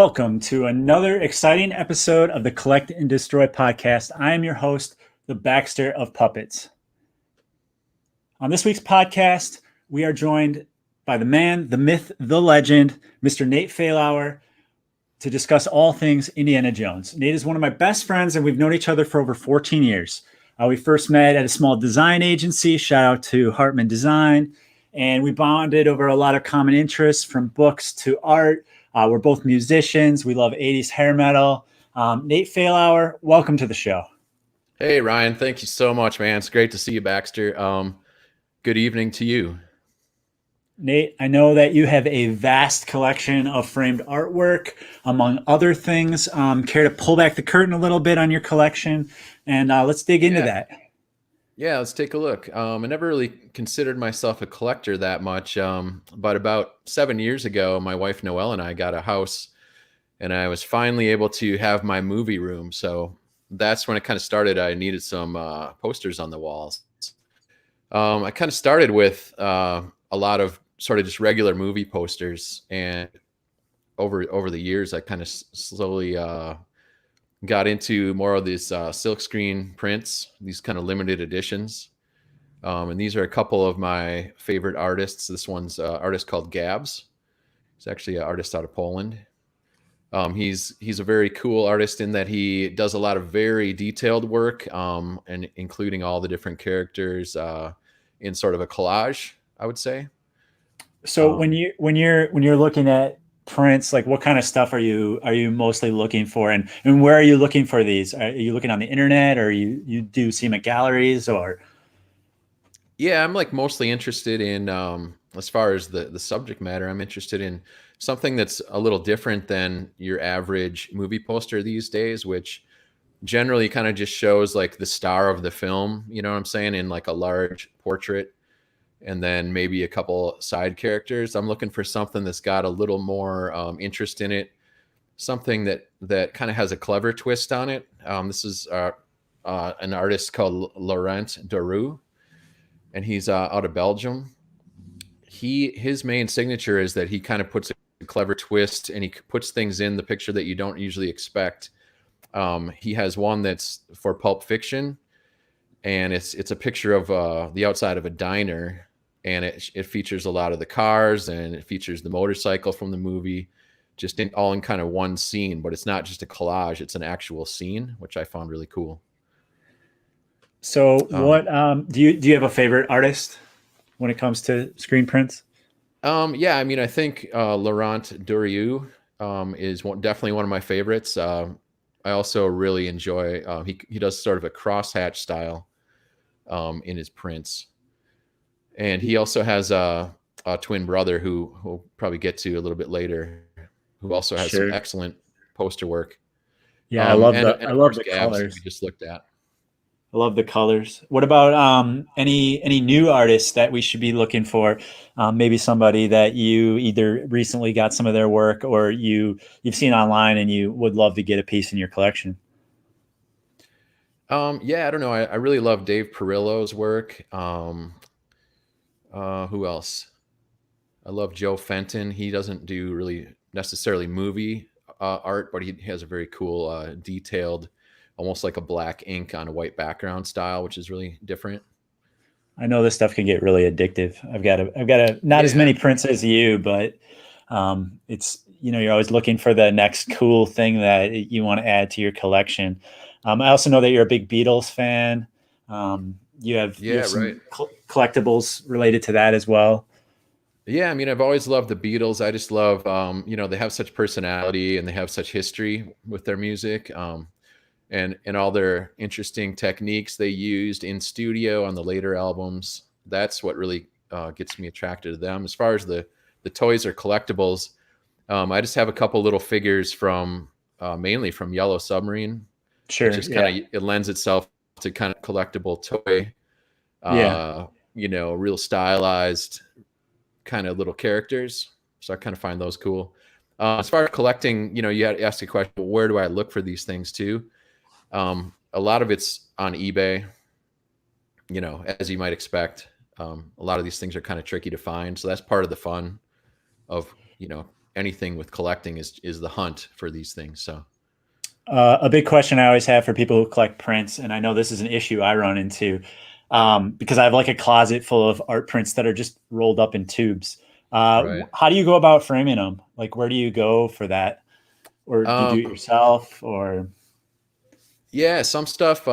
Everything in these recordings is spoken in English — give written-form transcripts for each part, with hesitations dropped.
Welcome to another exciting episode of the Collect and Destroy podcast. I am your host, the Baxter of Puppets. On this week's podcast, we are joined by the man, the myth, the legend, Mr. Nate Fehlauer, to discuss all things Indiana Jones. Nate is one of my best friends, and we've known each other for over 14 years. We first met at a small design agency. Shout out to Hartman Design. And we bonded over a lot of common interests, from books to art. We're both musicians. We love 80s hair metal. Nate Fehlauer, welcome to the show. Hey, Ryan. Thank you so much, man. It's great to see you, Baxter. Good evening to you. Nate, I know that you have a vast collection of framed artwork, among other things. Care to pull back the curtain a little bit on your collection? And let's dig into that. Yeah, let's take a look. I never really considered myself a collector that much, but about 7 years ago, my wife Noelle and I got a house, and I was finally able to have my movie room. So that's when it kind of started. I needed some posters on the walls. I kind of started with a lot of sort of just regular movie posters, and over the years, I kind of slowly got into more of these silkscreen prints, these kind of limited editions. And these are a couple of my favorite artists. This one's an artist called Gabs. He's actually an artist out of Poland. He's a very cool artist in that he does a lot of very detailed work, and including all the different characters in sort of a collage, I would say. So when you're looking at prints, like what kind of stuff are you mostly looking for, and where are you looking for these? Are you looking on the internet, or you do see them at galleries, or? Yeah, I'm like mostly interested in as far as the subject matter, I'm interested in something that's a little different than your average movie poster these days, which generally kind of just shows like the star of the film, you know what I'm saying, in like a large portrait, and then maybe a couple side characters. I'm looking for something that's got a little more interest in it, something that kind of has a clever twist on it. This is an artist called Laurent Daru, and he's out of Belgium. His main signature is that he kind of puts a clever twist, and he puts things in the picture that you don't usually expect. He has one that's for Pulp Fiction, and it's a picture of the outside of a diner, and it features a lot of the cars, and it features the motorcycle from the movie, just all in kind of one scene. But it's not just a collage; it's an actual scene, which I found really cool. So what do you have a favorite artist when it comes to screen prints? Yeah, I mean, I think Laurent Durieux is definitely one of my favorites. I also really enjoy he does sort of a crosshatch style in his prints, and he also has a twin brother who we'll probably get to a little bit later, who also has some excellent poster work. Yeah, I love I love the colors we just looked at. I love the colors. What about any new artists that we should be looking for? Maybe somebody that you either recently got some of their work, or you've seen online and you would love to get a piece in your collection. Yeah, I don't know. I really love Dave Perillo's work. Who else? I love Joe Fenton. He doesn't do really necessarily movie art, but he has a very cool, detailed, almost like a black ink on a white background style, which is really different. I know this stuff can get really addictive. I've got not as many prints as you, but it's, you're always looking for the next cool thing that you want to add to your collection. I also know that you're a big Beatles fan. You have some collectibles related to that as well. Yeah, I mean, I've always loved the Beatles. I just love, they have such personality, and they have such history with their music. And all their interesting techniques they used in studio on the later albums. That's what really gets me attracted to them. As far as the toys or collectibles, I just have a couple little figures from mainly from Yellow Submarine. Sure, which is kind of it lends itself to kind of collectible toy. Real stylized kind of little characters. So I kind of find those cool. As far as collecting, you had to ask a question: where do I look for these things too? A lot of it's on eBay, as you might expect. A lot of these things are kind of tricky to find. So that's part of the fun of, anything with collecting is the hunt for these things. So A big question I always have for people who collect prints, and I know this is an issue I run into, because I have like a closet full of art prints that are just rolled up in tubes. right. How do you go about framing them? Like, where do you go for that? Or do you do it Um, yourself? Or yeah, some stuff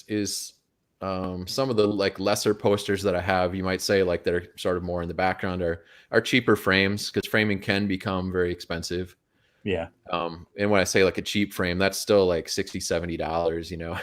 is some of the like lesser posters that I have, you might say, like that are sort of more in the background are cheaper frames because framing can become very expensive. yeah. And when I say like a cheap frame, that's still like $60, $70, you know.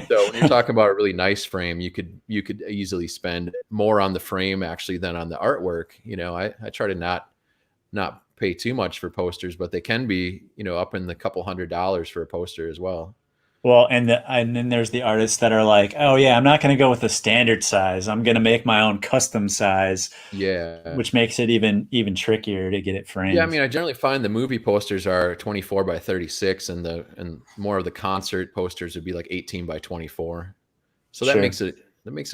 So when you're talking about a really nice frame, you could easily spend more on the frame actually than on the artwork. You know, I try to not pay too much for posters, but they can be, you know, up in the couple $100s for a poster as well. Well, and then there's the artists that are like, oh yeah, I'm not going to go with the standard size. I'm going to make my own custom size, Yeah. which makes it even trickier to get it Yeah, I framed. mean, I generally find the movie posters are 24 by 36 and more of the concert posters would be like 18 by 24. So Sure. that makes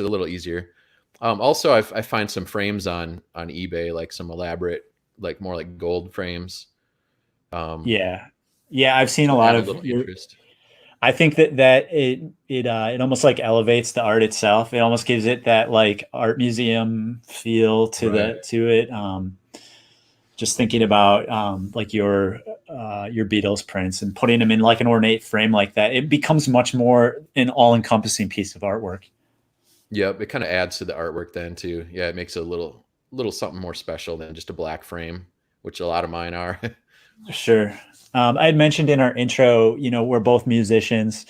it a little easier. Also, I find some frames on eBay, like some elaborate, like more like gold frames. Um, Yeah. Yeah, I've seen a to lot add a of little your interest. I think that it almost like elevates the art itself. It almost gives it that like art museum feel Right. to it. Just thinking about like your Beatles prints and putting them in like an ornate frame like that, it becomes much more an all encompassing piece of artwork. Yep, it kind of adds to the artwork then too. Yeah, it makes it a little something more special than just a black frame, which a lot of mine are. Sure. I had mentioned in our intro, we're both musicians.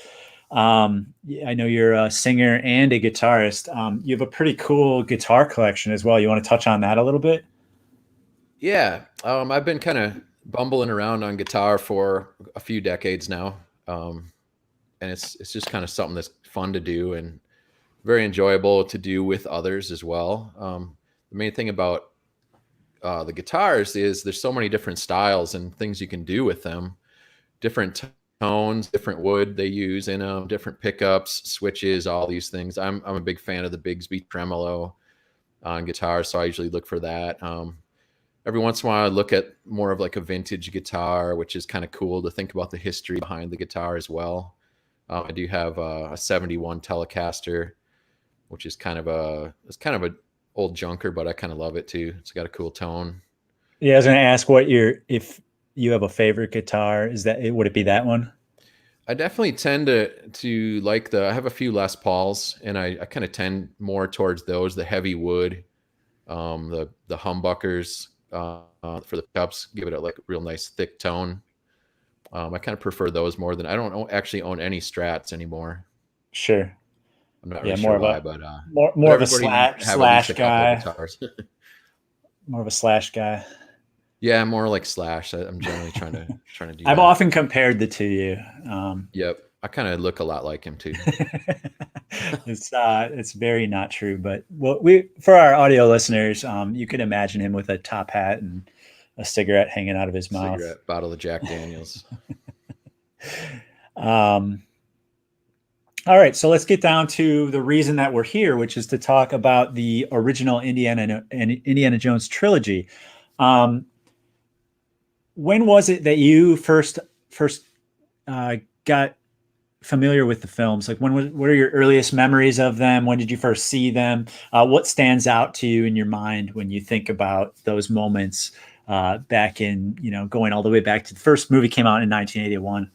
I know you're a singer and a guitarist. You have a pretty cool guitar collection as well. You want to touch on that a little bit? Yeah, I've been kind of bumbling around on guitar for a few decades now, and it's just kind of something that's fun to do and very enjoyable to do with others as well. The main thing about the guitars is there's so many different styles and things you can do with them. Different tones, different wood they use in them, different pickups, switches, all these things. I'm a big fan of the Bigsby tremolo on guitar, so I usually look for that. Every once in a while, I look at more of like a vintage guitar, which is kind of cool to think about the history behind the guitar as well. I do have a 71 Telecaster, which is it's kind of a old junker, but I kind of love it too. It's got a cool tone. Yeah, I was going to ask if you have a favorite guitar. Would it be that one? I definitely tend to like I have a few Les Pauls, and I kind of tend more towards those, the heavy wood, the humbuckers for the pickups, give it a like real nice thick tone. I kind of prefer those more than I don't actually own any Strats anymore. Sure. I'm not really Yeah, sure why, more but of a everybody needs to have at least slash a couple guy. guitars. More of a slash guy. Yeah, more like Slash. I'm generally trying to do I've that. often compared the two you. Yep, I kind of look a lot like him too. It's very not true, but what we for our audio listeners, you can imagine him with a top hat and a cigarette hanging out of his mouth. Cigarette, bottle of Jack Daniels. Um, all right, so let's get down to the reason that we're here, which is to talk about the original Indiana Jones trilogy. Um, when was it that you first got familiar with the films? Like, what are your earliest memories of them? When did you first see them? What stands out to you in your mind when you think about those moments back in, going all the way back to the first movie came out in 1981?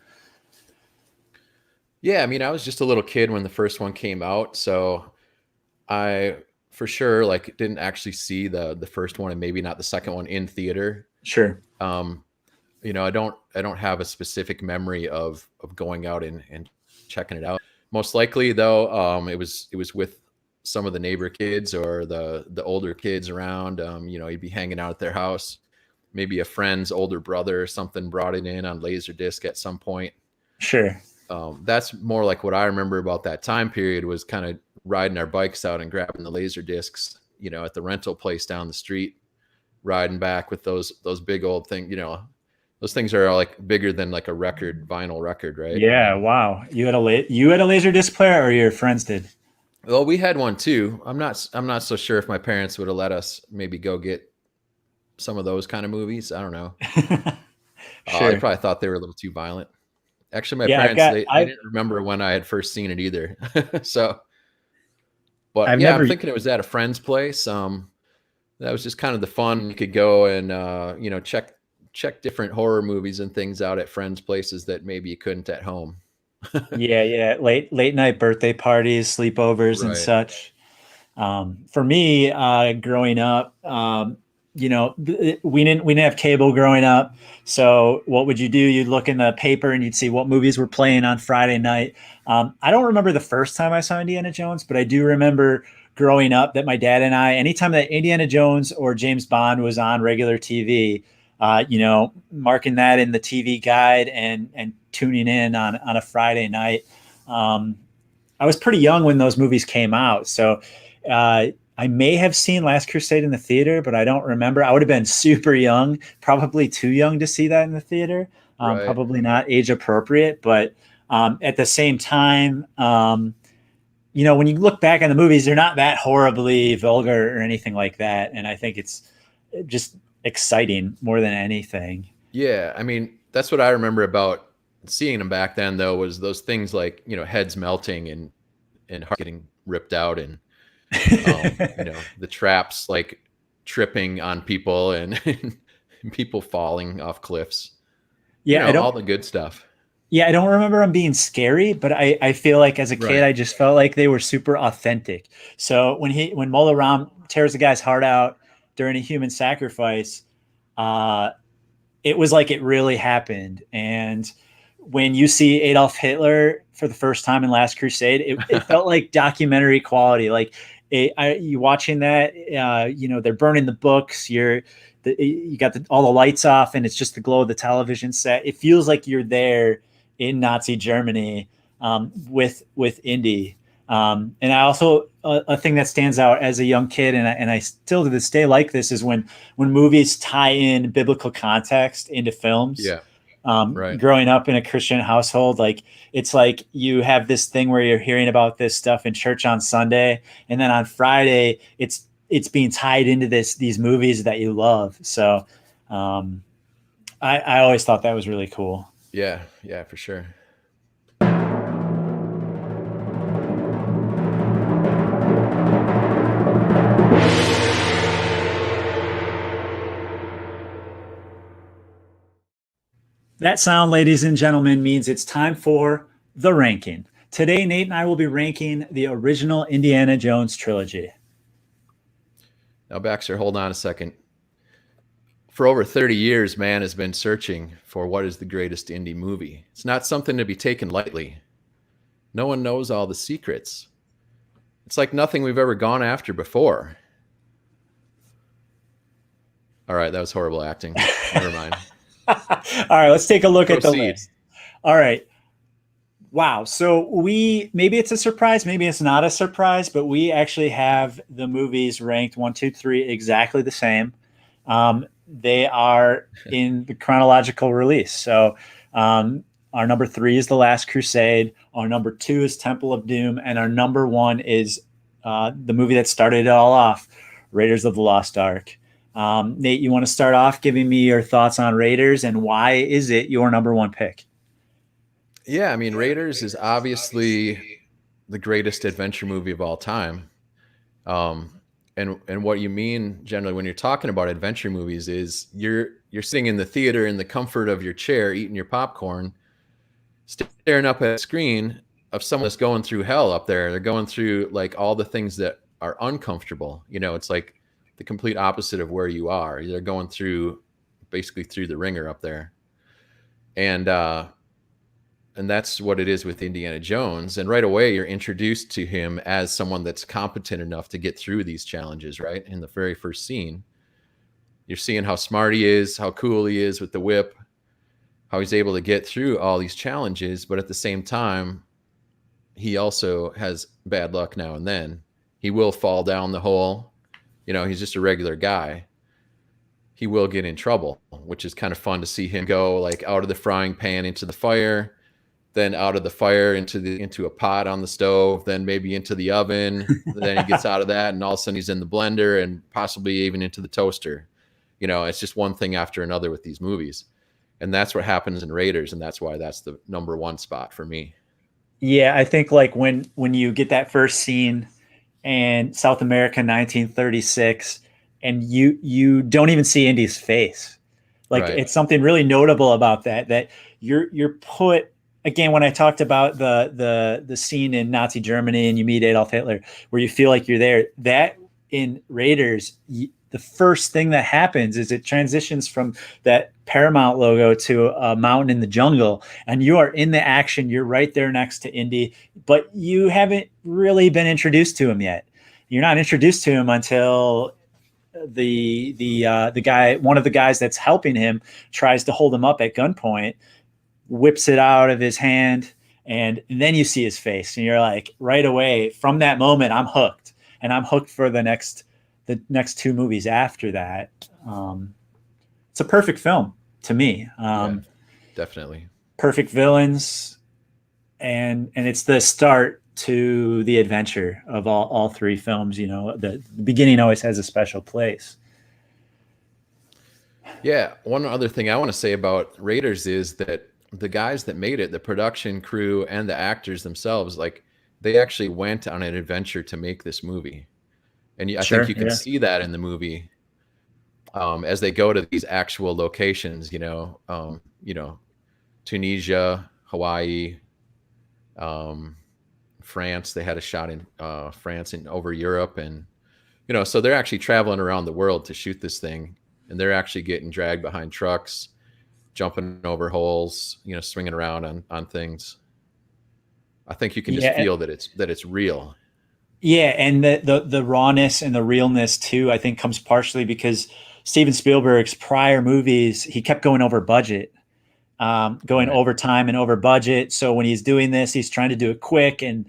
Yeah, I mean, I was just a little kid when the first one came out, so I for sure like didn't actually see the first one and maybe not the second one in theater. Sure. Um, I don't have a specific memory of going out and checking it out. Most likely though, it was with some of the neighbor kids or the older kids around. You'd be hanging out at their house. Maybe a friend's older brother or something brought it in on Laserdisc at some point. Sure. That's more like what I remember about that time period was kind of riding our bikes out and grabbing the laser discs, at the rental place down the street, riding back with those big old things, those things are like bigger than like a vinyl record, right? Yeah. Wow. You had a laser disc player, or your friends did? Well, we had one too. I'm not so sure if my parents would have let us maybe go get some of those kind of movies. I don't know. They Sure. probably thought they were a little too violent. Actually, my Yeah, parents, they I've didn't remember when I had first seen it either. So, but I've yeah, I'm never. thinking it was at a friend's place. That was just kind of the fun. You could go and check different horror movies and things out at friends' places that maybe you couldn't at home. Yeah, yeah, late night birthday parties, sleepovers, and Right. such. For me, growing up, we didn't have cable growing up. So what would you do? You'd look in the paper and you'd see what movies were playing on Friday night. I don't remember the first time I saw Indiana Jones, but I do remember growing up that my dad and I, anytime that Indiana Jones or James Bond was on regular TV, marking that in the TV guide and tuning in on a Friday night. Um, I was pretty young when those movies came out, so I may have seen Last Crusade in the theater, but I don't remember. I would have been super young, probably too young to see that in the theater. Right. Probably not age appropriate, but at the same time, when you look back on the movies, they're not that horribly vulgar or anything like that, and I think it's just exciting more than anything. Yeah, I mean, that's what I remember about seeing them back then, though, was those things like, heads melting and hearts getting ripped out, and the traps like tripping on people and, and people falling off cliffs. Yeah, I All don't. the good stuff. Yeah, I don't remember them being scary, but I feel like as a kid, Right. I just felt like they were super authentic. So when Mola Ram tears the guy's heart out during a human sacrifice, uh, it was like it really happened. And when you see Adolf Hitler for the first time in Last Crusade, it felt like documentary quality. Like you watching that, they're burning the books. You got all the lights off, and it's just the glow of the television set. It feels like you're there in Nazi Germany with Indy. And I also a thing that stands out as a young kid, and I still to this day like this is when movies tie in biblical context into films. Yeah. Right. Growing up in a Christian household, like it's like you have this thing where you're hearing about this stuff in church on Sunday, and then on Friday it's being tied into these movies that you love. So I always thought that was really cool. Yeah. Yeah, for sure. That sound, ladies and gentlemen, means it's time for the ranking. Today, Nate and I will be ranking the original Indiana Jones trilogy. Now, Baxter, hold on a second. For over 30 years, man has been searching for what is the greatest indie movie. It's not something to be taken lightly. No one knows all the secrets. It's like nothing we've ever gone after before. All right, that was horrible acting. Never mind. All right, let's take a look at the Proceed. list. All right. Wow. So maybe it's a surprise, maybe it's not a surprise, but we actually have the movies ranked 1, 2, 3 exactly the same. They are in the chronological release. So our number 3 is The Last Crusade. Our number 2 is Temple of Doom, and our number 1 is the movie that started it all off, Raiders of the Lost Ark. Nate, you want to start off giving me your thoughts on Raiders and why is it your number 1 pick? Yeah, I mean, Raiders is obviously the greatest adventure movie of all time. And what you mean generally when you're talking about adventure movies is you're sitting in the theater in the comfort of your chair, eating your popcorn, staring up at a screen of someone that's going through hell up there. They're going through like all the things that are uncomfortable. It's like the complete opposite of where you are. They're going through basically through the ringer up there. And that's what it is with Indiana Jones. And right away, you're introduced to him as someone that's competent enough to get through these challenges, right? In the very first scene, you're seeing how smart he is, how cool he is with the whip, how he's able to get through all these challenges. But at the same time, he also has bad luck now and then. He will fall down the hole. He's just a regular guy. He will get in trouble, which is kind of fun to see him go like out of the frying pan into the fire, then out of the fire into a pot on the stove, then maybe into the oven. Then he gets out of that, and all of a sudden he's in the blender and possibly even into the toaster. It's just one thing after another with these movies. And that's what happens in Raiders, and that's why that's the number one spot for me. Yeah, I think like when you get that first scene and South America 1936 and you don't even see Indy's face. Like Right. it's something really notable about that you're put again when I talked about the scene in Nazi Germany and you meet Adolf Hitler where you feel like you're there. That in Raiders, the first thing that happens is it transitions from that Paramount logo to a mountain in the jungle, and you are in the action. You're right there next to Indy, but you haven't really been introduced to him yet. You're not introduced to him until the guy, one of the guys that's helping him, tries to hold him up at gunpoint, whips it out of his hand, and then you see his face, and you're like, right away from that moment, I'm hooked, and I'm hooked for the next two movies after that. It's a perfect film to me. Yeah, definitely. Perfect villains, and it's the start to the adventure of all three films. The beginning always has a special place. Yeah, one other thing I want to say about Raiders is that the guys that made it, the production crew and the actors themselves, like they actually went on an adventure to make this movie. And I think Sure, you can yeah. see that in the movie, as they go to these actual locations, Tunisia, Hawaii, um, France. They had a shot in France and over Europe, and so they're actually traveling around the world to shoot this thing, and they're actually getting dragged behind trucks, jumping over holes, swinging around on things. I think you can just Yeah, feel that it's real. yeah, and the rawness and the realness too, I think, comes partially because Steven Spielberg's prior movies, he kept going over budget, going Right. over time and over budget. So when he's doing this, he's trying to do it quick, and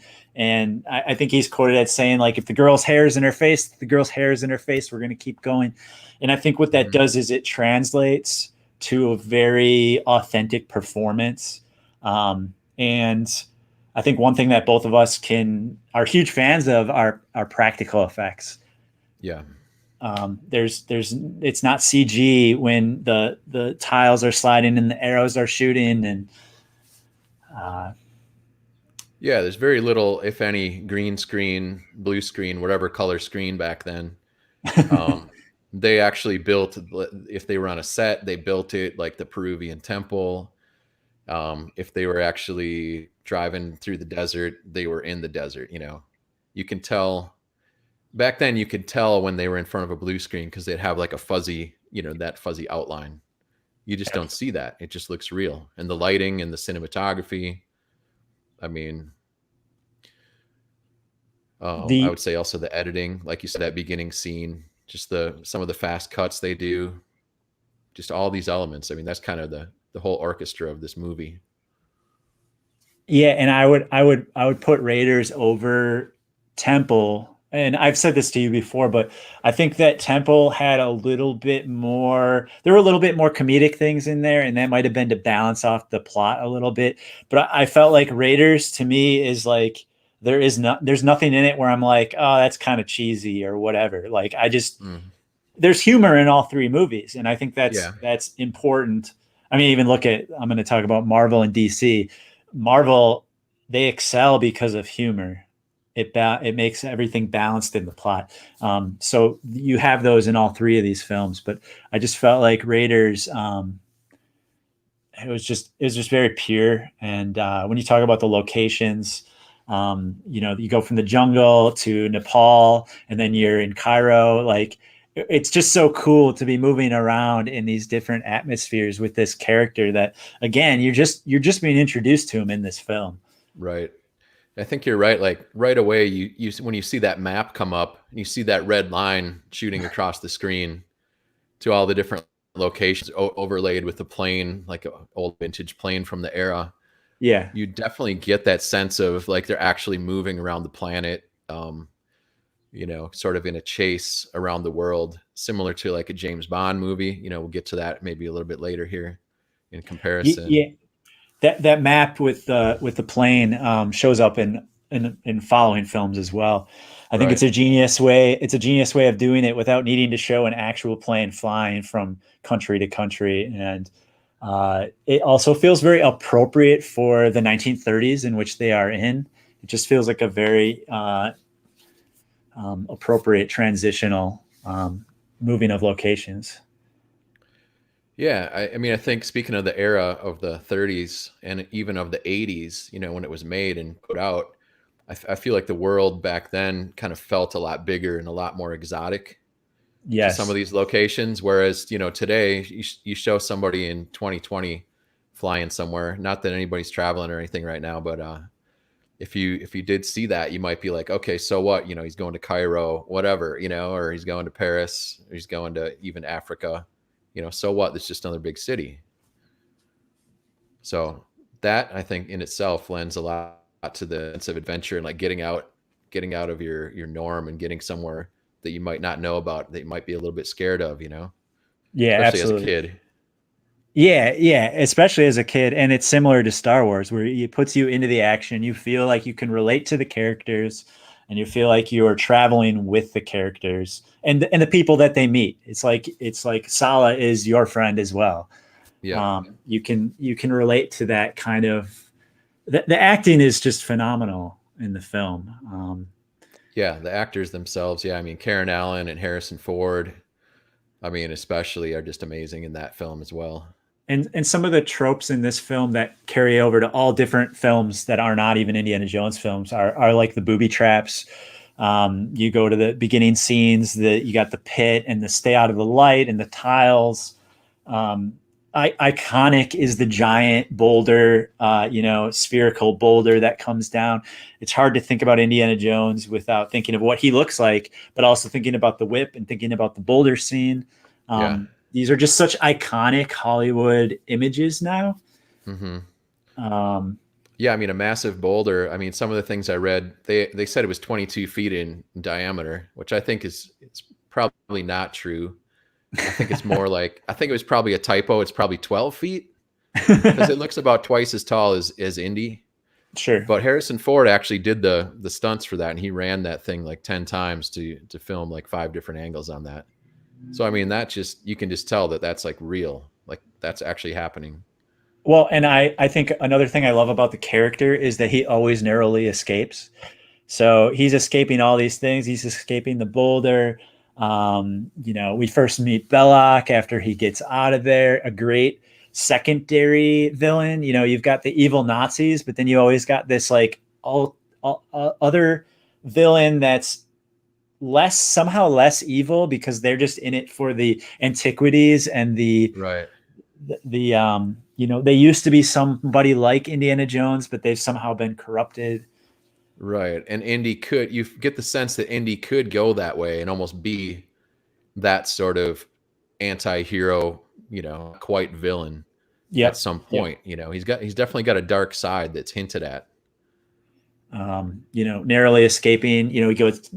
I think he's quoted as saying like, "If the girl's hair is in her face, the girl's hair is in her face. We're going to keep going." And I think what that Mhm. does is it translates to a very authentic performance. And I think one thing that both of us can are huge fans of are practical effects. Yeah. There's it's not CG when the tiles are sliding and the arrows are shooting, and uh, Yeah, there's very little, if any, green screen, blue screen, whatever color screen back then. Um, they actually built, if they were on a set, they built it like the Peruvian temple. If they were actually driving through the desert, they were in the desert. You can tell back then. You could tell when they were in front of a blue screen because they'd have like a fuzzy, that fuzzy outline. You just don't see that. It just looks real, and the lighting and the cinematography. I mean, I the would say also the editing, like you said, that beginning scene, just some of the fast cuts they do, just all these elements. I mean, that's kind of the whole orchestra of this movie. Yeah, and I would put Raiders over Temple. And I've said this to you before, but I think that Temple had a little bit more, there were a little bit more comedic things in there, and that might have been to balance off the plot a little bit. But I felt like Raiders to me is like there's nothing in it where I'm like, oh, that's kind of cheesy or whatever. Like Mm. there's humor in all three movies, and I think that's Yeah. that's important. I mean, even look at I'm going to talk about Marvel and DC. Marvel, they excel because of humor. It makes everything balanced in the plot. So you have those in all three of these films, but I just felt like Raiders. It was just very pure. And when you talk about the locations, you go from the jungle to Nepal, and then you're in Cairo. Like it's just so cool to be moving around in these different atmospheres with this character that again you're just being introduced to him in this film. Right. I think you're right. Like right away, you when you see that map come up and you see that red line shooting across the screen to all the different locations overlaid with the plane, like an old vintage plane from the era, Yeah. you definitely get that sense of like they're actually moving around the planet. Sort of in a chase around the world, similar to like a James Bond movie. We'll get to that maybe a little bit later here in Yeah, comparison. that map with the plane shows up in following films as well. I think it's Right. a genius way. It's a genius way of doing it without needing to show an actual plane flying from country to country, and it also feels very appropriate for the 1930s in which they are in. It just feels like a very appropriate transitional moving of locations. Yeah, I mean, I think speaking of the era of the 30s and even of the 80s, when it was made and put out, I feel like the world back then kind of felt a lot bigger and a lot more exotic to some of Yes. these locations. Whereas, today you show somebody in 2020 flying somewhere, not that anybody's traveling or anything right now, but if you did see that, you might be like, okay, so what? He's going to Cairo, whatever, or he's going to Paris, or he's going to even Africa. So what? It's just another big city. So that I think in itself lends a lot to the sense of adventure and like getting out of your norm and getting somewhere that you might not know about, that you might be a little bit scared of, Yeah, especially as a absolutely. kid. Yeah, yeah, especially as a kid. And it's similar to Star Wars, where it puts you into the action. You feel like you can relate to the characters and you feel like you are traveling with the characters and the people that they meet. It's like Sala is your friend as well. Yep. You can relate to that kind of the acting is just phenomenal in the film. Yeah, the actors themselves. Yeah, I mean Karen Allen and Harrison Ford. I mean, especially are just amazing in that film as well. And some of the tropes in this film that carry over to all different films that are not even Indiana Jones films are like the booby traps. You go to the beginning scenes, you got the pit and the stay out of the light and the tiles. Um, iconic is the giant boulder, spherical boulder that comes down. It's hard to think about Indiana Jones without thinking of what he looks like, but also thinking about the whip and thinking about the boulder scene. Yeah. These are just such iconic Hollywood images now. Hmm. Um, Yeah, I mean a massive boulder. I mean, some of the things I read, they said it was 22 feet in diameter, which I think is it's probably not true. I think it was probably a typo. It's probably 12 feet because it looks about twice as tall as Indy. sure. But Harrison Ford actually did the stunts for that, and he ran that thing like 10 times to film like 5 different angles on that. So I mean, that just you can just tell that that's like real, like that's actually happening. Well, and I think another thing I love about the character is that he always narrowly escapes. So he's escaping all these things. He's escaping the boulder. We first meet Belloc after he gets out of there. A great secondary villain. You've got the evil Nazis, but then you always got this like all other villain that's somehow less evil because they're just in it for the antiquities and Right. they used to be somebody like Indiana Jones, but they've somehow been corrupted. Right. And you get the sense that Indy could go that way and almost be that sort of anti-hero, quite villain at Yep. some Yep. point. He's definitely got a dark side that's hinted at. Narrowly escaping.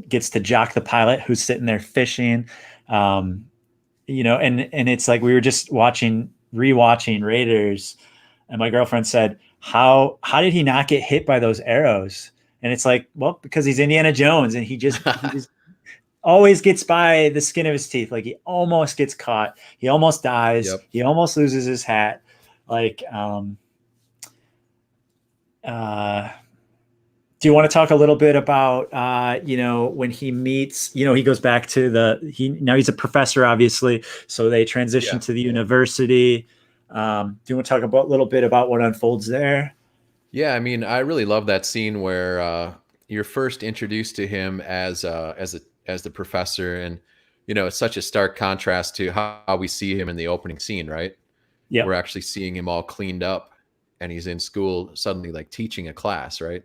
Gets to Jock the pilot, who's sitting there fishing. Um, and it's like we were just rewatching Raiders, and my girlfriend said, "How did he not get hit by those arrows?" And it's like, well, because he's Indiana Jones, and he just always gets by the skin of his teeth. Like he almost gets caught, he almost dies, Yep. he almost loses his hat. Like, uh, do you want to talk a little bit about when he meets, he goes back to he's a professor, obviously, so they transition Yeah. to the university. Do you want to talk about a little bit about what unfolds there? Yeah, I mean, I really love that scene where you're first introduced to him as the professor, and it's such a stark contrast to how we see him in the opening scene, right? We're Yep. actually seeing him all cleaned up, and he's in school suddenly, like teaching a class, right?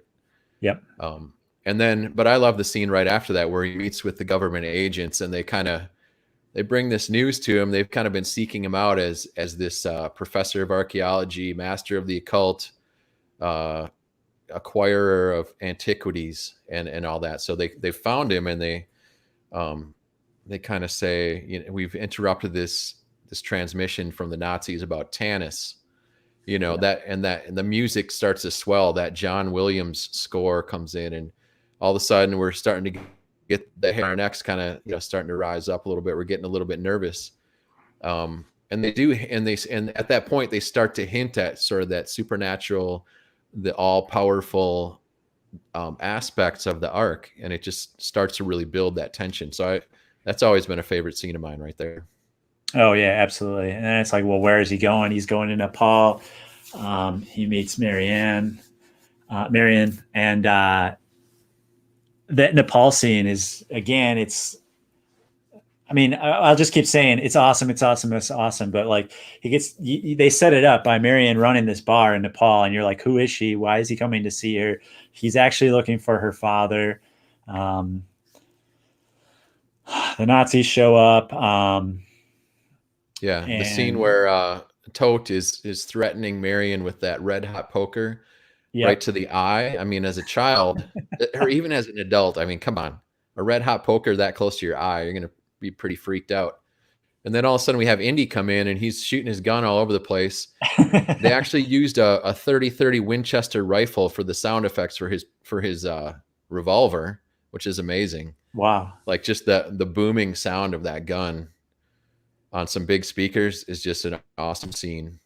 Yep. Um, but I love the scene right after that where he meets with the government agents, and they bring this news to him. They've kind of been seeking him out as this professor of archaeology, master of the occult, uh, acquirer of antiquities, and all that. So they found him, and they kind of say, we've interrupted this transmission from the Nazis about Tanis. Yeah. And the music starts to swell. That John Williams score comes in, and all of a sudden we're starting to get the hair on our necks kind of, starting to rise up a little bit. We're getting a little bit nervous. And they do, and at that point they start to hint at sort of that supernatural, the all powerful aspects of the arc, and it just starts to really build that tension. So that's always been a favorite scene of mine right there. Oh yeah, absolutely. And then it's like, well, where is he going? He's going to Nepal. He meets Marianne, and that Nepal scene is, again, it's. I mean, I'll just keep saying it's awesome, it's awesome, it's awesome. But like, they set it up by Marianne running this bar in Nepal, and you're like, who is she? Why is he coming to see her? He's actually looking for her father. Um, the Nazis show up. Yeah, the scene And where Tote is threatening Marion with that red hot poker right yep. to the eye. I mean, as a child, or even as an adult, I mean, come on, a red hot poker that close to your eye, you're gonna be pretty freaked out. And then all of a sudden we have Indy come in and he's shooting his gun all over the place. They actually used a 30-30 Winchester rifle for the sound effects for his revolver, which is amazing. Wow. Like just the booming sound of that gun on some big speakers is just an awesome scene.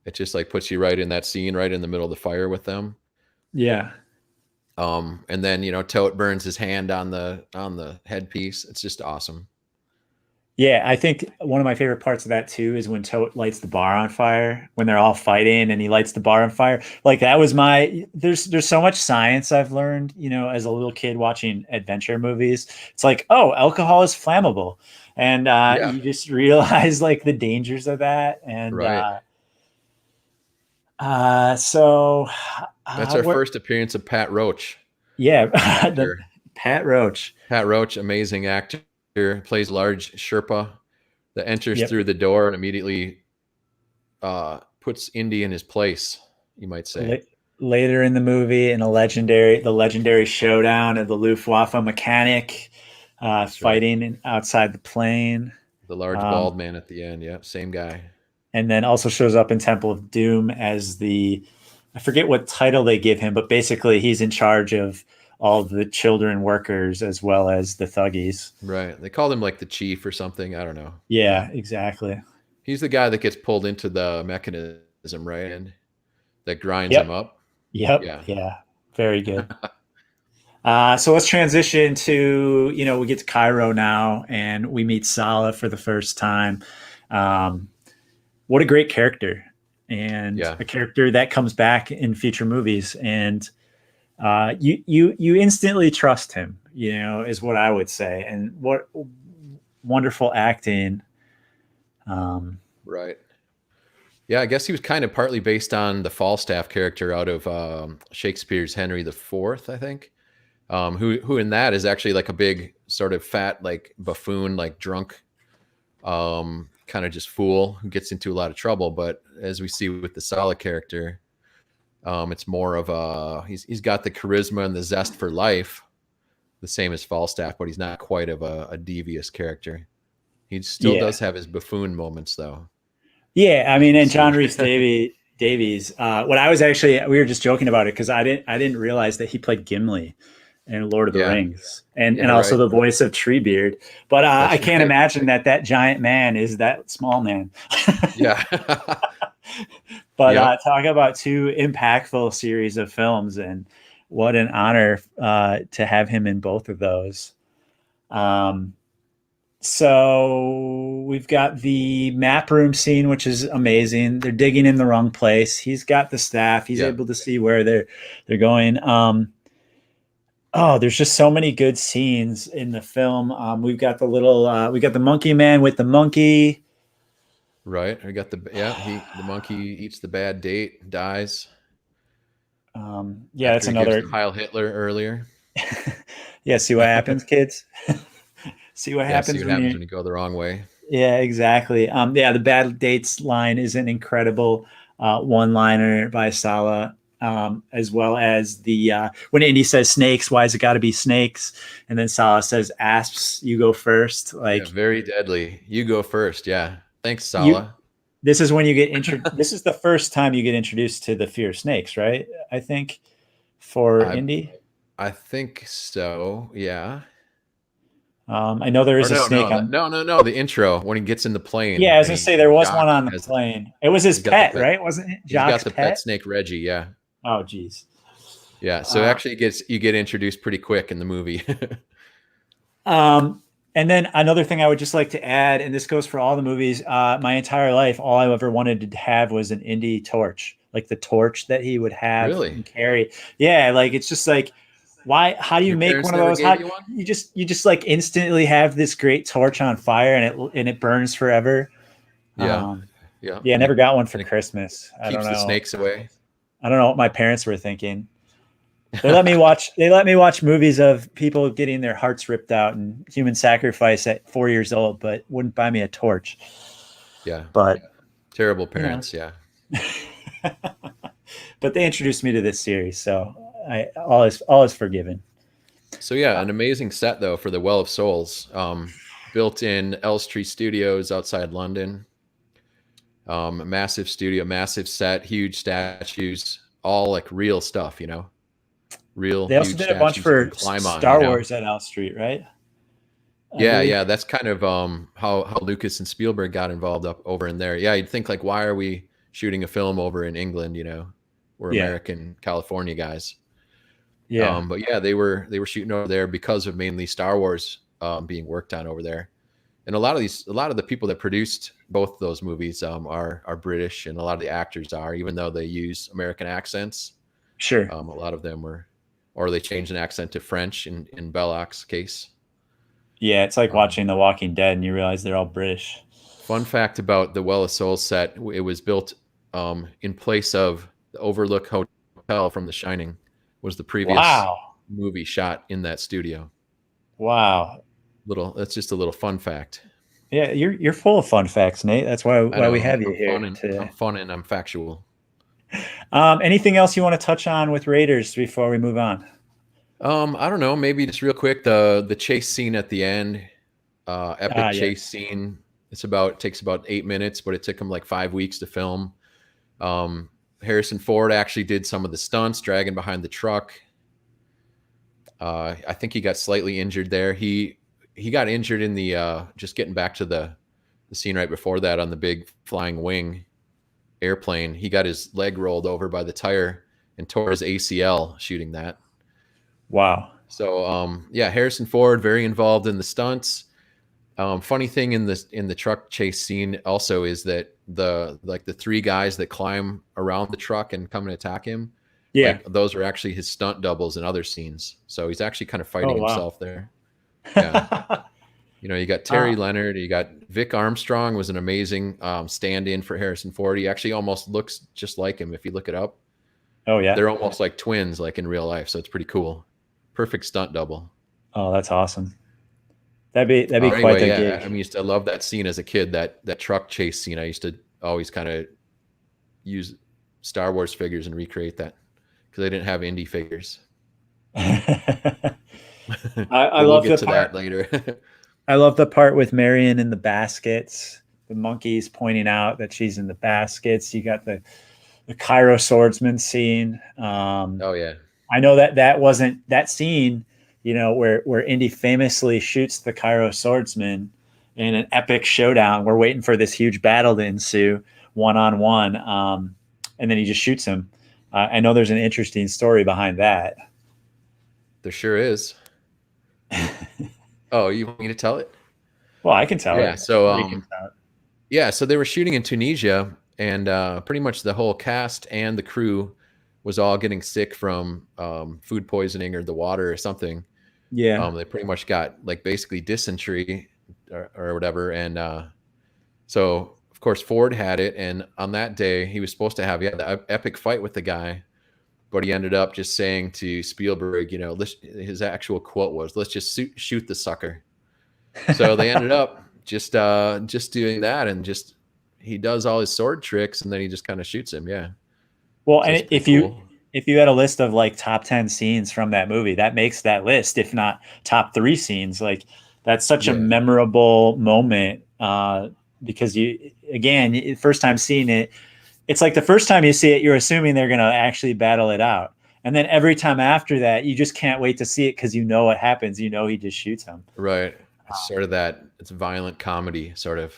It just like puts you right in that scene, right in the middle of the fire with them. Yeah. And then Tote burns his hand on the headpiece. It's just awesome. Yeah, I think one of my favorite parts of that too is when Tote lights the bar on fire, when they're all fighting and he lights the bar on fire. Like that was there's so much science I've learned, as a little kid watching adventure movies. It's like, oh, alcohol is flammable. And Yeah, you just realize like the dangers of that. And right. so That's our what first appearance of Pat Roach, yeah, the the actor. Pat Roach. Pat Roach, amazing actor, plays large Sherpa that enters Yep. through the door and immediately puts Indy in his place, you might say. La- Later in the movie, in the legendary showdown of the Luftwaffe mechanic That's right. fighting outside the plane, The large um, bald man at the end. Yeah, same guy. and then also shows up in Temple of Doom as I forget what title they give him, but basically he's in charge of all the children workers as well as the thuggies. Right. They called him like the chief or something. I don't know. Yeah, exactly. He's the guy that gets pulled into the mechanism, right? And that grinds him Yep. up. Yep. Yeah. Yeah. Very good. So let's transition to, we get to Cairo now and we meet Salah for the first time. Um, what a great character, and Yeah. a character that comes back in future movies. And you instantly trust him, is what I would say. And what wonderful acting. Right. Yeah, I guess he was kind of partly based on the Falstaff character out of Shakespeare's Henry IV, I think. Who in that is actually like a big sort of fat, like buffoon, like drunk, kind of just fool who gets into a lot of trouble. But as we see with the Sala character, it's more of he's got the charisma and the zest for life, the same as Falstaff, but he's not quite of a devious character. He still Yeah. does have his buffoon moments, though, Yeah. I as mean, we and see. John Reese Davies, what I was actually, we were just joking about it because I didn't realize that he played Gimli in Lord of the Yeah, Rings, and yeah, also right. the voice of Treebeard. But I That's can't right. imagine that giant man is that small man. Yeah. But Yep. talk about two impactful series of films, and what an honor to have him in both of those. Um, so we've got the map room scene, which is amazing. They're digging in the wrong place. He's got the staff. He's Yeah. able to see where they're going. Oh, there's just so many good scenes in the film. We've got we got the monkey man with the monkey. Right. I got the monkey eats the bad date, dies Yeah, that's after he gives another. the Heil Hitler earlier. Yeah, see what happens, kids. See what Yeah, see happens what when happens you. when you go the wrong way. Yeah, exactly. Yeah, the bad dates line is an incredible one-liner by Sala, as well as the when Indy says snakes, why has it got to be snakes? And then Sala says asps, you go first. Yeah, Like very deadly. You go first. Yeah. Thanks, you, Sala. this is when you get This is the first time you get introduced to the fear of snakes, right? I think for I Indy. I think so. Yeah. I know there Or is a no, snake on. no. The intro when he gets in the Yeah, plane I was and gonna he say there was Jock one on the has plane. It was his he's got the pet, pet. right? Wasn't it He's got Jock's the pet pet? snake Reggie. Yeah, Oh, geez. yeah. So Uh, actually, you get introduced pretty quick in the movie. Um, and then another thing I would just like to add, and this goes for all the movies, my entire life, all I ever wanted to have was an Indy torch, like the torch that he would have Really? and carry. Yeah, like it's just like, why? How do you Your make parents one of never those? gave How you one? you just like instantly have this great torch on fire and it burns forever. Yeah, Um, yeah. yeah, I never got one for And it Christmas. I don't keeps the know. snakes away. I don't know what my parents were thinking. They let me watch movies of people getting their hearts ripped out and human sacrifice at 4 years old, but wouldn't buy me a torch. Yeah, But terrible you know, parents. Yeah. but they introduced me to this series, so all is forgiven. So yeah, an amazing set though for the Well of Souls, built in Elstree Studios outside London. A massive studio, massive set, huge statues, all like real stuff, real They also huge did a bunch statues you can for climb on, Star Wars at L Street, right? I Yeah, believe. yeah, that's kind of how Lucas and Spielberg got involved up over in there. Yeah, you'd think like, why are we shooting a film over in England? We're Yeah, American California guys. yeah, But yeah, they were shooting over there because of mainly Star Wars being worked on over there. And a lot of the people that produced both those movies are British, and a lot of the actors are, even though they use American accents. sure. A lot of them were, or they changed an accent to French in Belloc's case. Yeah, it's like Um, watching The Walking Dead, and you realize they're all British. Fun fact about the Well of Souls set: it was built in place of the Overlook Hotel from The Shining. Was the previous Wow, movie shot in that studio? wow. That's just a little fun fact. Yeah, you're full of fun facts, Nate. That's I why we know have you here I'm today. fun and I'm factual. Anything else you want to touch on with Raiders before we move on? I don't know. Maybe just real quick, the chase scene at the end, epic Ah, chase yes. scene. Takes about 8 minutes, but it took him like 5 weeks to film. Um, Harrison Ford actually did some of the stunts, dragging behind the truck. I think he got slightly injured there. He got injured in the just getting back to the scene right before that on the big flying wing airplane. He got his leg rolled over by the tire and tore his ACL shooting that. Wow. So yeah, Harrison Ford very involved in the stunts. Funny thing in the truck chase scene also is that the three guys that climb around the truck and come and attack him, Yeah. like those are actually his stunt doubles in other scenes. So he's actually kind of Oh, fighting wow. himself there. Yeah. You got Terry uh, Leonard, you got Vic Armstrong was an amazing stand-in for Harrison Ford. He actually almost looks just like him if you look it up. oh, yeah. They're almost like twins, like in real life. So it's pretty cool. Perfect stunt double. Oh, that's awesome. That'd be quite Anyway, the yeah, gig. I love that scene as a kid. That truck chase scene. I used to always kind of use Star Wars figures and recreate that because I didn't have indie figures. I But we'll love get the to that part. later. I love the part with Marion in the baskets. The monkeys pointing out that she's in the baskets. You got the Cairo swordsman scene. Oh yeah, I know that wasn't that scene. Where Indy famously shoots the Cairo swordsman in an epic showdown. We're waiting for this huge battle to ensue, one on one, and then he just shoots him. I know there's an interesting story behind that. there sure is. Oh, you want me to tell it? Well, I can tell Yeah. it, So or you can tell it. yeah, so they were shooting in Tunisia, and pretty much the whole cast and the crew was all getting sick from food poisoning or the water or something. Yeah, They pretty much got like basically dysentery or whatever, and so of course Ford had it, and on that day he was supposed to have the epic fight with the guy, but he ended up just saying to Spielberg, his actual quote was, "Let's just shoot the sucker." So they ended up just doing that, and just he does all his sword tricks, and then he just kind of shoots him. Yeah, well, so it's and pretty if cool. you had a list of like top 10 scenes from that movie, that makes that list, if not top three scenes. Like that's such a Yeah, memorable moment because you, again, first time seeing it, it's like the first time you see it, you're assuming they're going to actually battle it out. And then every time after that, you just can't wait to see it because you know what happens. You know he just shoots him. right. It's sort of that it's violent comedy sort of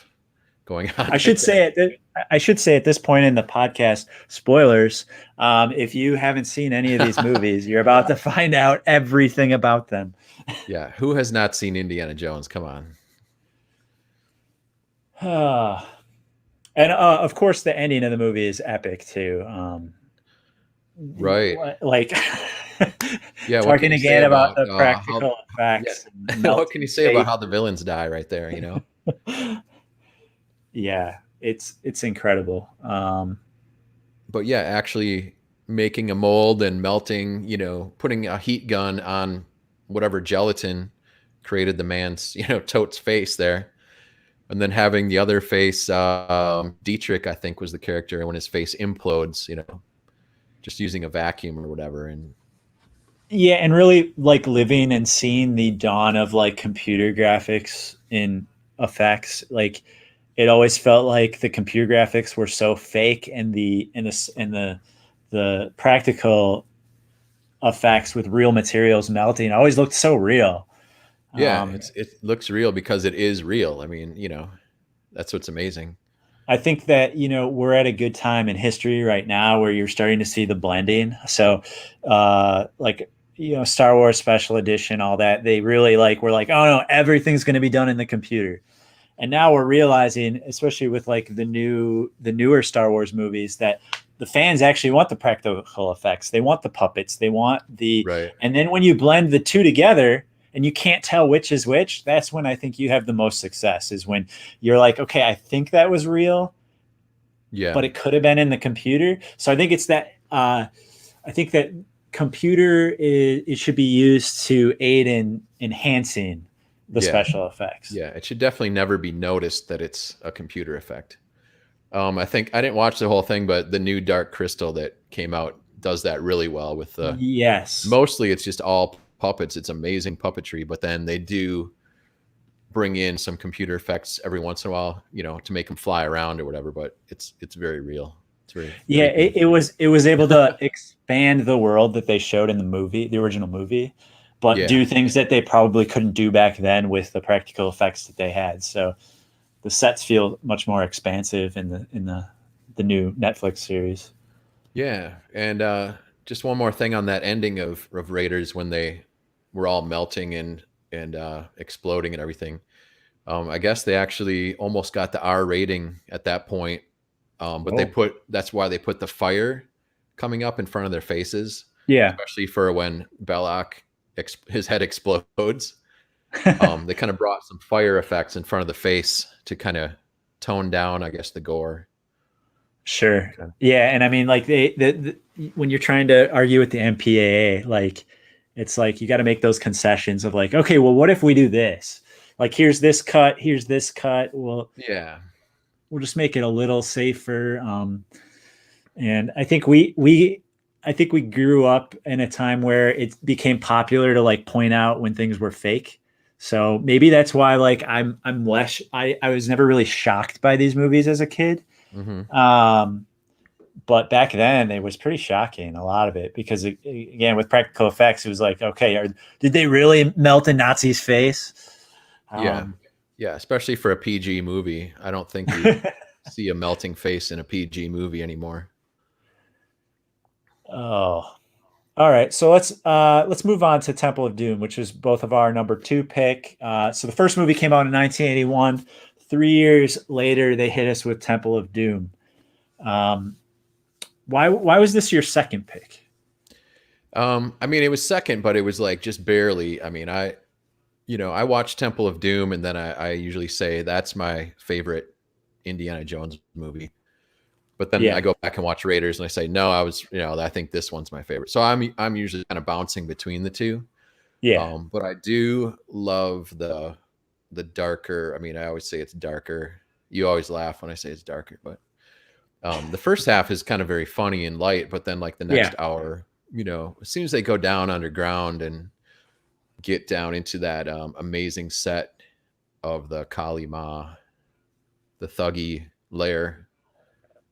going on I right should there. say it. I should say at this point in the podcast, spoilers. If you haven't seen any of these movies, you're about to find out everything about them. Yeah, who has not seen Indiana Jones? Come on. And of course, the ending of the movie is epic too. Right. Like Yeah, what can talking you say again about about the how practical yeah. effects and What can you melting say about face. how the villains die right there, you know? Yeah, it's incredible. But yeah, actually making a mold and melting, you know, putting a heat gun on whatever gelatin created the man's, you know, totes face there. And then having the other face, Dietrich, I think was the character, when his face implodes, you know, just using a vacuum or whatever. And Yeah, and really like living and seeing the dawn of like computer graphics in effects. Like it always felt like the computer graphics were so fake, and the practical effects with real materials melting always looked so real. yeah, Um, it looks real because it is real. I mean, you know, that's what's amazing. I think that we're at a good time in history right now where you're starting to see the blending. So, like Star Wars Special Edition, all that they really like. We're like, oh no, everything's going to be done in the computer. And now we're realizing, especially with like the newer Star Wars movies, that the fans actually want the practical effects. They want the puppets. They want Right. and then when you blend the two together and you can't tell which is which, that's when I think you have the most success, is when you're like, okay, I think that was real, Yeah. but it could have been in the computer. So I think it's that, I think that it should be used to aid in enhancing the Yeah. special effects. Yeah. It should definitely never be noticed that it's a computer effect. I think I didn't watch the whole thing, but the new Dark Crystal that came out does that really well with the Yes. mostly it's just all puppets. It's amazing puppetry, but then they do bring in some computer effects every once in a while, you know, to make them fly around or whatever, but it's very real. It's very Yeah, very good. it was able to expand the world that they showed in the movie, the original movie, but Yeah. do things that they probably couldn't do back then with the practical effects that they had. So the sets feel much more expansive in the new Netflix series. Yeah. And just one more thing on that ending of Raiders when they were all melting and exploding and everything. I guess they actually almost got the R rating at that point. But Oh, that's why they put the fire coming up in front of their faces, yeah, especially for when Belloc his head explodes. They kind of brought some fire effects in front of the face to kind of tone down, I guess, the gore. sure. Okay. Yeah, and I mean, like when you're trying to argue with the MPAA, like it's like you got to make those concessions of like, okay, well, what if we do this? Like, here's this cut, here's this cut. Well, Yeah. we'll just make it a little safer. And I think we grew up in a time where it became popular to like point out when things were fake. So maybe that's why like I'm less I was never really shocked by these movies as a kid. Hmm. Um, but back then it was pretty shocking, a lot of it, because again with practical effects it was like, okay, did they really melt a Nazi's face? Yeah. Um, Yeah. Especially for a PG movie. I don't think you see a melting face in a PG movie anymore. oh, all right, so let's move on to Temple of Doom, which is both of our number two pick. So the first movie came out in 1981. 3 years later, they hit us with Temple of Doom. Um, why was this your second pick? I mean, it was second, but it was like just barely. I mean, you know, I watched Temple of Doom, and then I usually say that's my favorite Indiana Jones movie. But then I Yeah, go back and watch Raiders, and I say no, you know, I think this one's my favorite. So I'm usually kind of bouncing between the two. yeah, But I do love the darker. I mean, I always say it's darker. You always laugh when I say it's darker, but the first half is kind of very funny and light. But then like the yeah, next hour, you know, as soon as they go down underground and get down into that amazing set of the Kali Ma, the thuggy lair.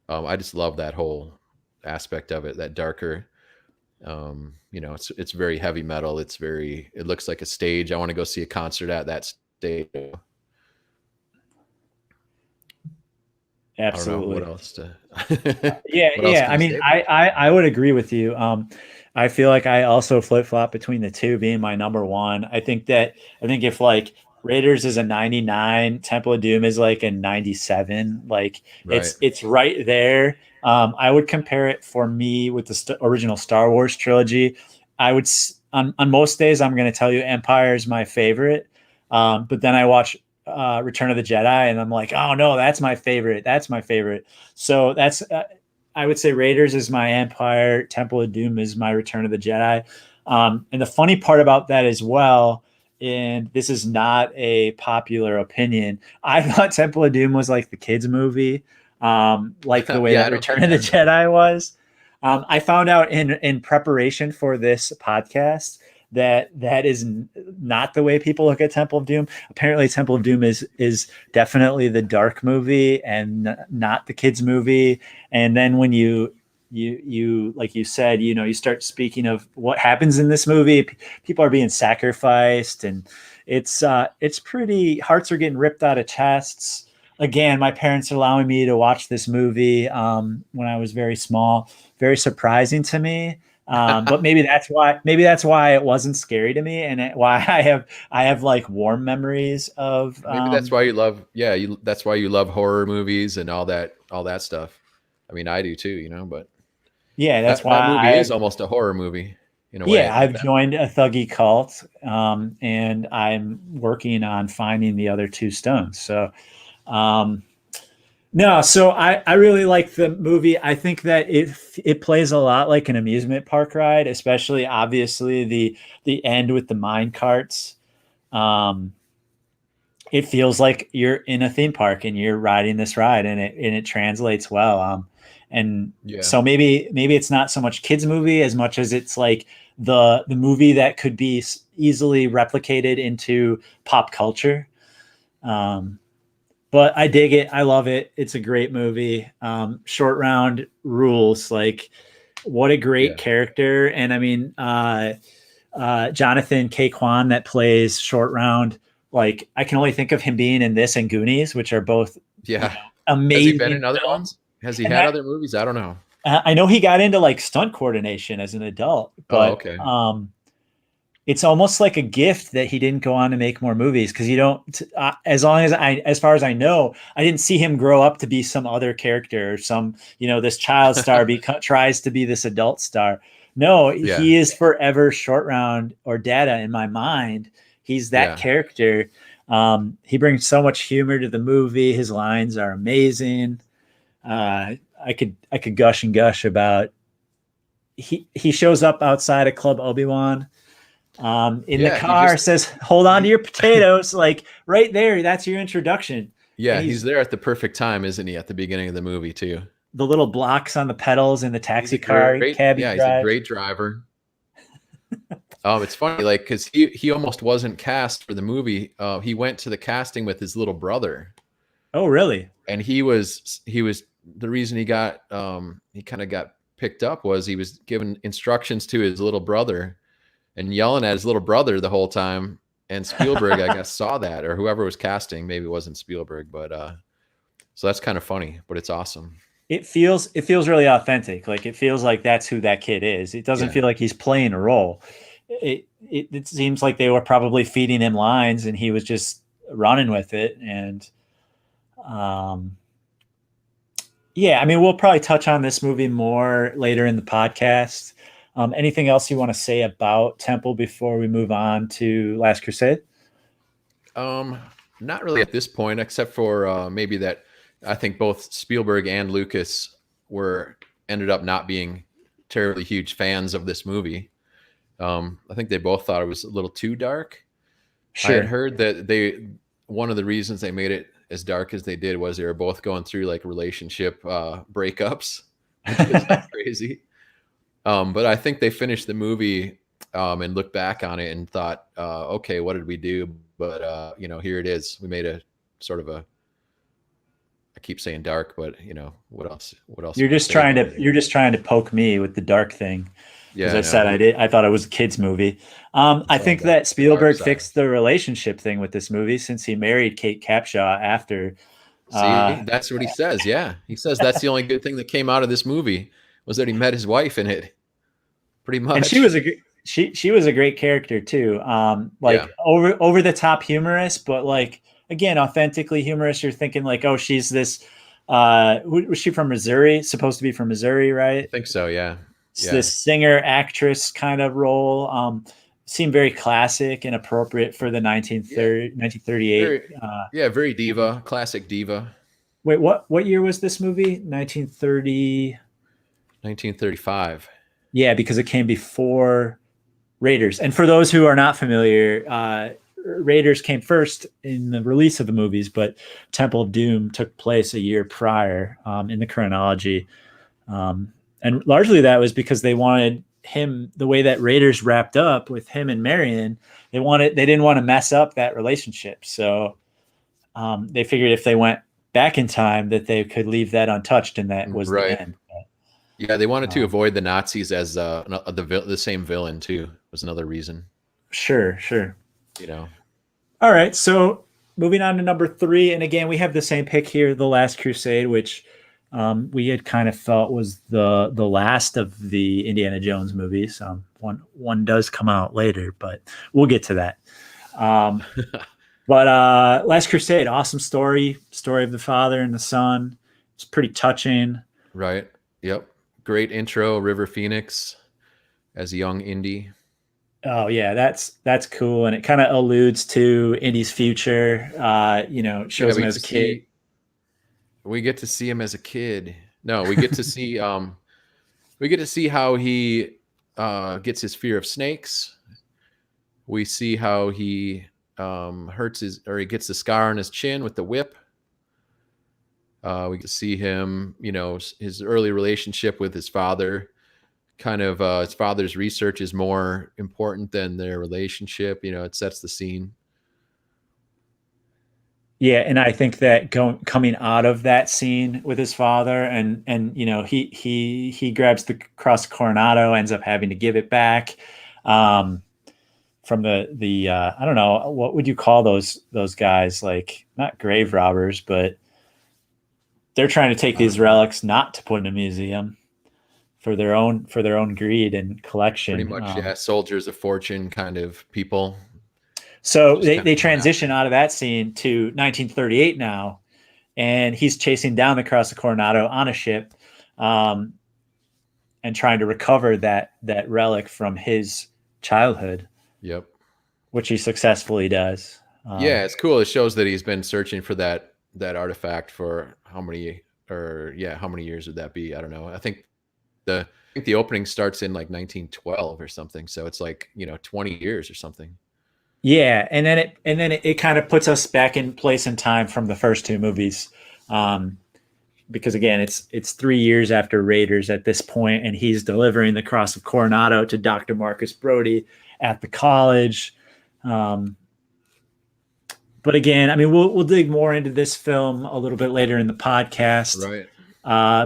I just love that whole aspect of it, that darker. You know, it's very heavy metal. It looks like a stage I want to go see a concert at. That day. I don't know what Absolutely. else to Yeah, what else yeah. can I you mean, say about I would agree with you. I feel like I also flip flop between the two being my number one. I think if like Raiders is a 99, Temple of Doom is like a 97. Like it? Right. it's right there. I would compare it for me with the original Star Wars trilogy. On most days I'm going to tell you Empire is my favorite. But then I watch Return of the Jedi and I'm like, oh no, that's my favorite. That's my favorite. So I would say Raiders is my Empire, Temple of Doom is my Return of the Jedi. And the funny part about that as well, and this is not a popular opinion, I thought Temple of Doom was like the kids' movie, like the way Yeah, that I don't Return think of the I ever. Jedi was. I found out in preparation for this podcast that is not the way people look at Temple of Doom. Apparently, Temple of Doom is definitely the dark movie and not the kids movie. And then when you like you said, you start speaking of what happens in this movie. People are being sacrificed, and it's pretty. Hearts are getting ripped out of chests. Again, my parents allowing me to watch this movie when I was very small. Very surprising to me. But maybe that's why it wasn't scary to me, and why I have like warm memories of Maybe that's why you love, yeah, that's why you love horror movies and all that stuff. I mean, I do too, but yeah, that's that movie why is almost a horror movie in a way, I've that joined a thuggy cult, and I'm working on finding the other two stones. So, um, no, so I really like the movie. I think that it plays a lot like an amusement park ride, especially obviously the end with the mine carts. Um, it feels like you're in a theme park and you're riding this ride, and it translates well. And yeah. so maybe it's not so much kids movie as much as it's like the movie that could be easily replicated into pop culture. Um, but I dig it. I love it. It's a great movie. Short Round rules. Like, what a great Yeah. character. And I mean, Jonathan K. Kwan that plays Short Round. Like, I can only think of him being in this and Goonies, which are both, Yeah. Has he been amazing in other films. ones? Has he And had that other movies? I don't know. I know he got into like stunt coordination as an adult, Oh, but okay. it's almost like a gift that he didn't go on to make more movies, because you don't as far as I know, I didn't see him grow up to be some other character, or some, this child star tries to be this adult star. No, Yeah. he is forever Short Round or Data in my mind. He's that Yeah. character. He brings so much humor to the movie. His lines are amazing. I could gush and gush about. He shows up outside of Club Obi-Wan, in the Yeah, car, says, "Hold on to he your potatoes." Like right there, that's your introduction. And yeah, he's he's there at the perfect time, isn't he, at the beginning of the movie too. the little blocks on the pedals in the He's taxi a car great cabbie yeah, he's a drives. great driver. It's funny, like, because he almost wasn't cast for the movie. He went to the casting with his little brother, Oh, really? and he was the reason he kind of got picked up was he was giving instructions to his little brother and yelling at his little brother the whole time. And Spielberg, I guess, saw that, or whoever was casting. Maybe it wasn't Spielberg, but so that's kind of funny, but it's awesome. It feels really authentic. Like, it feels like that's who that kid is. It doesn't Yeah. feel like he's playing a role. It seems like they were probably feeding him lines and he was just running with it. And um, yeah, I mean, we'll probably touch on this movie more later in the podcast. Anything else you want to say about Temple before we move on to Last Crusade? Um, Not really at this point, except for maybe that I think both Spielberg and Lucas were ended up not being terribly huge fans of this movie. I think they both thought it was a little too dark. I had Sure. heard that one of the reasons they made it as dark as they did was they were both going through like relationship breakups, which was like crazy. But I think they finished the movie and looked back on it and thought, okay, what did we do? But here it is. We made a sort of a. I keep saying dark, but what else? What else You're can you just say trying about to it? you're just trying to poke me with the dark thing. As Yeah, I I know. said, I thought it was a kids movie. I It's all think about that the dark Spielberg side. fixed the relationship thing with this movie since he married Kate Capshaw after. See, Uh, that's what he says. Yeah, he says that's the only good thing that came out of this movie was that he met his wife in it. Pretty and she much. was she was a great character too. Yeah, Like over the top humorous, but like again authentically humorous. You're thinking like, oh, she's this. Was she from Missouri? Supposed to be from Missouri, I right? think so. Yeah, It's yeah, this singer actress kind of role. Seemed very classic and appropriate for the yeah. 1938. Very, yeah, very diva, classic diva. Wait, what year was this movie? 1930. 1935. Yeah, because it came before Raiders. And for those who are not familiar, Raiders came first in the release of the movies, but Temple of Doom took place a year prior in the chronology. And largely that was because they wanted him, the way that Raiders wrapped up with him and Marion, they didn't want to mess up that relationship. So they figured if they went back in time that they could leave that untouched, and that was the Right. end. Yeah, they wanted to Um, avoid the Nazis as the same villain too. Was another reason. sure, sure. You know. All right, so moving on to number three, and again we have the same pick here, The Last Crusade, which we had kind of felt was the last of the Indiana Jones movies. One does come out later, but we'll get to that. Um, but Last Crusade, awesome story of the father and the son. It's pretty touching. Right. Yep. Great intro, River Phoenix as a young Indy. Oh yeah, that's cool, and it kind of alludes to Indy's future. It Yeah, shows him as a kid. we get to see him as a kid. No, we get to see we get to see how he gets his fear of snakes. We see how he hurts his or he gets the scar on his chin with the whip. We get to see him, his early relationship with his father. Kind of his father's research is more important than their relationship. It sets the scene. Yeah, and I think that coming out of that scene with his father, and he grabs the cross Coronado, ends up having to give it back um, from the I don't know, what would you call those guys, like not grave robbers, but they're trying to take these Uh, relics not to put in a museum for their own greed and Pretty collection. much, yeah. Soldiers of fortune kind of people, So just kind of they going transition after. out of that scene to 1938 now, and he's chasing down the Cross of Coronado on a ship, um, and trying to recover that relic from his childhood, Yep. which he successfully does. Yeah, it's cool. It shows that he's been searching for that artifact for how many, or yeah, how many years would that be? I don't know. I think the opening starts in like 1912 or something. So it's like 20 years or something. Yeah, and then it kind of puts us back in place and time from the first two movies, um, because again, it's 3 years after Raiders at this point, and he's delivering the Cross of Coronado to Dr. Marcus Brody at the college. Um, but again, I mean, we'll dig more into this film a little bit later in the podcast. Right.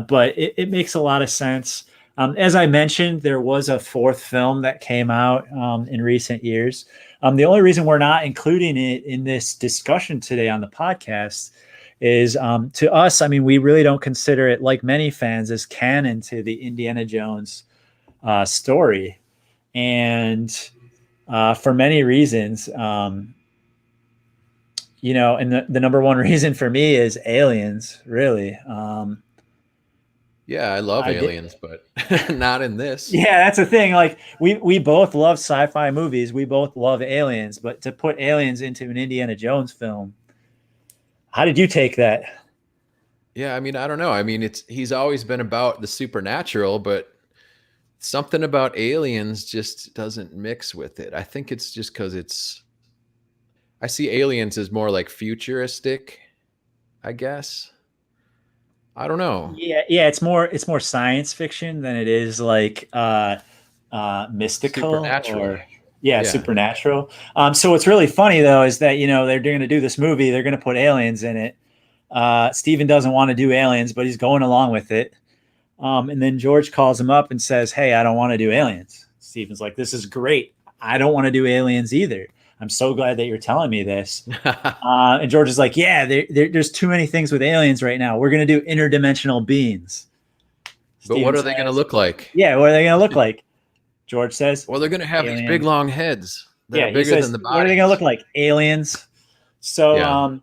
But it makes a lot of sense. As I mentioned, there was a fourth film that came out in recent years. The only reason we're not including it in this discussion today on the podcast is, to us, I mean, we really don't consider it, like many fans, as canon to the Indiana Jones story. And for many reasons, and the number one reason for me is aliens, really. Yeah, I love I did. aliens, but not in this. Yeah, that's the thing. Like we both love sci-fi movies. We both love aliens, but to put aliens into an Indiana Jones film, how did you take that? Yeah, I mean, I don't know. I mean, he's always been about the supernatural, but something about aliens just doesn't mix with it. I think it's just because I see aliens as more like futuristic, I guess. I don't know. Yeah, it's more science fiction than it is like mystical, Supernatural. or yeah, Yeah. supernatural. So what's really funny though is that they're going to do this movie. They're going to put aliens in it. Steven doesn't want to do aliens, but he's going along with it. And then George calls him up and says, "Hey, I don't want to do aliens." Steven's like, "This is great. I don't want to do aliens either. I'm so glad that you're telling me this." And George is like, "Yeah, there's too many things with aliens right now. We're going to do interdimensional beings." But what Steven are they going to says, look like? "Yeah, what are they going to look like?" George says, Well, they're going to have these big "Aliens." long heads that are Yeah, he bigger than says, the "What are they going to look bodies. like? Aliens." So, Yeah.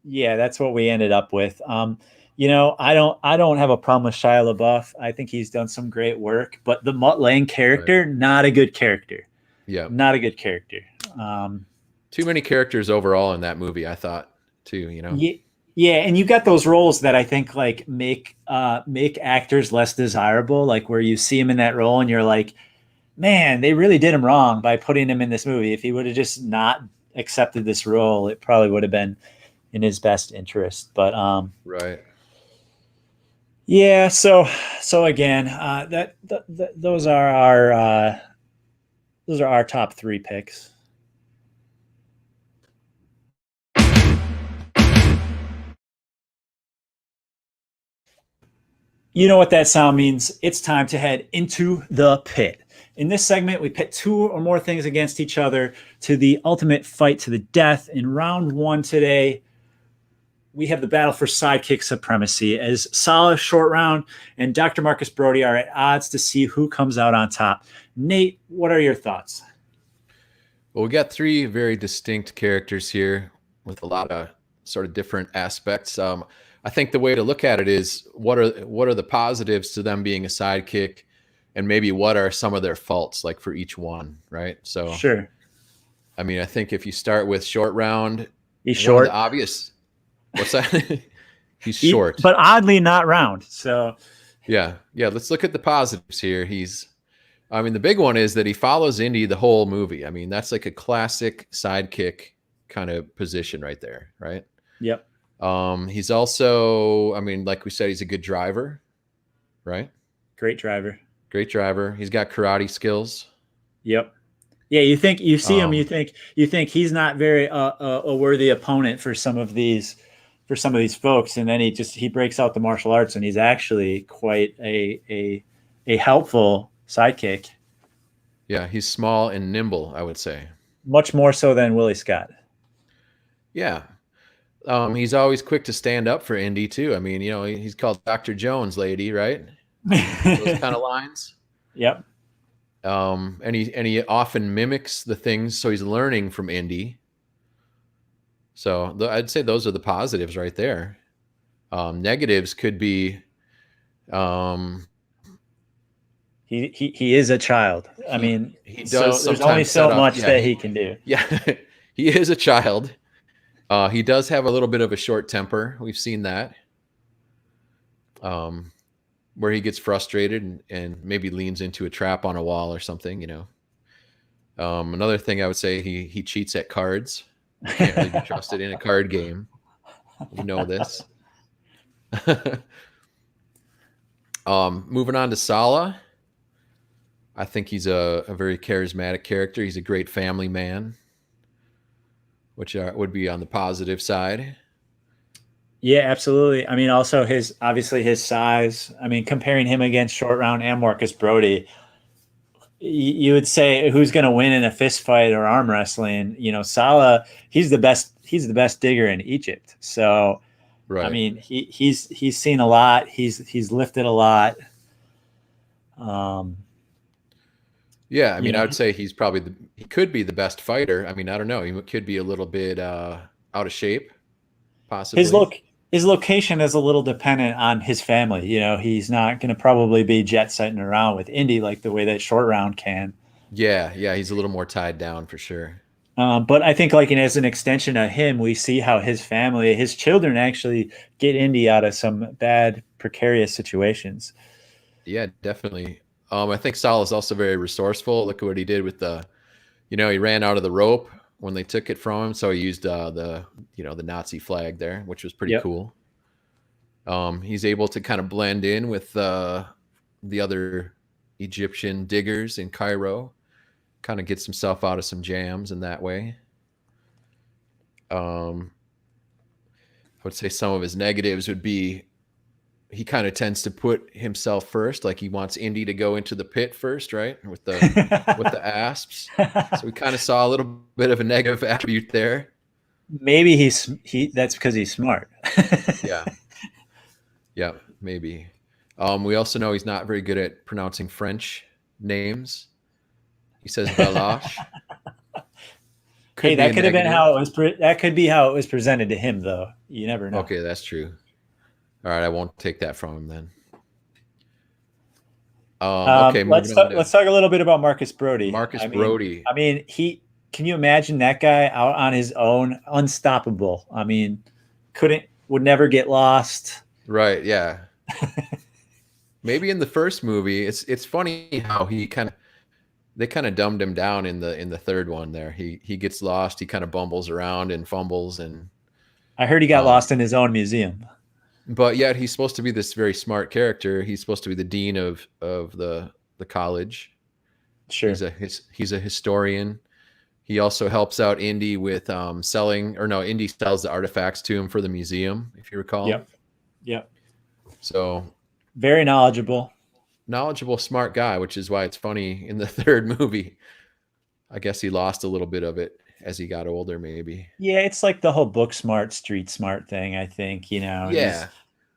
yeah, that's what we ended up with. I don't have a problem with Shia LaBeouf. I think he's done some great work, but the Mutt Lange Right. character, not a good character. Yeah. Not a good character. Um, Too many characters overall in that movie, I thought, too, you know? yeah, yeah, and you got those roles that I think like make actors less desirable, like where you see him in that role and you're like, man, they really did him wrong by putting him in this movie. If he would have just not accepted this role, it probably would have been in his best interest. But Right. yeah, so again, those are our top three picks. You know what that sound means. It's time to head into the pit. In this segment, we pit two or more things against each other to the ultimate fight to the death. In round one today, we have the battle for sidekick supremacy as Salah Short Round and Dr. Marcus Brody are at odds to see who comes out on top. Nate, what are your thoughts? Well, we got three very distinct characters here with a lot of sort of different aspects. I think the way to look at it is what are the positives to them being a sidekick, and maybe what are some of their faults, like for each one, right? So, Sure. I mean, I think if you start with Short Round, He's one of the short. obvious, what's that? He's short, But oddly not round. So yeah, yeah. Let's look at the positives here. I mean, the big one is that he follows Indy the whole movie. I mean, that's like a classic sidekick kind of position right there, right? yep. He's also, I mean, like we said, he's a good driver, right? Great driver. Great driver. He's got karate skills. Yep. Yeah, you see him, Um, you think he's not very a worthy opponent for some of these folks, and then he breaks out the martial arts, and he's actually quite a helpful sidekick, yeah, he's small and nimble, I would say. much more so than Willie Scott. Yeah. He's always quick to stand up for Indy too. I mean, you know, he's called Dr. Jones, lady, right? Those kind of lines. Yep. And he often mimics the things, so he's learning from Indy. So I'd say those are the positives right there. Negatives could be um, He is a child. I mean, he so does there's only sometimes set so up. much Yeah, that he can do. yeah, he is a child. He does have a little bit of a short temper. We've seen that, um, where he gets frustrated and maybe leans into a trap on a wall or something. You know. Another thing I would say, he cheats at cards. He can't really be trusted in a card game. We know this. Moving on to Sala. I think he's a very charismatic character. He's a great family man, which would be on the positive side. Yeah, absolutely. I mean, also obviously his size. I mean, comparing him against Short Round and Marcus Brody, you would say who's going to win in a fist fight or arm wrestling? You know, Salah, he's the best. He's the best digger in Egypt. So, I Right. mean, he's seen a lot. He's lifted a lot. Um, Yeah, I you mean, I know, would say he could be the best fighter. I mean, I don't know. He could be a little bit out of shape, his possibly. look his location is a little dependent on his family. You know, he's not going to probably be jet setting around with Indy like the way that Short Round can. Yeah, yeah, he's a little more tied down for sure. But I think, like, as an extension of him, we see how his family, his children, actually get Indy out of some bad, precarious situations. Yeah, definitely. I think Saul is also very resourceful. Look at what he did with he ran out of the rope when they took it from him, so he used the Nazi flag there, which was pretty Yep. cool. He's able to kind of blend in with the other Egyptian diggers in Cairo, kind of gets himself out of some jams in that way. I would say some of his negatives would be he kind of tends to put himself first, like he wants Indy to go into the pit first, right? With the asps. So we kind of saw a little bit of a negative attribute there. Maybe that's because he's smart. Yeah. Yeah, maybe. We also know he's not very good at pronouncing French names. He says Balash. Hey, Could be that a could have been how negative. it was. That could be how it was presented to him, though. You never know. Okay, that's true. All right, I won't take that from him then. Okay, moving on to Let's talk a little bit about Marcus Brody. Marcus Brody. I mean, he can you imagine that guy out on his own, unstoppable? I mean, would never get lost. Right, yeah. Maybe in the first movie, it's funny how they kind of dumbed him down in the third one there. He gets lost, he kind of bumbles around and fumbles and I heard he got um lost in his own museum. but yet he's supposed to be this very smart character. He's supposed to be the dean of the college. Sure. He's a historian. He also helps out Indy with selling, or no, Indy sells the artifacts to him for the museum, if you recall. Yep. Yep. So Very knowledgeable. knowledgeable, smart guy, which is why it's funny in the third movie. I guess he lost a little bit of it as he got older, maybe. Yeah, it's like the whole book smart, street smart thing. I think Yeah,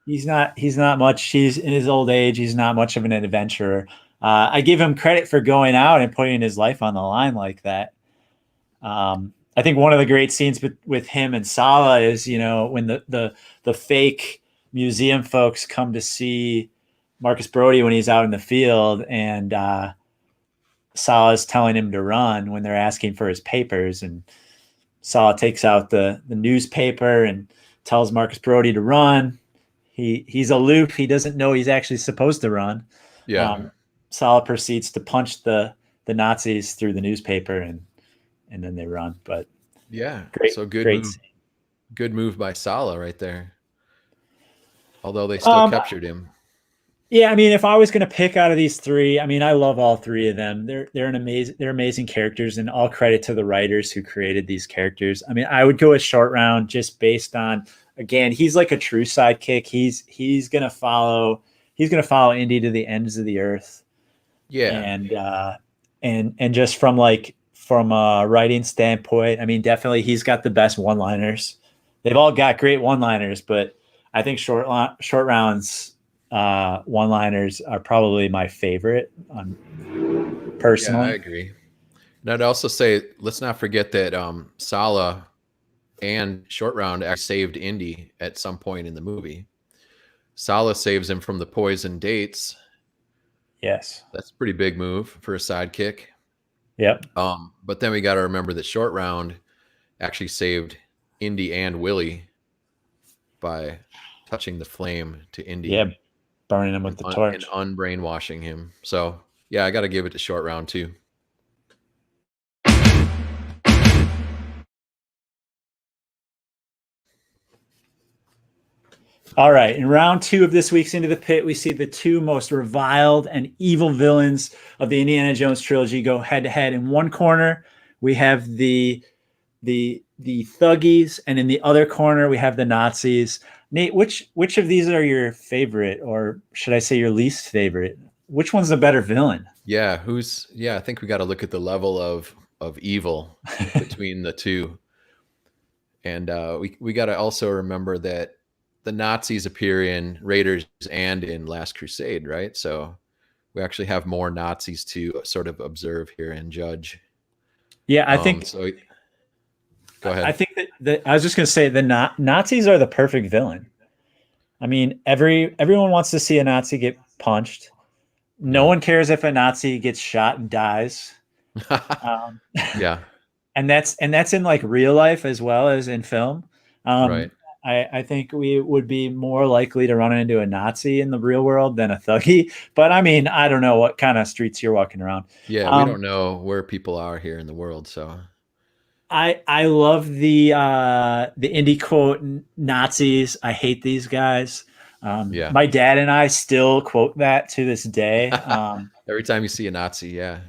he's not much. He's in his old age. He's not much of an adventurer. I give him credit for going out and putting his life on the line like that. I think one of the great scenes with him and Sala is, when the fake museum folks come to see Marcus Brody when he's out in the field, and Sala's telling him to run when they're asking for his papers, and Sala takes out the newspaper and tells Marcus Brody to run. He's aloof. He doesn't know he's actually supposed to run. yeah, Sala proceeds to punch the Nazis through the newspaper, and then they run. But yeah. great, So great scene. good move by Sala right there. Although they still Um, captured him. yeah, I mean, if I was going to pick out of these three, I mean, I love all three of them. They're amazing characters, and all credit to the writers who created these characters. I mean, I would go with Short Round just based on, again, he's like a true sidekick. He's gonna follow Indy to the ends of the earth, Yeah, and just from a writing standpoint, I mean, definitely he's got the best one-liners. They've all got great one-liners, but I think Short Round's one-liners are probably my favorite, yeah, I personally. agree. And I'd also say let's not forget that Sala and Short Round actually saved Indy at some point in the movie. Sala saves him from the poison dates. Yes. That's a pretty big move for a sidekick. Yep. But then we got to remember that Short Round actually saved Indy and Willie by touching the flame to Indy. Yeah. Burning him with the torch. And unbrainwashing him. So yeah, I got to give it to Short Round too. All right. In round 2 of this week's Into the Pit, we see the two most reviled and evil villains of the Indiana Jones trilogy go head to head. In one corner, we have the thuggies, and in the other corner, we have the Nazis. Nate, which of these are your favorite, or should I say your least favorite? Which one's the better villain? Yeah, I think we got to look at the level of evil between the two. And we got to also remember that the Nazis appear in Raiders and in Last Crusade, right? So we actually have more Nazis to sort of observe here and judge. Yeah, I think. So go ahead. I think that I was just going to say the Nazis are the perfect villain. I mean, everyone wants to see a Nazi get punched. No one cares if a Nazi gets shot and dies. Yeah. And that's in like real life as well as in film. Right. I think we would be more likely to run into a Nazi in the real world than a thuggy. But I mean, I don't know what kind of streets you're walking around. Yeah, we don't know where people are here in the world, so I love the indie quote Nazis. I hate these guys. yeah. My dad and I still quote that to this day. Every time you see a Nazi, yeah.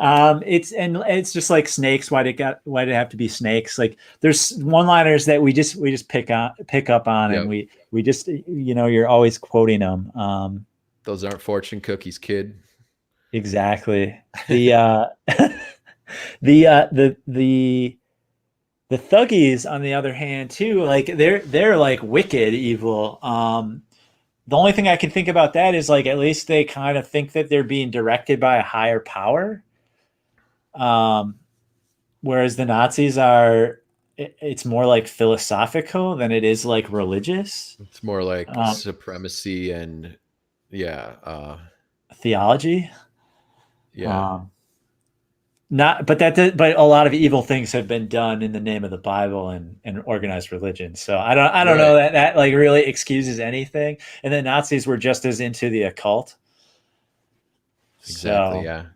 It's just like snakes. Why did it have to be snakes? Like there's one-liners that we just pick up on, and Yep. we just you're always quoting them. Those aren't fortune cookies, kid. Exactly. The the thuggies, on the other hand, too, like they're like wicked evil. The only thing I can think about that is like at least they kind of think that they're being directed by a higher power. Um, Whereas the Nazis are, it's more like philosophical than it is like religious. It's more like Um, supremacy and yeah, Theology. yeah, Um, Not, but a lot of evil things have been done in the name of the Bible and organized religion. So I don't know right, that like really excuses anything. And the Nazis were just as into the occult. exactly, So yeah,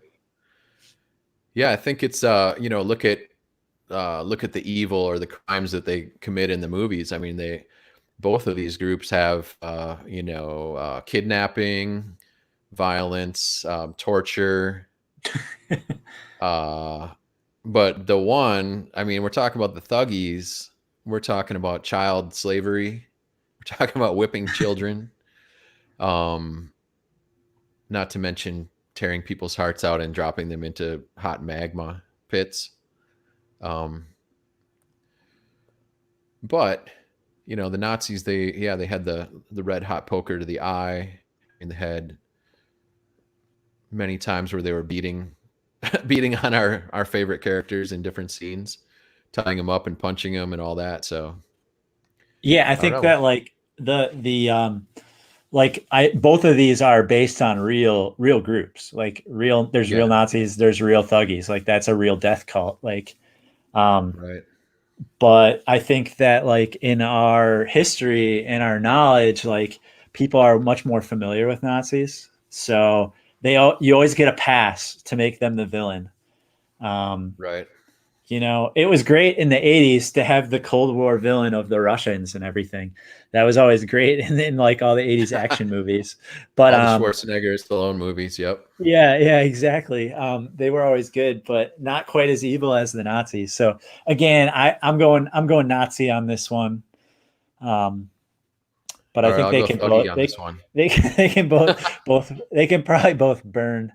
yeah. I think it's look at the evil or the crimes that they commit in the movies. I mean, they both of these groups have kidnapping, violence, torture. Uh, but the one, I mean, we're talking about the thuggies. We're talking about child slavery. We're talking about whipping children. Um, Not to mention tearing people's hearts out and dropping them into hot magma pits. Um, but the Nazis, they had the red hot poker to the eye in the head many times where they were beating beating on our favorite characters in different scenes, tying them up and punching them and all that. So yeah, I I don't think know. that like the like I both of these are based on real groups. Like there's real Yeah, Nazis, there's real thuggies. Like that's a real death cult. Like um right. but I think that like in our history and our knowledge, like people are much more familiar with Nazis, so you always get a pass to make them the villain. um Right. it was great in the 80s to have the Cold War villain of the Russians and everything. That was always great in like all the 80s action movies. But All the Schwarzenegger Stallone movies. Yep. yeah, exactly. They were always good, but not quite as evil as the Nazis. So again, I'm going Nazi on this one. Um, but All I right, think I'll they go can thuggy both on this one. they can both they can probably both burn.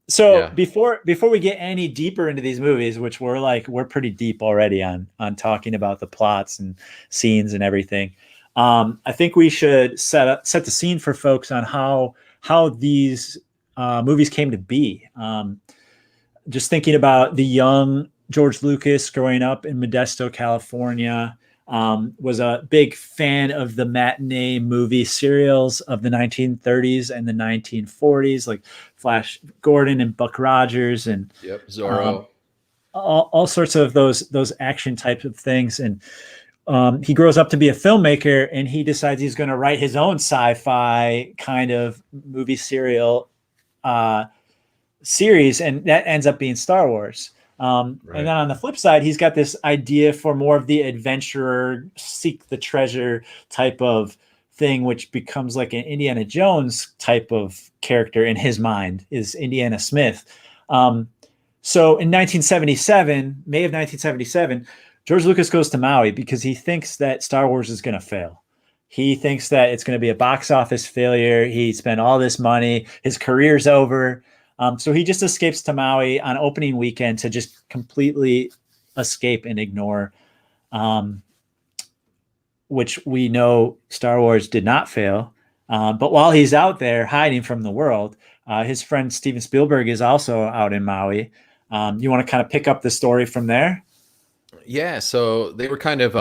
So Yeah. before we get any deeper into these movies, which we're pretty deep already on talking about the plots and scenes and everything, I think we should set the scene for folks on how these movies came to be. Just thinking about the young George Lucas growing up in Modesto, California, was a big fan of the matinee movie serials of the 1930s and the 1940s, like Flash Gordon and Buck Rogers and Yep. um, Zorro. all sorts of those action types of things. And he grows up to be a filmmaker, and he decides he's going to write his own sci-fi kind of movie serial uh, series, and that ends up being Star Wars. And Right. then on the flip side, he's got this idea for more of the adventurer, seek the treasure type of thing, which becomes like an Indiana Jones type of character in his mind, is Indiana Smith. Um, so in 1977, May of 1977, George Lucas goes to Maui because he thinks that Star Wars is going to fail. He thinks that it's going to be a box office failure. He spent all this money. His career's over. So he just escapes to Maui on opening weekend to just completely escape and ignore, um, which we know Star Wars did not fail. But while he's out there hiding from the world, his friend Steven Spielberg is also out in Maui. You want to kind of pick up the story from there? Yeah. So they were kind of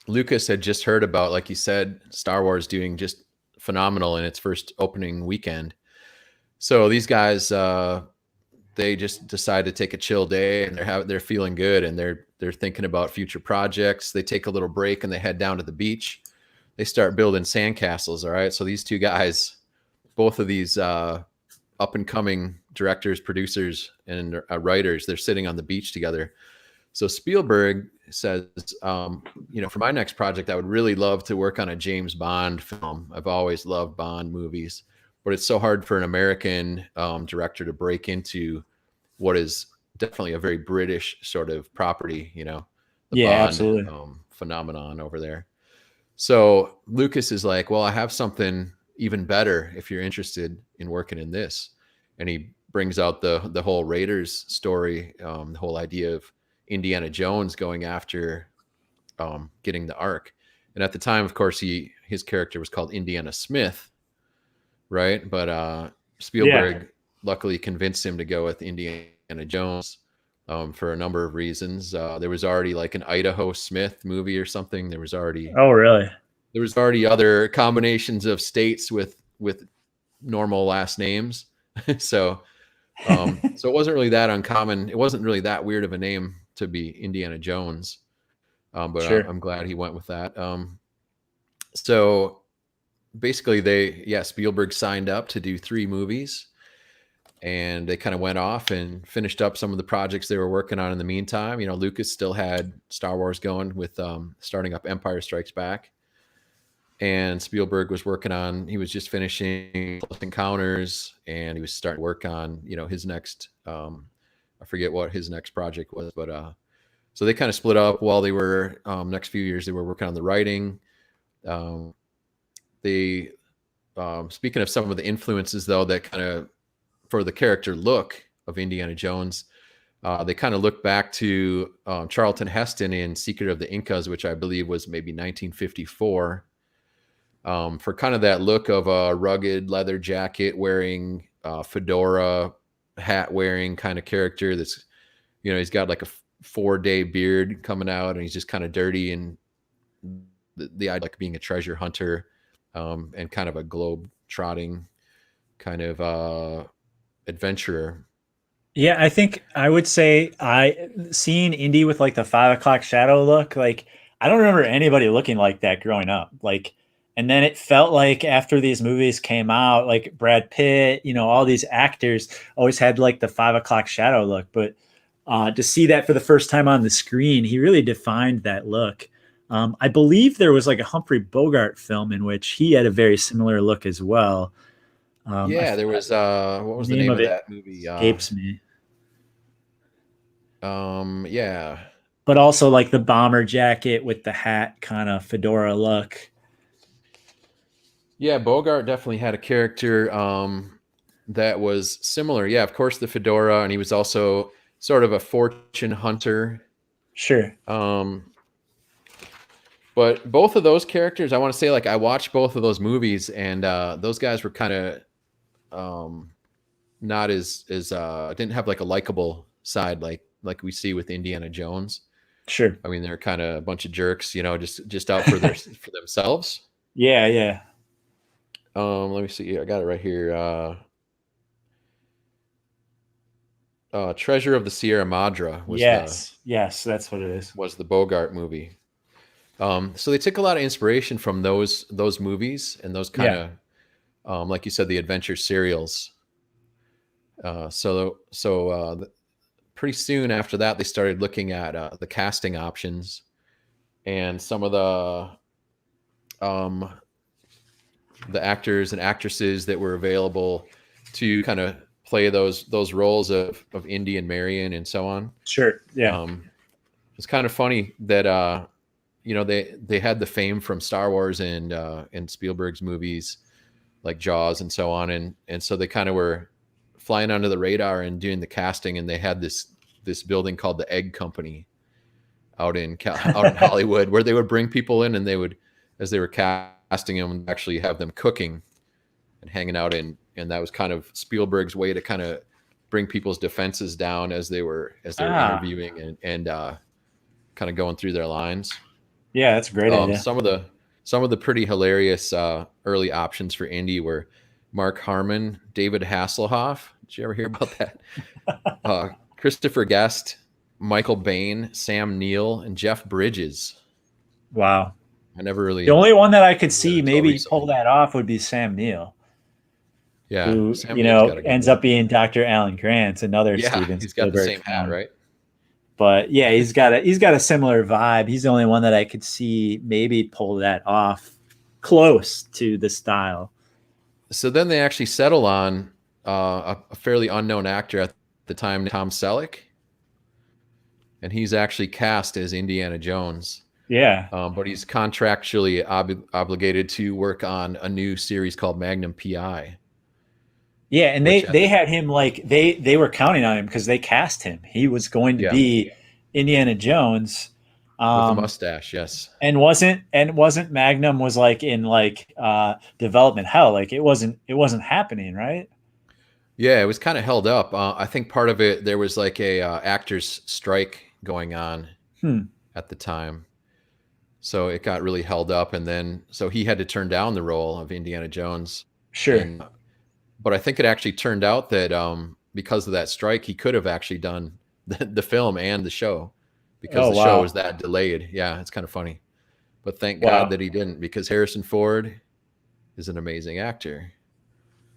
Lucas had just heard about, like you said, Star Wars doing just phenomenal in its first opening weekend. So these guys, they just decide to take a chill day, and they're feeling good, and they're thinking about future projects. They take a little break and they head down to the beach. They start building sandcastles. All right. So these two guys, both of these up and coming directors, producers, and writers, they're sitting on the beach together. So Spielberg says, for my next project, I would really love to work on a James Bond film. I've always loved Bond movies. but it's so hard for an American director to break into what is definitely a very British sort of property, the Yeah, Bond absolutely. phenomenon over there. So Lucas is like, well, I have something even better if you're interested in working in this. And he brings out the whole Raiders story, the whole idea of Indiana Jones going after getting the Ark. And at the time, of course, his character was called Indiana Smith, right? But Yeah. Spielberg luckily convinced him to go with Indiana Jones for a number of reasons. There was already like an Idaho Smith movie or something. Oh, really? There was already other combinations of states with normal last names. so so it wasn't really that uncommon. It wasn't really that weird of a name to be Indiana Jones. But Sure. I'm glad he went with that. So basically Spielberg signed up to do 3 movies, and they kind of went off and finished up some of the projects they were working on in the meantime. Lucas still had Star Wars going with starting up Empire Strikes Back, and Spielberg was he was just finishing Close Encounters, and he was starting to work on, his next, I forget what his next project was, but so they kind of split up while they were, next few years, they were working on the writing. They, speaking of some of the influences though, that kind of, for the character look of Indiana Jones, they kind of look back to Charlton Heston in Secret of the Incas, which I believe was maybe 1954, for kind of that look of a rugged leather jacket wearing, fedora hat wearing kind of character. That's, he's got like a 4-day beard coming out, and he's just kind of dirty, and the idea like being a treasure hunter, and kind of a globe trotting kind of adventurer. Yeah, I think I would say seeing Indy with like the 5 o'clock shadow look, like I don't remember anybody looking like that growing up. Like, and then it felt like after these movies came out, like Brad Pitt, all these actors always had like the 5 o'clock shadow look. But to see that for the first time on the screen, he really defined that look. I believe there was like a Humphrey Bogart film in which he had a very similar look as well. Yeah, there was what was the Name name of of it that movie? escapes me. Yeah. But also like the bomber jacket with the hat kind of fedora look. Yeah, Bogart definitely had a character that was similar. Yeah, of course the fedora, and he was also sort of a fortune hunter. Sure. But both of those characters, I want to say, like, I watched both of those movies, and those guys were kind of not as didn't have like a likable side like we see with Indiana Jones. Sure. I mean, they're kind of a bunch of jerks, just out for for themselves. Yeah, yeah. Let me see. I got it right here. Treasure of the Sierra Madre Yes. Yes, that's what it is. was the Bogart movie. So they took a lot of inspiration from those movies and those kind Yeah. of, like you said, the adventure serials. Pretty soon after that, they started looking at the casting options, and some of the actors and actresses that were available to kind of play those roles of Indy and Marion and so on. Sure. Yeah. It's kind of funny that they had the fame from Star Wars and Spielberg's movies like Jaws and so on, and so they kind of were flying under the radar and doing the casting, and they had this building called the Egg Company out in Hollywood, where they would bring people in, and they would, as they were casting them, actually have them cooking and hanging out in, and that was kind of Spielberg's way to kind of bring people's defenses down as they were interviewing and kind of going through their lines. Yeah, that's a great idea. Some of the pretty hilarious early options for Indy were Mark Harmon, David Hasselhoff. Did you ever hear about that? Christopher Guest, Michael Bain, Sam Neill, and Jeff Bridges. Wow. I never really. The only one that I could see maybe recently pull that off would be Sam Neill. Yeah, who Sam Neill's got a good ends one. up being Dr. Alan Grant, another Steven he's got Spielberg the same hat, right? But yeah, he's got a similar vibe. He's the only one that I could see maybe pull that off close to the style. So then they actually settle on a fairly unknown actor at the time, Tom Selleck, and he's actually cast as Indiana Jones. Yeah. But he's contractually obligated to work on a new series called Magnum PI, Yeah, and which at they the had him like they were counting on him because they cast him. He was going to yeah, be Indiana Jones. with the Um, mustache, yes. and wasn't Magnum was like in like development hell. Like it wasn't happening, right? Yeah, it was kind of held up. I think part of it there was like a actors strike going on Hmm. at the time, so it got really held up, and then so he had to turn down the role of Indiana Jones. Sure. And but I think it actually turned out that because of that strike, he could have actually done the film and the show because Oh the show wow. was that delayed. Yeah, it's kind of funny, but thank God Wow. that he didn't because Harrison Ford is an amazing actor.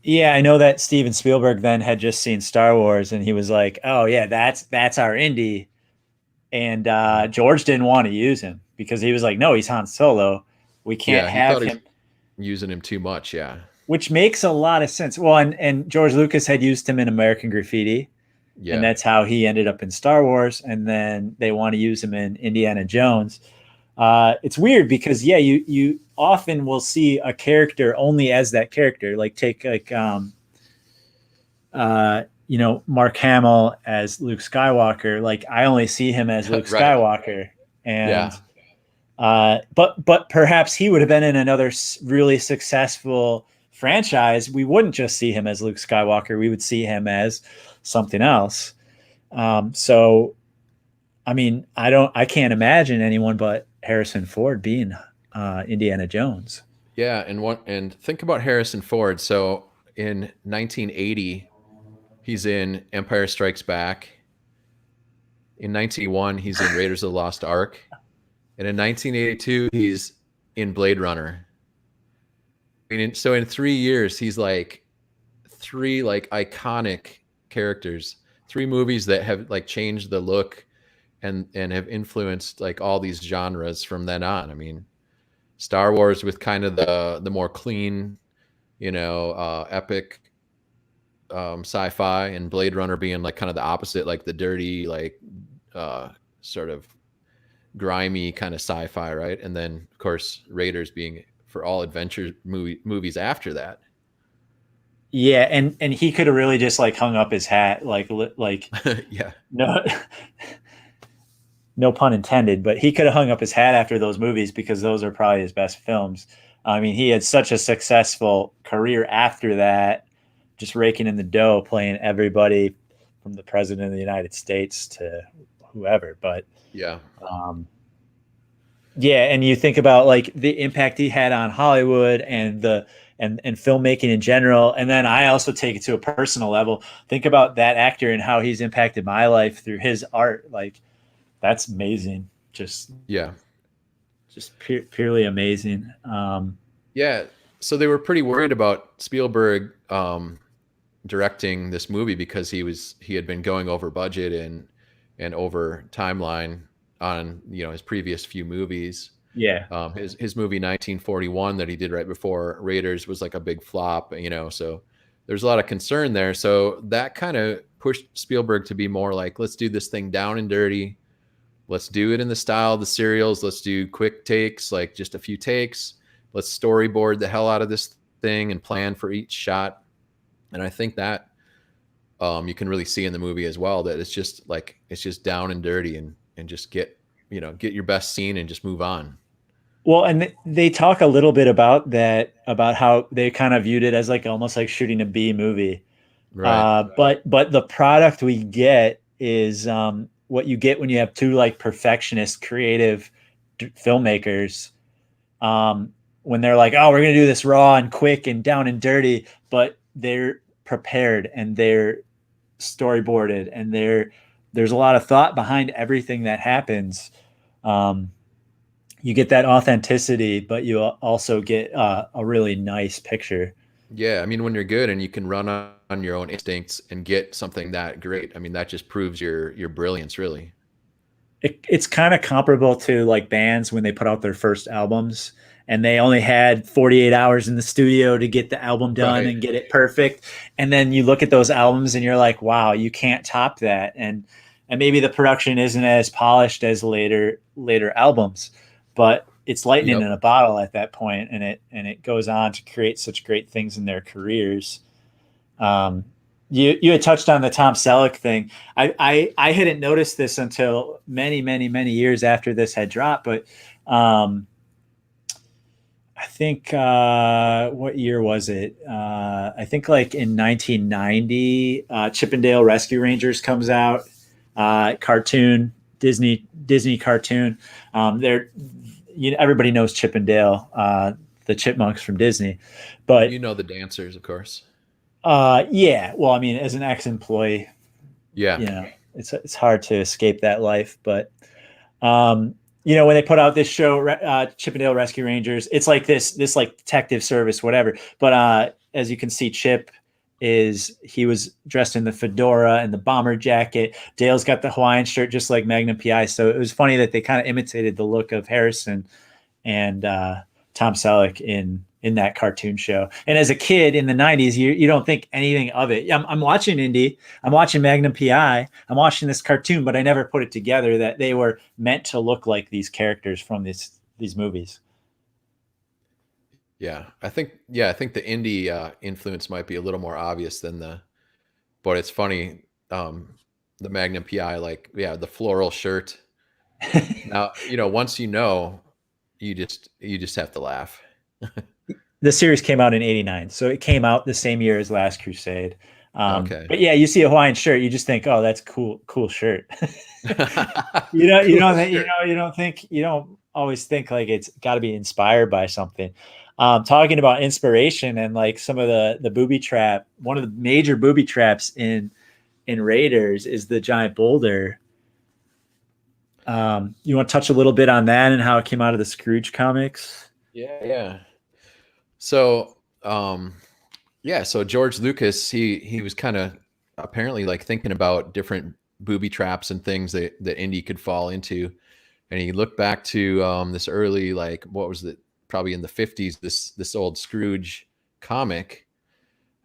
Yeah, I know that Steven Spielberg then had just seen Star Wars and he was like, "Oh yeah, that's our Indy." And Mhm. George didn't want to use him because he was like, "No, he's Han Solo. We can't Yeah, he have thought he's him." using him too much. Yeah, Which makes a lot of sense. Well, and George Lucas had used him in American Graffiti, and yeah. that's how he ended up in Star Wars. And then they want to use him in Indiana Jones. It's weird because yeah, you often will see a character only as that character. Like take like Mark Hamill as Luke Skywalker. Like I only see him as Luke Right. Skywalker, and Yeah. but perhaps he would have been in another really successful franchise. We wouldn't just see him as Luke Skywalker. We would see him as something else. So, I mean, I can't imagine anyone but Harrison Ford being Indiana Jones. Yeah, and think about Harrison Ford. So in 1980, he's in Empire Strikes Back. In 1981, he's in Raiders of the Lost Ark. And in 1982, he's in Blade Runner. I mean, so in 3 years, he's like three like iconic characters, three movies that have like changed the look and have influenced like all these genres from then on. I mean, Star Wars with kind of the more clean, epic sci-fi, and Blade Runner being like kind of the opposite, like the dirty, like sort of grimy kind of sci-fi, right? And then of course Raiders being for all adventure movies after that. Yeah, and he could have really just like hung up his hat, like Yeah, no, no pun intended, but he could have hung up his hat after those movies because those are probably his best films. I mean, he had such a successful career after that, just raking in the dough, playing everybody from the president of the United States to whoever. But yeah, um, yeah, and you think about like the impact he had on Hollywood and and filmmaking in general, and then I also take it to a personal level. Think about that actor and how he's impacted my life through his art. Like that's amazing. yeah, Just purely amazing. yeah. So they were pretty worried about Spielberg directing this movie because he had been going over budget and over timeline on his previous few movies. Yeah, His movie 1941 that he did right before Raiders was like a big flop, so there's a lot of concern there. So that kind of pushed Spielberg to be more like, let's do this thing down and dirty. Let's do it in the style of the serials. Let's do quick takes, like just a few takes. Let's storyboard the hell out of this thing and plan for each shot. And I think that you can really see in the movie as well that it's just down and dirty and just get your best scene and just move on. well, and they talk a little bit about that, about how they kind of viewed it as like almost like shooting a B movie. Right. But the product we get is what you get when you have two like perfectionist, creative filmmakers. When they're like, "Oh, we're gonna do this raw and quick and down and dirty," but they're prepared and they're storyboarded and there's a lot of thought behind everything that happens. Um, you get that authenticity, but you also get a really nice picture. Yeah, I mean, when you're good and you can run on your own instincts and get something that great, I mean, that just proves your brilliance, really. It's kind of comparable to like bands when they put out their first albums and they only had 48 hours in the studio to get the album done Right. and get it perfect. And then you look at those albums and you're like, wow, you can't top that. And maybe the production isn't as polished as later albums, but it's lightning Yep. in a bottle at that point, and it goes on to create such great things in their careers. Um, you had touched on the Tom Selleck thing. I hadn't noticed this until many years after this had dropped, but I think what year was it? I think like in 1990, Chippendale Rescue Rangers comes out, cartoon Disney cartoon. They're everybody knows Chippendale, the chipmunks from Disney, but You know the dancers, of course. yeah. Well, I mean, as an ex-employee, Yeah. it's hard to escape that life, but um, when they put out this show, Chippendale Rescue Rangers, it's like this like detective service, whatever. But as you can see, Chip he was dressed in the fedora and the bomber jacket. Dale's got the Hawaiian shirt, just like Magnum PI. So it was funny that they kind of imitated the look of Harrison and Tom Selleck in that cartoon show. And as a kid in the 90s, you don't think anything of it. I'm watching Indy, I'm watching Magnum PI, I'm watching this cartoon, but I never put it together that they were meant to look like these characters from these movies. I think the indie influence might be a little more obvious than but it's funny. The Magnum PI, like, yeah, the floral shirt. Now, once you just have to laugh. The series came out in '89, so it came out the same year as Last Crusade. Okay. But yeah, you see a Hawaiian shirt, you just think, oh, that's cool shirt. You don't always think like it's got to be inspired by something. Talking about inspiration and like some of the booby trap, one of the major booby traps in Raiders is the giant boulder. You want to touch a little bit on that and how it came out of the Scrooge comics? Yeah. So, so George Lucas, he was kind of apparently like thinking about different booby traps and things that Indy could fall into. And he looked back to this early, like, what was it? Probably in the 50s, this old Scrooge comic,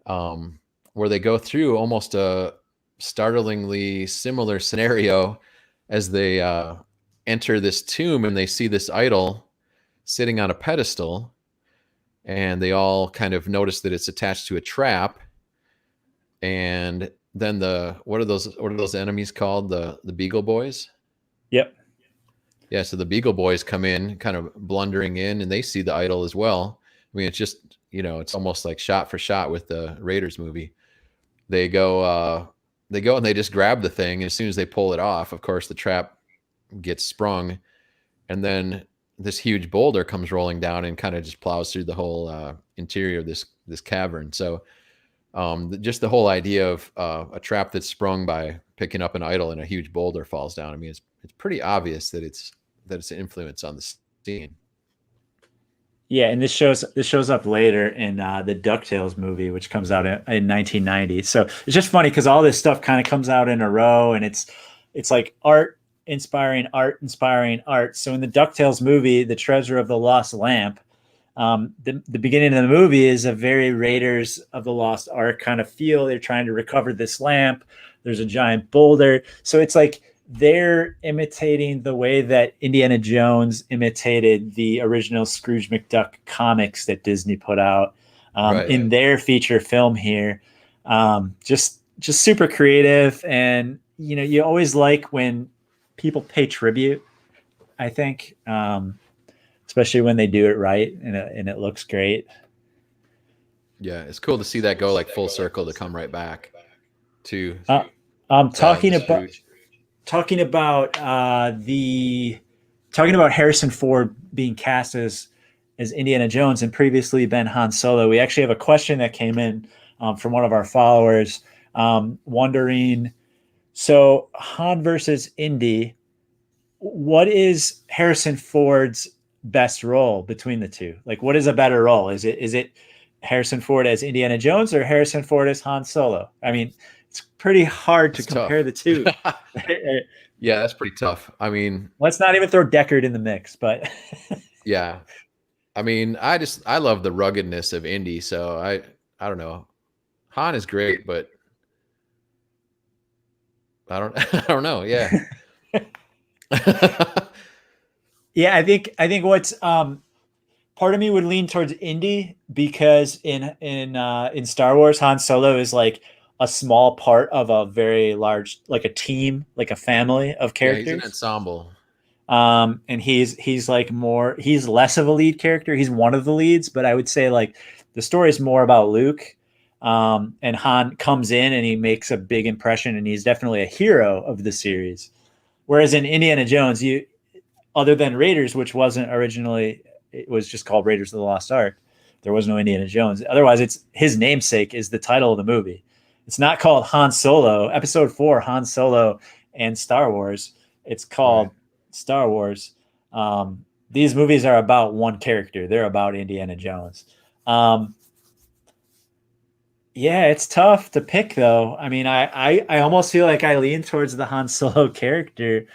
where they go through almost a startlingly similar scenario as they enter this tomb and they see this idol sitting on a pedestal, and they all kind of notice that it's attached to a trap. And then what are those enemies called? The Beagle Boys? Yep. Yeah, so the Beagle Boys come in, kind of blundering in, and they see the idol as well. I mean, it's just, it's almost like shot for shot with the Raiders movie. They go and they just grab the thing. And as soon as they pull it off, of course, the trap gets sprung, and then this huge boulder comes rolling down and kind of just plows through the whole interior of this cavern. So just the whole idea of a trap that's sprung by picking up an idol and a huge boulder falls down. I mean, it's pretty obvious that it's an influence on the scene. Yeah, and this shows up later in the DuckTales movie, which comes out in 1990. So it's just funny because all this stuff kind of comes out in a row, and it's like art inspiring art inspiring art. So in the DuckTales movie, The Treasure of the Lost Lamp, the beginning of the movie is a very Raiders of the Lost Ark kind of feel. They're trying to recover this lamp. There's a giant boulder, so it's like they're imitating the way that Indiana Jones imitated the original Scrooge McDuck comics that Disney put out in their feature film here. Just super creative, and you always like when people pay tribute. I think, especially when they do it right and it looks great. Yeah, it's cool to see that go like full circle to come right back to. Talking about Harrison Ford being cast as Indiana Jones and previously been Han Solo. We actually have a question that came in from one of our followers wondering, so Han versus Indy, what is Harrison Ford's best role between the two? Like, what is a better role? Is it Harrison Ford as Indiana Jones or Harrison Ford as Han Solo? I mean, it's pretty hard to compare the two. Yeah, that's pretty tough. I mean, let's not even throw Deckard in the mix, but yeah. I mean, I love the ruggedness of Indy, so I don't know. Han is great, but I don't I don't know. Yeah. Yeah, I think what's part of me would lean towards Indy because in Star Wars, Han Solo is like a small part of a very large, like a team, like a family of Yeah, he's an characters. ensemble. And he's like more he's less of a lead character. He's one of the leads, but I would say like the story is more about Luke. And Han comes in and he makes a big impression, and he's definitely a hero of the series. Whereas in Indiana Jones, you other than Raiders, which wasn't originally, it was just called Raiders of the Lost Ark. There was no Indiana Jones. Otherwise, it's his namesake is the title of the movie. It's not called Han Solo, Episode 4, Han Solo and Star Wars. It's Right. called Star Wars. These movies are about one character. They're about Indiana Jones. Um, yeah, it's tough to pick though. I mean, I almost feel like I lean towards the Han Solo character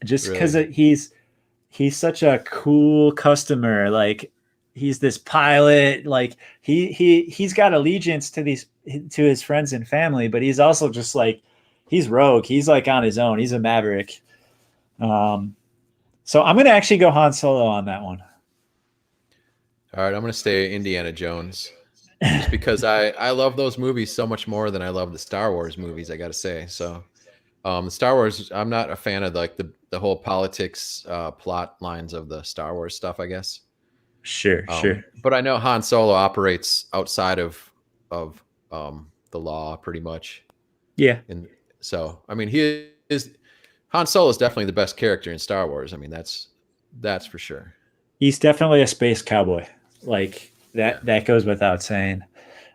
just because Really. he's such a cool customer. Like he's this pilot. Like he's got allegiance to these to his friends and family, but he's also just like he's rogue. He's like on his own. He's a maverick. Um, so I'm gonna actually go Han Solo on that one. All right, I'm going to stay Indiana Jones just because I love those movies so much more than I love the Star Wars movies, I got to say. So, the Star Wars, I'm not a fan of like the whole politics plot lines of the Star Wars stuff, I guess. Sure, sure. But I know Han Solo operates outside of the law pretty much. Yeah, And so, I mean, he is Han Solo is definitely the best character in Star Wars. I mean, that's for sure. he's definitely a space cowboy. Like Yeah. that goes without saying.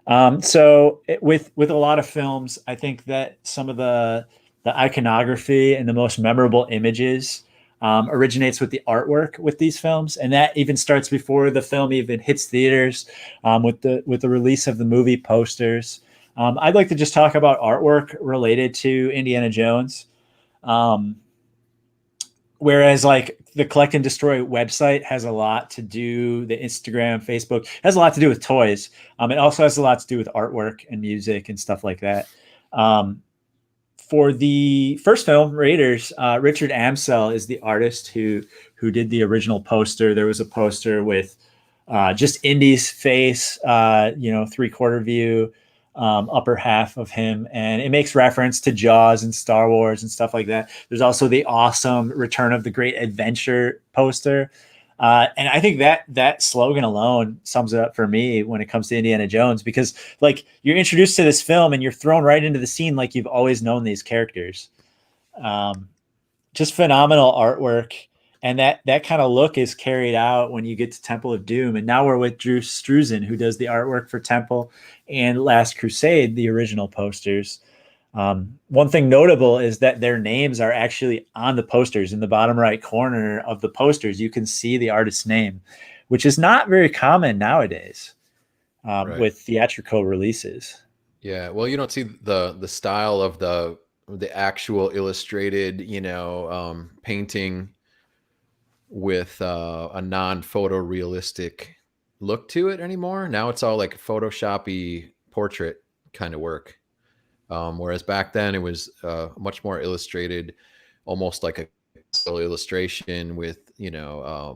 With a lot of films, I think that some of the iconography and the most memorable images originates with the artwork with these films, and that even starts before the film even hits theaters with the release of the movie posters. I'd like to just talk about artwork related to Indiana Jones. Um, Whereas like the Collect and Destroy website has a lot to do, the Instagram, Facebook has a lot to do with toys. It also has a lot to do with artwork and music and stuff like that. Um, for the first film, Raiders, Richard Amsel is the artist who did the original poster. There was a poster with just Indy's face, 3/4 view, upper half of him, and it makes reference to Jaws and Star Wars and stuff like that. There's also the awesome Return of the Great Adventure poster. And I think that slogan alone sums it up for me when it comes to Indiana Jones, because like you're introduced to this film and you're thrown right into the scene like you've always known these characters. Um, just phenomenal artwork, and that kind of look is carried out when you get to Temple of Doom. And now we're with Drew Struzan, who does the artwork for Temple and Last Crusade, the original posters. One thing notable is that their names are actually on the posters in the bottom right corner of the posters. You can see the artist's name, which is not very common nowadays Right. with theatrical releases. Yeah. Well, you don't see the style of the actual illustrated, painting with a non-photorealistic look to it anymore. Now it's all like Photoshoppy portrait kind of work. Whereas back then it was much more illustrated, almost like a still illustration with a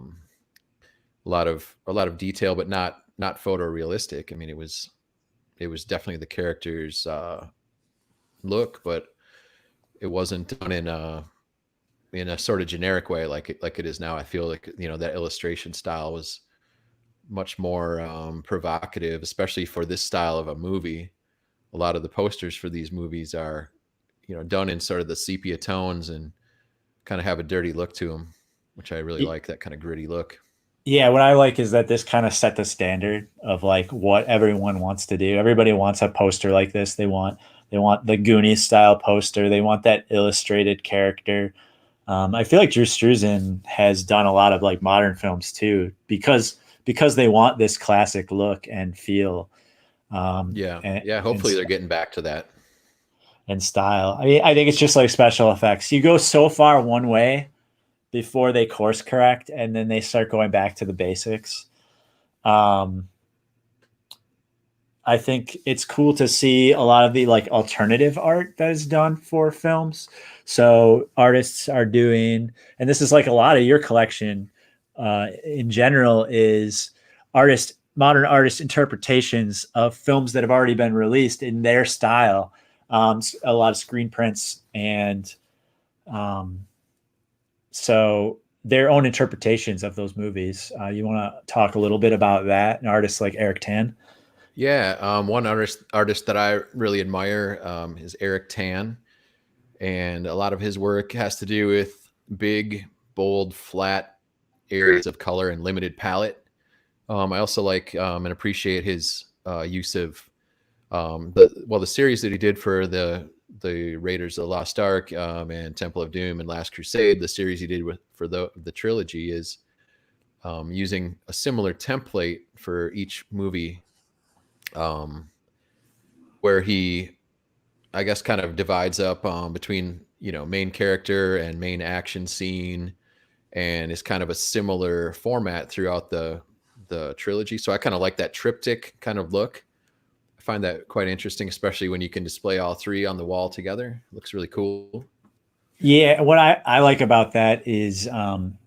lot of detail, but not photorealistic. I mean, it was definitely the character's look, but it wasn't done in a sort of generic way like it is now. I feel like that illustration style was much more provocative, especially for this style of a movie. A lot of the posters for these movies are done in sort of the sepia tones and kind of have a dirty look to them, which I really like, that kind of gritty look. Yeah, what I like is that this kind of set the standard of like what everyone wants to do. Everybody wants a poster like this. They want the Goonies style poster. They want that illustrated character. I feel like Drew Struzan has done a lot of like modern films too, because they want this classic look and feel, Yeah, and, yeah, and hopefully they're getting back to that. and style. I mean, I think it's just like special effects. You go so far one way before they course correct, and then they start going back to the basics. Um, I think it's cool to see a lot of the like alternative art that is done for films. So artists are doing, and this is like a lot of your collection in general is modern artist interpretations of films that have already been released in their style. A lot of screen prints and um, so their own interpretations of those movies. You want to talk a little bit about that? An artist like Eric Tan. Yeah, one artist that I really admire is Eric Tan, and a lot of his work has to do with big, bold, flat areas of color and limited palette. I also like and appreciate his use of the series that he did for the Raiders of the Lost Ark and Temple of Doom and Last Crusade. The series he did for the trilogy is using a similar template for each movie, um, where he, I guess, kind of divides up between main character and main action scene, and is kind of a similar format throughout the trilogy. So I kind of like that triptych kind of look. I find that quite interesting, especially when you can display all three on the wall together. It looks really cool. Yeah, what I like about that is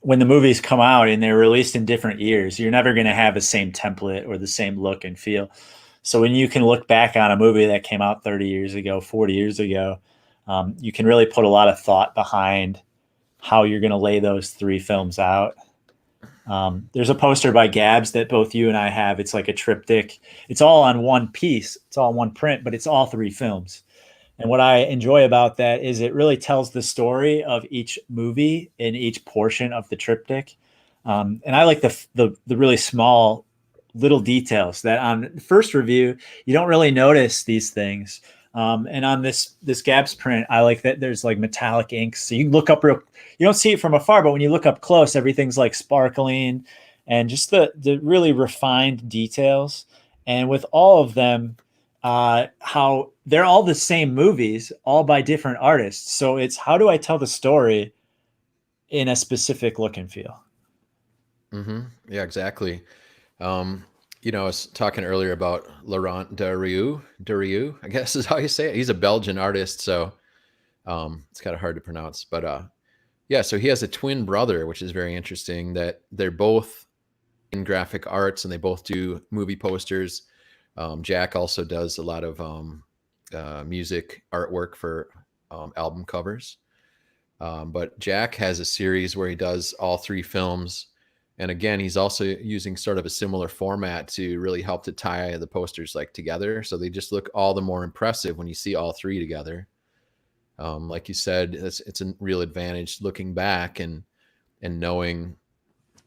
when the movies come out and they're released in different years, you're never going to have the same template or the same look and feel. So when you can look back on a movie that came out 30 years ago, 40 years ago, you can really put a lot of thought behind how you're going to lay those three films out. There's a poster by Gabs that both you and I have. It's like a triptych. It's all on one piece. It's all one print, but it's all three films. And what I enjoy about that is it really tells the story of each movie in each portion of the triptych. And I like the really small little details that on first review you don't really notice these things. And on this Gabs print, I like that there's like metallic inks, so you can look up real. You don't see it from afar, but when you look up close, everything's like sparkling, and just the really refined details. And with all of them, how they're all the same movies, all by different artists. So it's how do I tell the story in a specific look and feel? Yeah, exactly. Um, I was talking earlier about Laurent Darieux. Darieux, I guess is how you say it. He's a Belgian artist, so it's kind of hard to pronounce. But yeah, so he has a twin brother, which is very interesting. That they're both in graphic arts and they both do movie posters. Jack also does a lot of music artwork for album covers. But Jack has a series where he does all three films. And again, he's also using sort of a similar format to really help to tie the posters like together. So they just look all the more impressive when you see all three together. Like you said, it's a real advantage looking back and knowing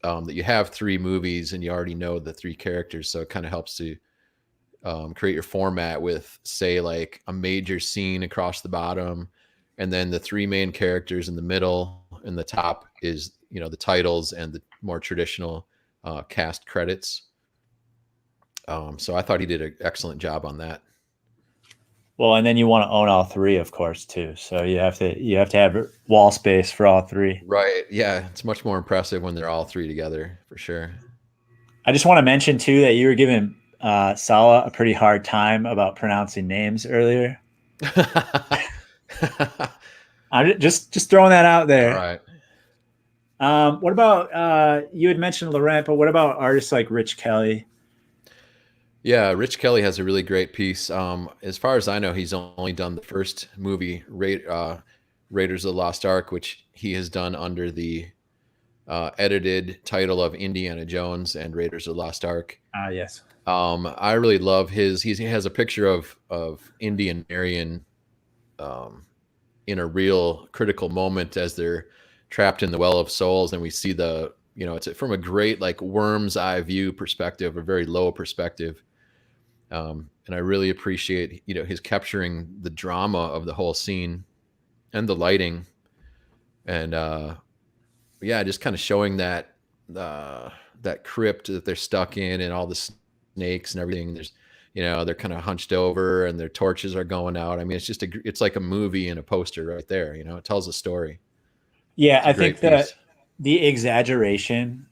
that you have three movies and you already know the three characters. So it kind of helps to create your format with, say, like a major scene across the bottom, and then the three main characters in the middle, and the top is the titles and the more traditional cast credits. So I thought he did an excellent job on that. Well, and then you want to own all three, of course, too. So you have to have wall space for all three. Right. Yeah. It's much more impressive when they're all three together, for sure. I just want to mention too that you were giving Sala a pretty hard time about pronouncing names earlier. I'm just throwing that out All there. right. What about you had mentioned Laurent, but what about artists like Rich Kelly? Yeah, Rich Kelly has a really great piece. As far as I know, he's only done the first movie, Raiders of the Lost Ark, which he has done under the edited title of Indiana Jones and Raiders of the Lost Ark. Yes. I really love he has a picture of Indy and Marion in a real critical moment as they're trapped in the Well of Souls, and we see it's from a great like worm's eye view perspective, a very low perspective. And I really appreciate his capturing the drama of the whole scene and the lighting, and yeah, just kind of showing that crypt that they're stuck in and all the snakes and everything. There's they're kind of hunched over and their torches are going out. I mean, it's like a movie and a poster right there. It tells a story. Yeah, It's a I think great that piece. the exaggeration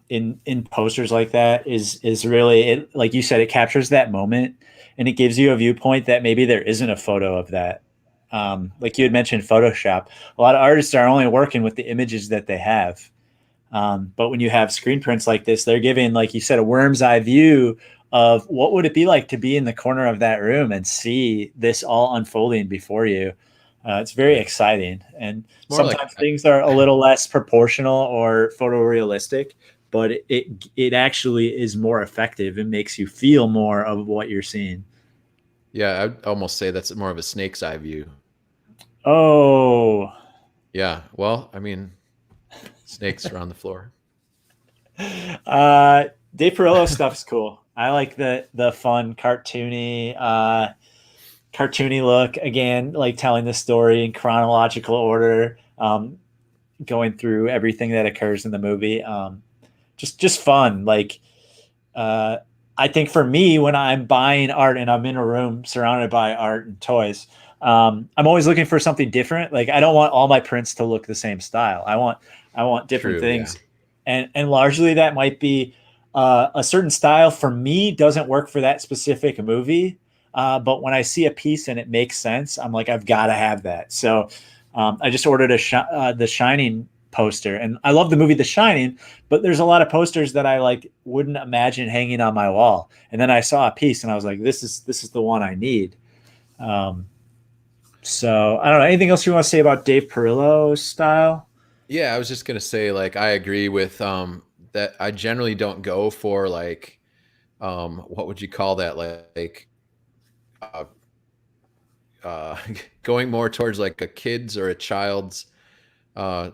in posters like that is really it, like you said, it captures that moment and it gives you a viewpoint that maybe there isn't a photo of that. Like you had mentioned, Photoshop. A lot of artists are only working with the images that they have. But when you have screen prints like this, they're giving, like you said, a worm's eye view of what would it be like to be in the corner of that room and see this all unfolding before you. It's very Yeah. exciting, and It's more like sometimes things are a little less proproportional or photorealistic, but it actually is more effective. It makes you feel more of what you're seeing. yeah, I'd almost say that's more of a snake's eye view. Oh, Yeah. Well, I mean, snakes are on the floor. uh, Dave Perillo stuff's cool. I like the fun cartoony look, again, like telling the story in chronological order, going through everything that occurs in the movie. Just fun. Like, uh, I think for me, when I'm buying art and I'm in a room surrounded by art and toys, I'm always looking for something different. Like, I don't want all my prints to look the same style. I want different True. Yeah. things, and largely that might be a certain style for me doesn't work for that specific movie. But when I see a piece and it makes sense, I'm like, I've got to have that. So I just ordered the Shining poster, and I love the movie The Shining, but there's a lot of posters that I like wouldn't imagine hanging on my wall. And then I saw a piece, and I was like, this is the one I need. Um, so I don't know. Anything else you want to say about Dave Perillo's style? Yeah, I was just gonna say, like, I agree with that. I generally don't go for like what would you call that? Like uh, uh, going more towards like a kid's or a child's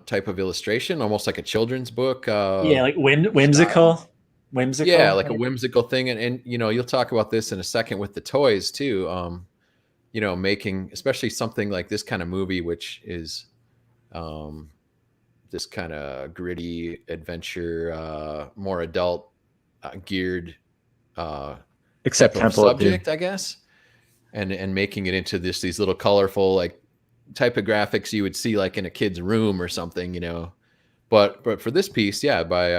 type of illustration, almost like a children's book Yeah, like style. Yeah, whimsical. like a whimsical thing, and you know, you'll talk about this in a second with the toys too. You know, making especially something like this kind of movie, which is um, this kind of gritty adventure, more adult geared uh, type Except of Temple of Doom. subject, I guess, and making it into these little colorful like type of graphics you would see like in a kid's room or something, you know. But for this piece, yeah, by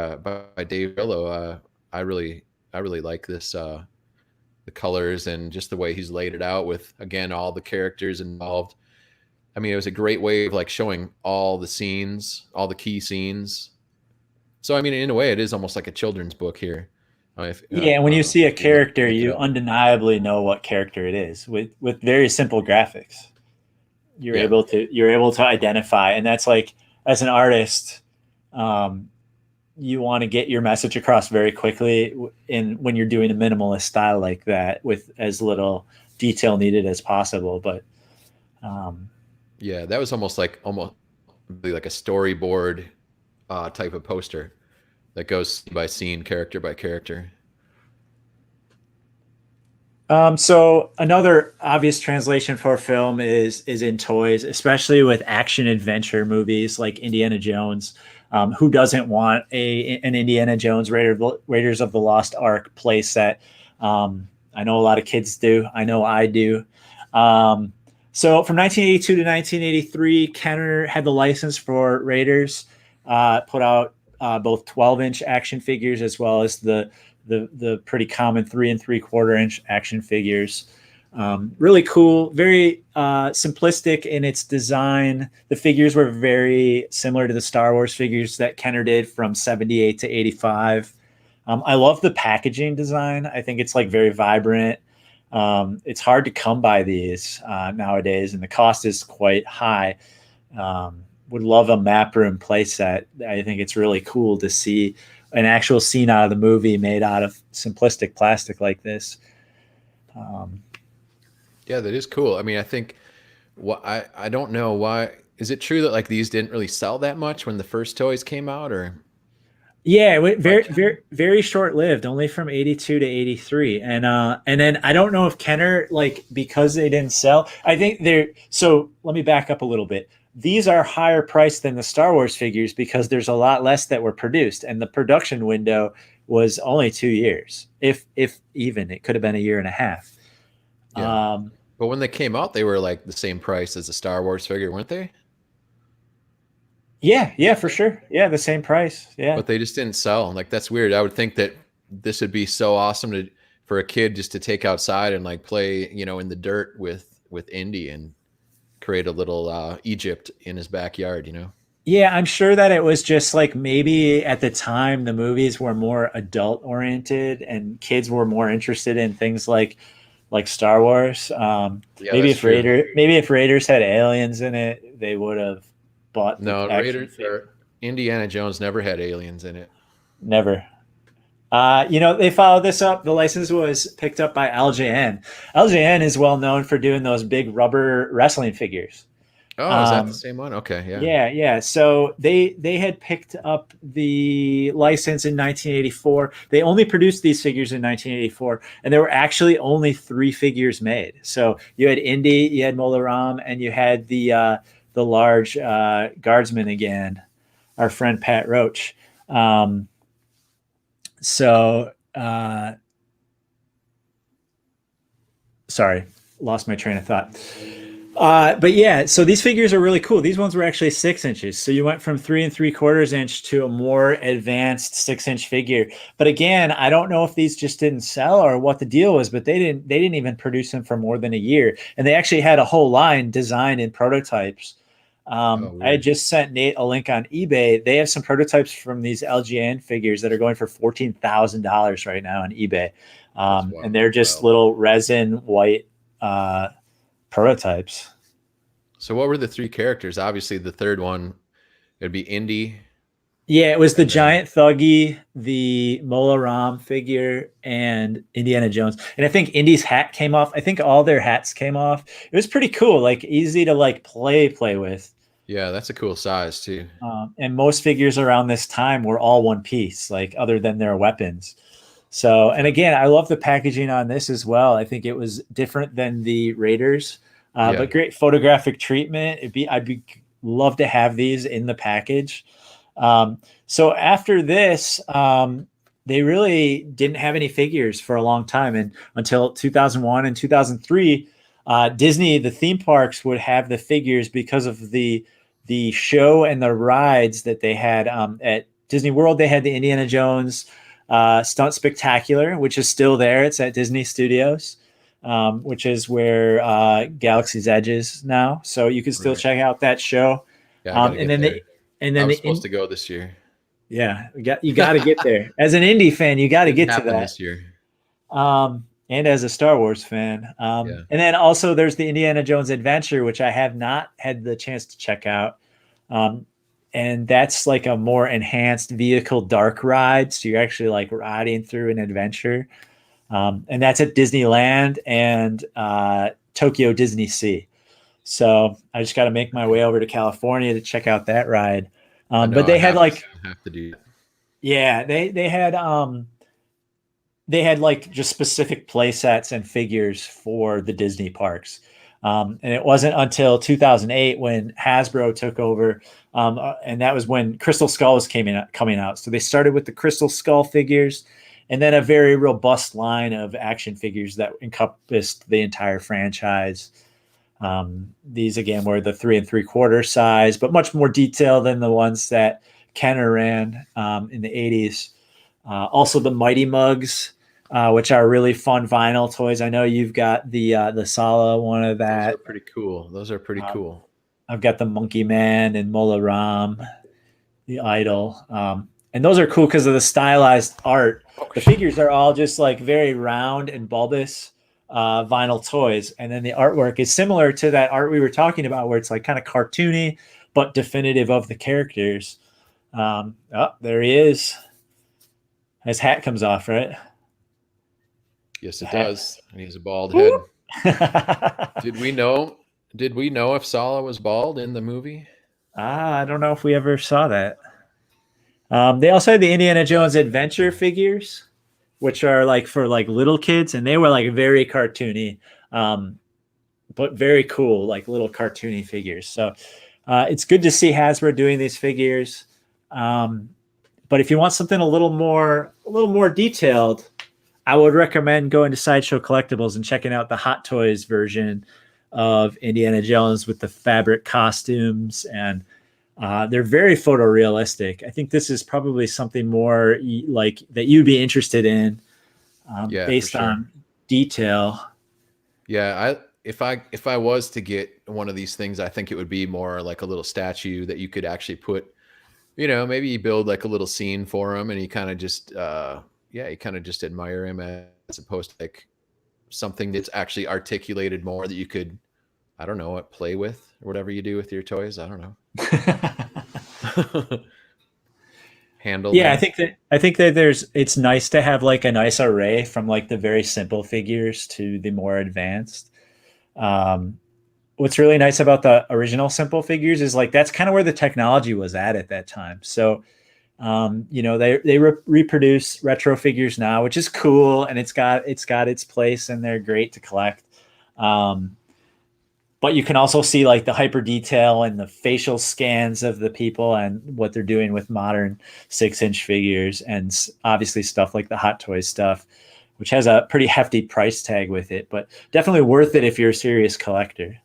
Dave Rillo, I really like this the colors and just the way he's laid it out with again all the characters involved. I mean, it was a great way of like showing all the scenes, all the key scenes. So I mean, in a way, it is almost like a children's book here. Yeah, and when you see a If you character, look it you up, undeniably know what character it is with very simple graphics. You're yeah, able to you're able to identify, and that's like, as an artist, um, you want to get your message across very quickly in when you're doing a minimalist style like that with as little detail needed as possible. But um, yeah, that was almost like a storyboard type of poster that goes scene by scene, character by character. so another obvious translation for film is in toys, especially with action adventure movies like Indiana Jones. Who doesn't want an Indiana Jones Raiders of the Lost Ark playset? I know a lot of kids do. I know I do. Um, so from 1982 to 1983, Kenner had the license for Raiders. Put out both 12-inch action figures as well as the pretty common 3 3/4 inch action figures. Really cool, very simplistic in its design. The figures were very similar to the Star Wars figures that Kenner did from 78 to 85. I love the packaging design. I think it's like very vibrant. It's hard to come by these nowadays, and the cost is quite high. Would love a map room playset. I think it's really cool to see an actual scene out of the movie made out of simplistic plastic like this. Um, Yeah, that is cool. I mean, I think what I don't know why is it true that like these didn't really sell that much when the first toys came out, or yeah, by very Kenner? very short lived, only from 82 to 83, and then I don't know if Kenner, like, because they didn't sell. I think they're so. Let me back up a little bit. These are higher priced than the Star Wars figures because there's a lot less that were produced, and the production window was only 2 years, if even. It could have been a year and a half. Yeah, Um, but when they came out, they were like the same price as a Star Wars figure, weren't they? Yeah, for sure. Yeah, the same price. Yeah. but they just didn't sell. Like that's weird. I would think that this would be so awesome to for a kid just to take outside and like play, in the dirt with Indy and create a little Egypt in his backyard. Yeah, I'm sure that it was just like maybe at the time the movies were more adult oriented and kids were more interested in things like Star Wars. Yeah, that's true. Maybe if Raiders had aliens in it, they would have bought the No, action Raiders figure. or Indiana Jones never had aliens in it. Never. They followed this up. The license was picked up by LJN. LJN is well known for doing those big rubber wrestling figures. Oh, is that the Um, same one? Okay, yeah. yeah. So they had picked up the license in 1984. They only produced these figures in 1984, and there were actually only 3 figures made. So you had Indy, you had Mola Ram, and you had the large guardsman again, our friend Pat Roach. So sorry, lost my train of thought. But yeah, so these figures are really cool. These ones were actually 6 inches. So you went from 3 3/4 inch to a more advanced 6 inch figure. But again, I don't know if these just didn't sell or what the deal was, but they didn't even produce them for more than a year. And they actually had a whole line designed in prototypes. Oh, I had weird. just sent Nate a link on eBay. They have some prototypes from these LGN figures that are going for $14,000 right now on eBay. That's And they're just wild. little resin white prototypes. So what were the three characters? Obviously, the third one it'd be Indy, Yeah, it was the and then giant thuggy, the Mola Ram figure, and Indiana Jones. And I think Indy's hat came off. I think all their hats came off. It was pretty cool, like easy to like play with. yeah, that's a cool size too. And most figures around this time were all one piece, like other than their weapons. So, and again, I love the packaging on this as well. I think it was different than the Raiders, Yeah, but great photographic treatment. I'd be love to have these in the package. So after this, they really didn't have any figures for a long time, and until 2001 and 2003, Disney, the theme parks would have the figures because of the show and the rides that they had at Disney World. They had the Indiana Jones Stunt Spectacular, which is still there. It's at Disney Studios, which is where Galaxy's Edge is now. So you can still right. check out that show. Yeah, I gotta And get then there. and I then was supposed to go this year. yeah, you got to get there. As an indie fan, you got to Didn't get to happen that. this year. And as a Star Wars fan, Yeah. and then also there's the Indiana Jones Adventure, which I have not had the chance to check out. Um, and that's like a more enhanced vehicle dark ride, so you're actually like riding through an adventure. And that's at Disneyland and Tokyo Disney Sea. So I just got to make my way over to California to check out that ride. I know But they had like, I have to do that. yeah, they had like just specific play sets and figures for the Disney parks. And it wasn't until 2008 when Hasbro took over, and that was when Crystal Skull was coming out. So they started with the Crystal Skull figures, and then a very robust line of action figures that encompassed the entire franchise. These again were the 3 3/4 size, but much more detailed than the ones that Kenner ran in the 80s. Also, the Mighty Mugs, which are really fun vinyl toys. I know you've got the Sala one of Those are that. pretty cool. Those are pretty Um, cool. I've got the Monkey Man and Mola Ram, the Idol. And those are cool because of the stylized art. Oh, The figures are all just like very round and bulbous vinyl toys. And then the artwork is similar to that art we were talking about, where it's like kind of cartoony, but definitive of the characters. Oh, there he is. His hat comes off, right? yes, The it hat. does. And he has a bald head. Whoop. Did we know? Did we know if Sala was bald in the movie? I don't know if we ever saw that. They also had the Indiana Jones Adventure figures, which are like for like little kids, and they were like very cartoony, um, but very cool, like little cartoony figures. So it's good to see Hasbro doing these figures. Um, but if you want something a little more detailed, I would recommend going to Sideshow Collectibles and checking out the Hot Toys version of Indiana Jones with the fabric costumes and They're very photorealistic. I think this is probably something more like that you'd be interested in, Yeah, for based sure. on detail. Yeah, if I was to get one of these things, I think it would be more like a little statue that you could actually put, maybe you build like a little scene for him and you kind of just yeah, you kind of just admire him as opposed to like something that's actually articulated more that you could, I don't know, what play with or whatever you do with your toys. I don't know. Handle Yeah, them. I think that there's it's nice to have like a nice array from like the very simple figures to the more advanced. Um, what's really nice about the original simple figures is like that's kind of where the technology was at that time. So they reproduce retro figures now, which is cool, and it's got its place, and they're great to collect. Um, but you can also see like the hyper detail and the facial scans of the people and what they're doing with modern 6-inch figures, and obviously stuff like the Hot Toys stuff, which has a pretty hefty price tag with it, but definitely worth it if you're a serious collector.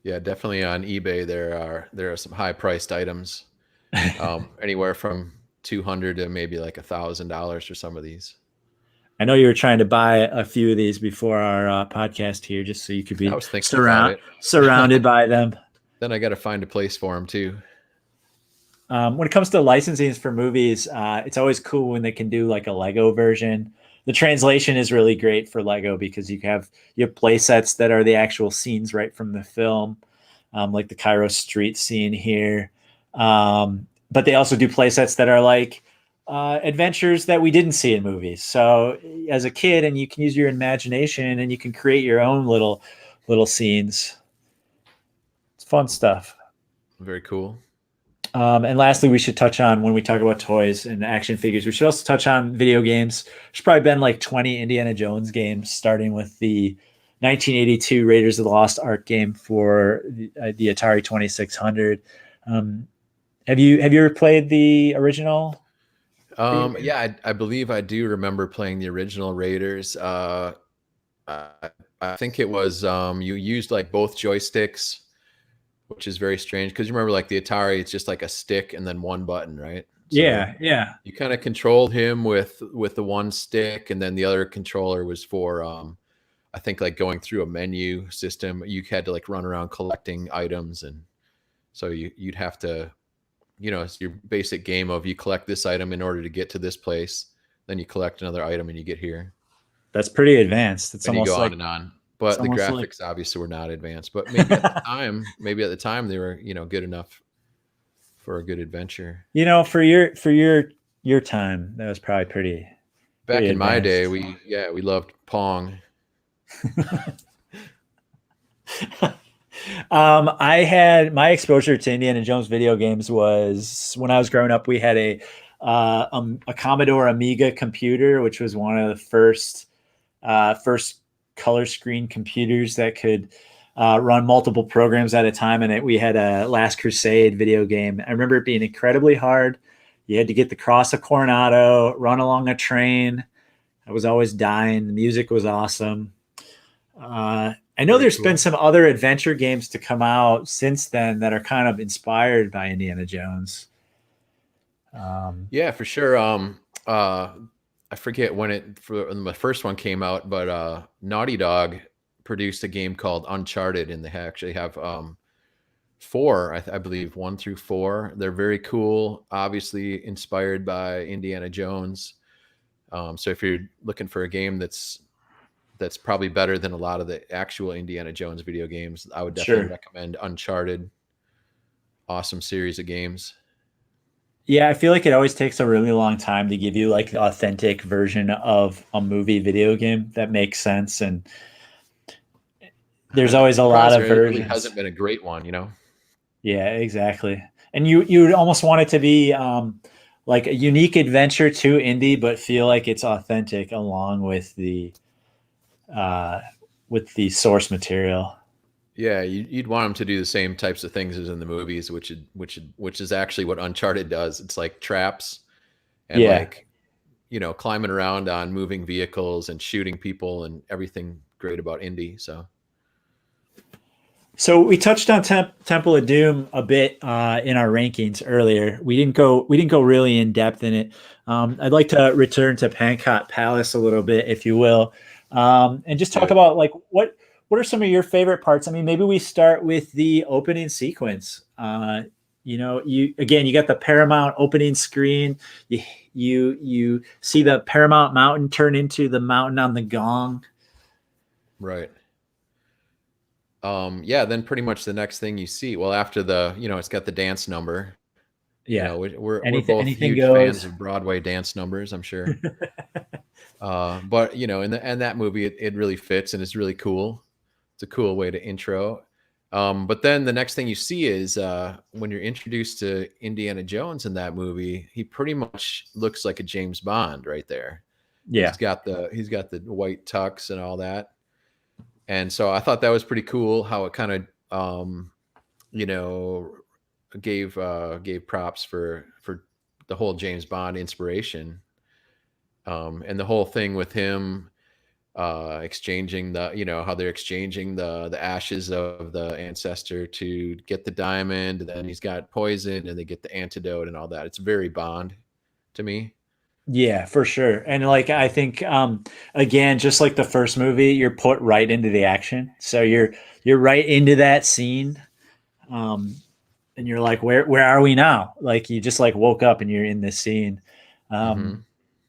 Yeah, definitely on eBay there are some high priced items, anywhere from 200 to maybe like $1,000 for some of these. I know you were trying to buy a few of these before our podcast here, just so you could I be was thinking about it. surrounded by them. Then I got to find a place for them too. When it comes to licensing for movies, it's always cool when they can do like a Lego version. The translation is really great for Lego because you have play sets that are the actual scenes right from the film, like the Cairo street scene here. But they also do play sets that are like adventures that we didn't see in movies. So as a kid, and you can use your imagination and you can create your own little scenes. It's fun stuff. Very cool. And lastly, we should touch on when we talk about toys and action figures, we should also touch on video games. There's probably been like 20 Indiana Jones games, starting with the 1982 Raiders of the Lost Ark game for the Atari 2600. Um, have you ever played the original video game? Yeah, I believe I do remember playing the original Raiders. I, I think it was you used like both joysticks, which is very strange because you remember like the Atari, it's just like a stick and then one button, right? So Yeah, yeah, you kind of controlled him with the one stick, and then the other controller was for I think like going through a menu system. You had to like run around collecting items, and so you'd have to, it's your basic game of you collect this item in order to get to this place, then you collect another item and you get here, that's pretty advanced. It's and you go almost on like and on. it's But the almost like graphics obviously were not advanced. But maybe at the time they were, good enough for a good adventure. for your time, that was probably pretty Back in my day, advanced. we loved Pong. I had my exposure to Indiana Jones video games was when I was growing up. We had a Commodore Amiga computer, which was one of the first color screen computers that could run multiple programs at a time. And we had a Last Crusade video game. I remember it being incredibly hard. You had to get the Cross of Coronado, run along a train. I was always dying. The music was awesome. I know Very there's been cool. some other adventure games to come out since then that are kind of inspired by Indiana Jones. Um, Yeah, for sure. I forget when the first one came out, but Naughty Dog produced a game called Uncharted, and they actually have four, I believe, one through four. They're very cool. Obviously inspired by Indiana Jones. So if you're looking for a game that's probably better than a lot of the actual Indiana Jones video games, I would definitely sure. recommend Uncharted. Awesome series of games. Yeah, I feel like it always takes a really long time to give you like the authentic version of a movie video game that makes sense. And there's I'm always a lot surprised of there really versions. hasn't been a great one. Yeah, exactly. And you would almost want it to be like a unique adventure to indie, but feel like it's authentic along uh, with the source material. Yeah, you'd want them to do the same types of things as in the movies, which is actually what Uncharted does. It's like traps and Yeah. like, climbing around on moving vehicles and shooting people and everything great about Indy. So So we touched on Temple of Doom a bit in our rankings earlier. We didn't go really in depth in it. I'd like to return to Pancot Palace a little bit, if you will, and just Do talk it. about like what are some of your favorite parts. I mean, maybe we start with the opening sequence. You got the Paramount opening screen. You see the Paramount Mountain turn into the mountain on the gong. Right. Yeah, then pretty much the next thing you see, well, after it's got the dance number. Yeah, We're anything both anything huge fans goes. of Broadway dance numbers, I'm sure. But in that movie, it really fits and it's really cool. It's a cool way to intro. But then the next thing you see is when you're introduced to Indiana Jones in that movie, he pretty much looks like a James Bond right there. Yeah. He's got the white tux and all that. And so I thought that was pretty cool how it kind of you know gave props for the whole James Bond inspiration, and the whole thing with him exchanging how they're exchanging the ashes of the ancestor to get the diamond, and then he's got poison and they get the antidote and all that. It's very Bond to me. Yeah, for sure. And like I think again, just like the first movie, you're put right into the action. So you're right into that scene. Um and you're like, where are we now? Like you just like woke up and you're in this scene. Um Hmm.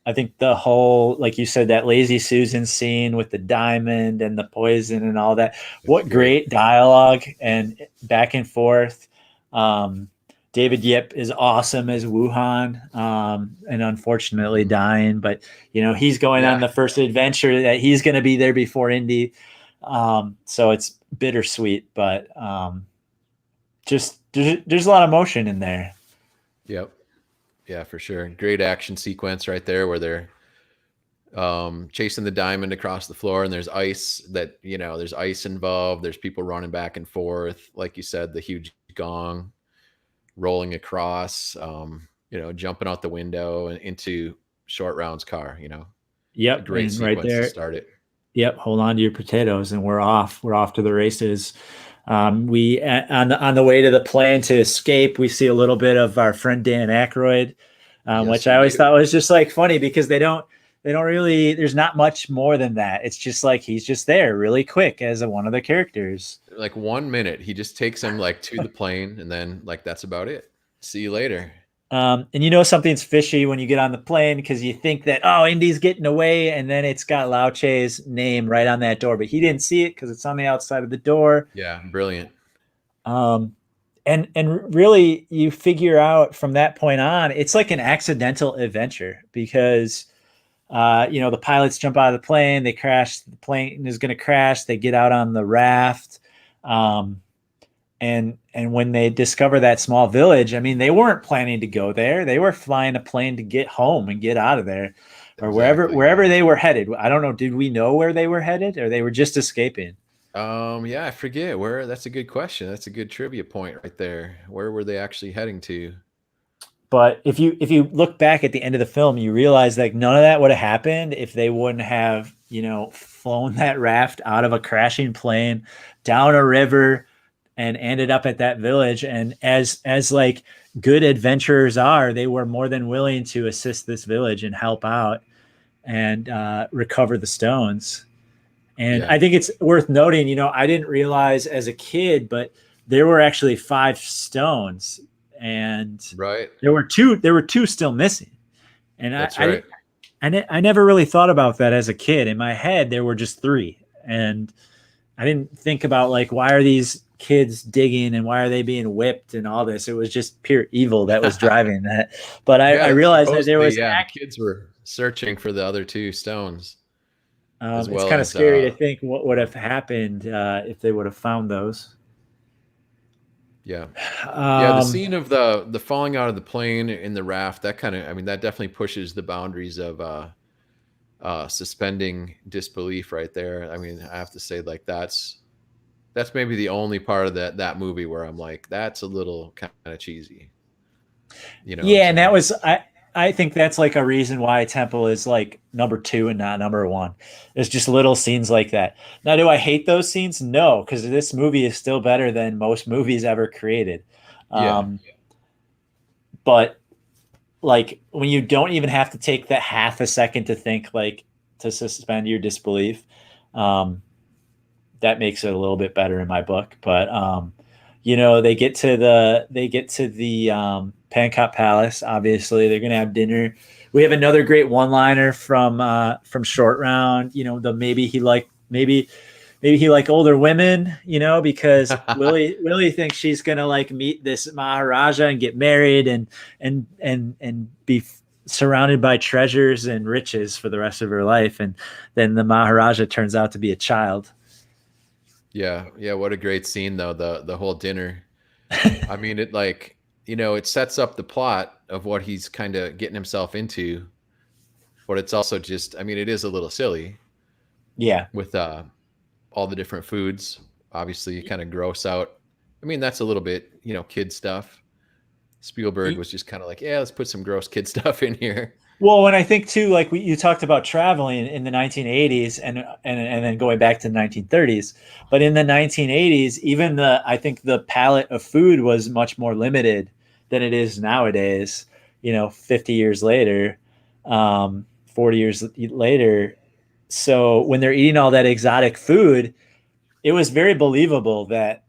I think the whole, like you said, that Lazy Susan scene with the diamond and the poison and all that. It's What great. great dialogue and back and forth. Um, David Yip is awesome as Wuhan, and unfortunately Hmm. dying. But he's going on Yeah. the first adventure that he's going to be there before Indy. So it's bittersweet, but just there's a lot of emotion in there. Yep. Yeah, for sure. Great action sequence right there where they're chasing the diamond across the floor, and there's ice involved. There's people running back and forth. Like you said, the huge gong rolling across, jumping out the window and into Short Round's car. It's a Yep, great and right sequence to there. start it. Yep, hold on to your potatoes, and we're off. We're off to the races. We on the way to the plane to escape, we see a little bit of our friend Dan Aykroyd, which Yes, I we always do. thought was just like funny because they don't really. There's not much more than that. It's just like he's just there really quick as one of the characters. Like 1 minute, he just takes him like to the plane, and then like that's about it. See you later. And something's fishy when you get on the plane because you think that, oh, Indy's getting away, and then it's got Lao Che's name right on that door, but he didn't see it because it's on the outside of the door. Yeah, brilliant. Um, and really, you figure out from that point on, it's like an accidental adventure because the pilots jump out of the plane, they crash, the plane is going to crash, they get out on the raft. Um, and when they discover that small village, I mean, they weren't planning to go there. They were flying a plane to get home and get out of there, or wherever Exactly. Yeah. wherever they were headed. I don't know. Did we know where they were headed, or they were just escaping? Yeah, I forget where. That's a good question. That's a good trivia point right there. Where were they actually heading to? But if you look back at the end of the film, you realize that none of that would have happened if they wouldn't have flown that raft out of a crashing plane down a river and ended up at that village. And as like good adventurers are, they were more than willing to assist this village and help out and recover the stones. And Yeah. I think it's worth noting, I didn't realize as a kid, but there were actually five stones, and Right. there were two still missing. And That's right. I never really thought about that as a kid. In my head, there were just three, and I didn't think about like why are these kids digging and why are they being whipped and all this. It was just pure evil that was driving that. But I Yeah, realized that there supposedly, was yeah, the kids were searching for the other two stones as it's well kind of as scary to think what would have happened if they would have found those. yeah. Yeah, the Um, scene of the falling out of the plane in the raft, that kind of, I mean, that definitely pushes the boundaries of suspending disbelief right there. I mean, I have to say, like, that's maybe the only part of that movie where I'm like, that's a little kind of cheesy. You know what I'm yeah, and that saying? was I think that's like a reason why Temple is like number two and not number one. There's just little scenes like that. Now, do I hate those scenes? No, because this movie is still better than most movies ever created. Yeah. Um, but like when you don't even have to take that half a second to think, like to suspend your disbelief, um, that makes it a little bit better in my book. But they get to the Pancop Palace. Obviously, they're gonna have dinner. We have another great one-liner from Short Round. The maybe he like older women. Because Willie thinks she's gonna like meet this Maharaja and get married and be surrounded by treasures and riches for the rest of her life, and then the Maharaja turns out to be a child. Yeah, yeah, what a great scene though, the whole dinner. I mean, it like, it sets up the plot of what he's kind of getting himself into, but it's also just, I mean, it is a little silly Yeah. with all the different foods. Obviously, kind of gross out. I mean, that's a little bit, kid stuff. Spielberg was just kind of like, yeah, let's put some gross kid stuff in here. Well, when I think too, like you talked about traveling in the 1980s and then going back to the 1930s, but in the 1980s, even I think the palette of food was much more limited than it is nowadays. 50 years later, 40 years later. So when they're eating all that exotic food, it was very believable that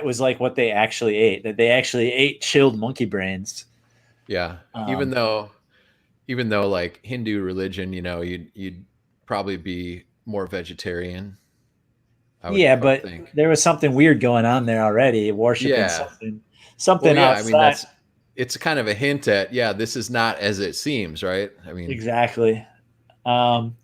was like what they actually ate. That they actually ate chilled monkey brains. Yeah, even Um, though even though like Hindu religion, you'd probably be more vegetarian. I would Yeah, I would but think. there was something weird going on there already, worshiping Yeah. something Well, yeah. I mean, outside. it's kind of a hint at, yeah, this is not as it seems, right? I mean, Exactly. Um,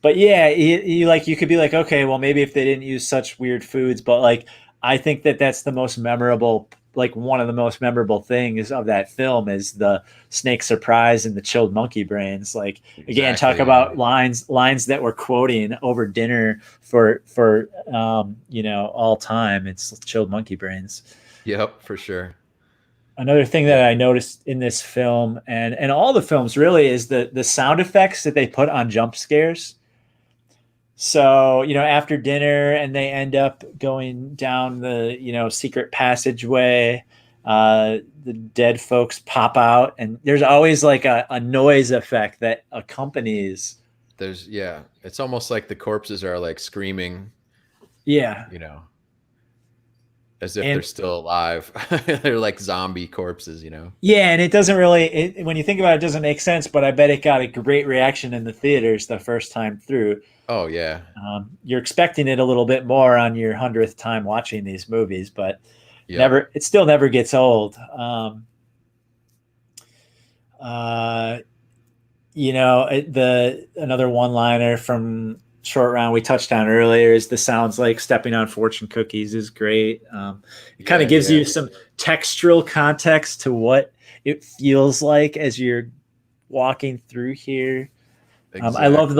but yeah, you could be like, okay, well, maybe if they didn't use such weird foods, but like, I think that's the most memorable, like one of the most memorable things of that film is the snake surprise and the chilled monkey brains. Like again, talk exactly. Yeah. about lines that we're quoting over dinner for all time. It's chilled monkey brains. Yep, for sure. Another thing that Yeah. I noticed in this film and all the films really is the sound effects that they put on jump scares. So, after dinner and they end up going down the, secret passageway, the dead folks pop out and there's always like a noise effect that accompanies. Yeah, it's almost like the corpses are like screaming, Yeah. you know, as if they're And still alive. They're like zombie corpses. yeah, and it doesn't really, when you think about it, it doesn't make sense, but I bet it got a great reaction in the theaters the first time through. Oh, yeah. You're expecting it a little bit more on your 100th time watching these movies, but Yep. it still never gets old. Uh, the another one liner from Short Round we touched on earlier is the sounds like stepping on fortune cookies is great. It kind of Yeah, gives yeah. you some textural context to what it feels like as you're walking through here. Exactly. I love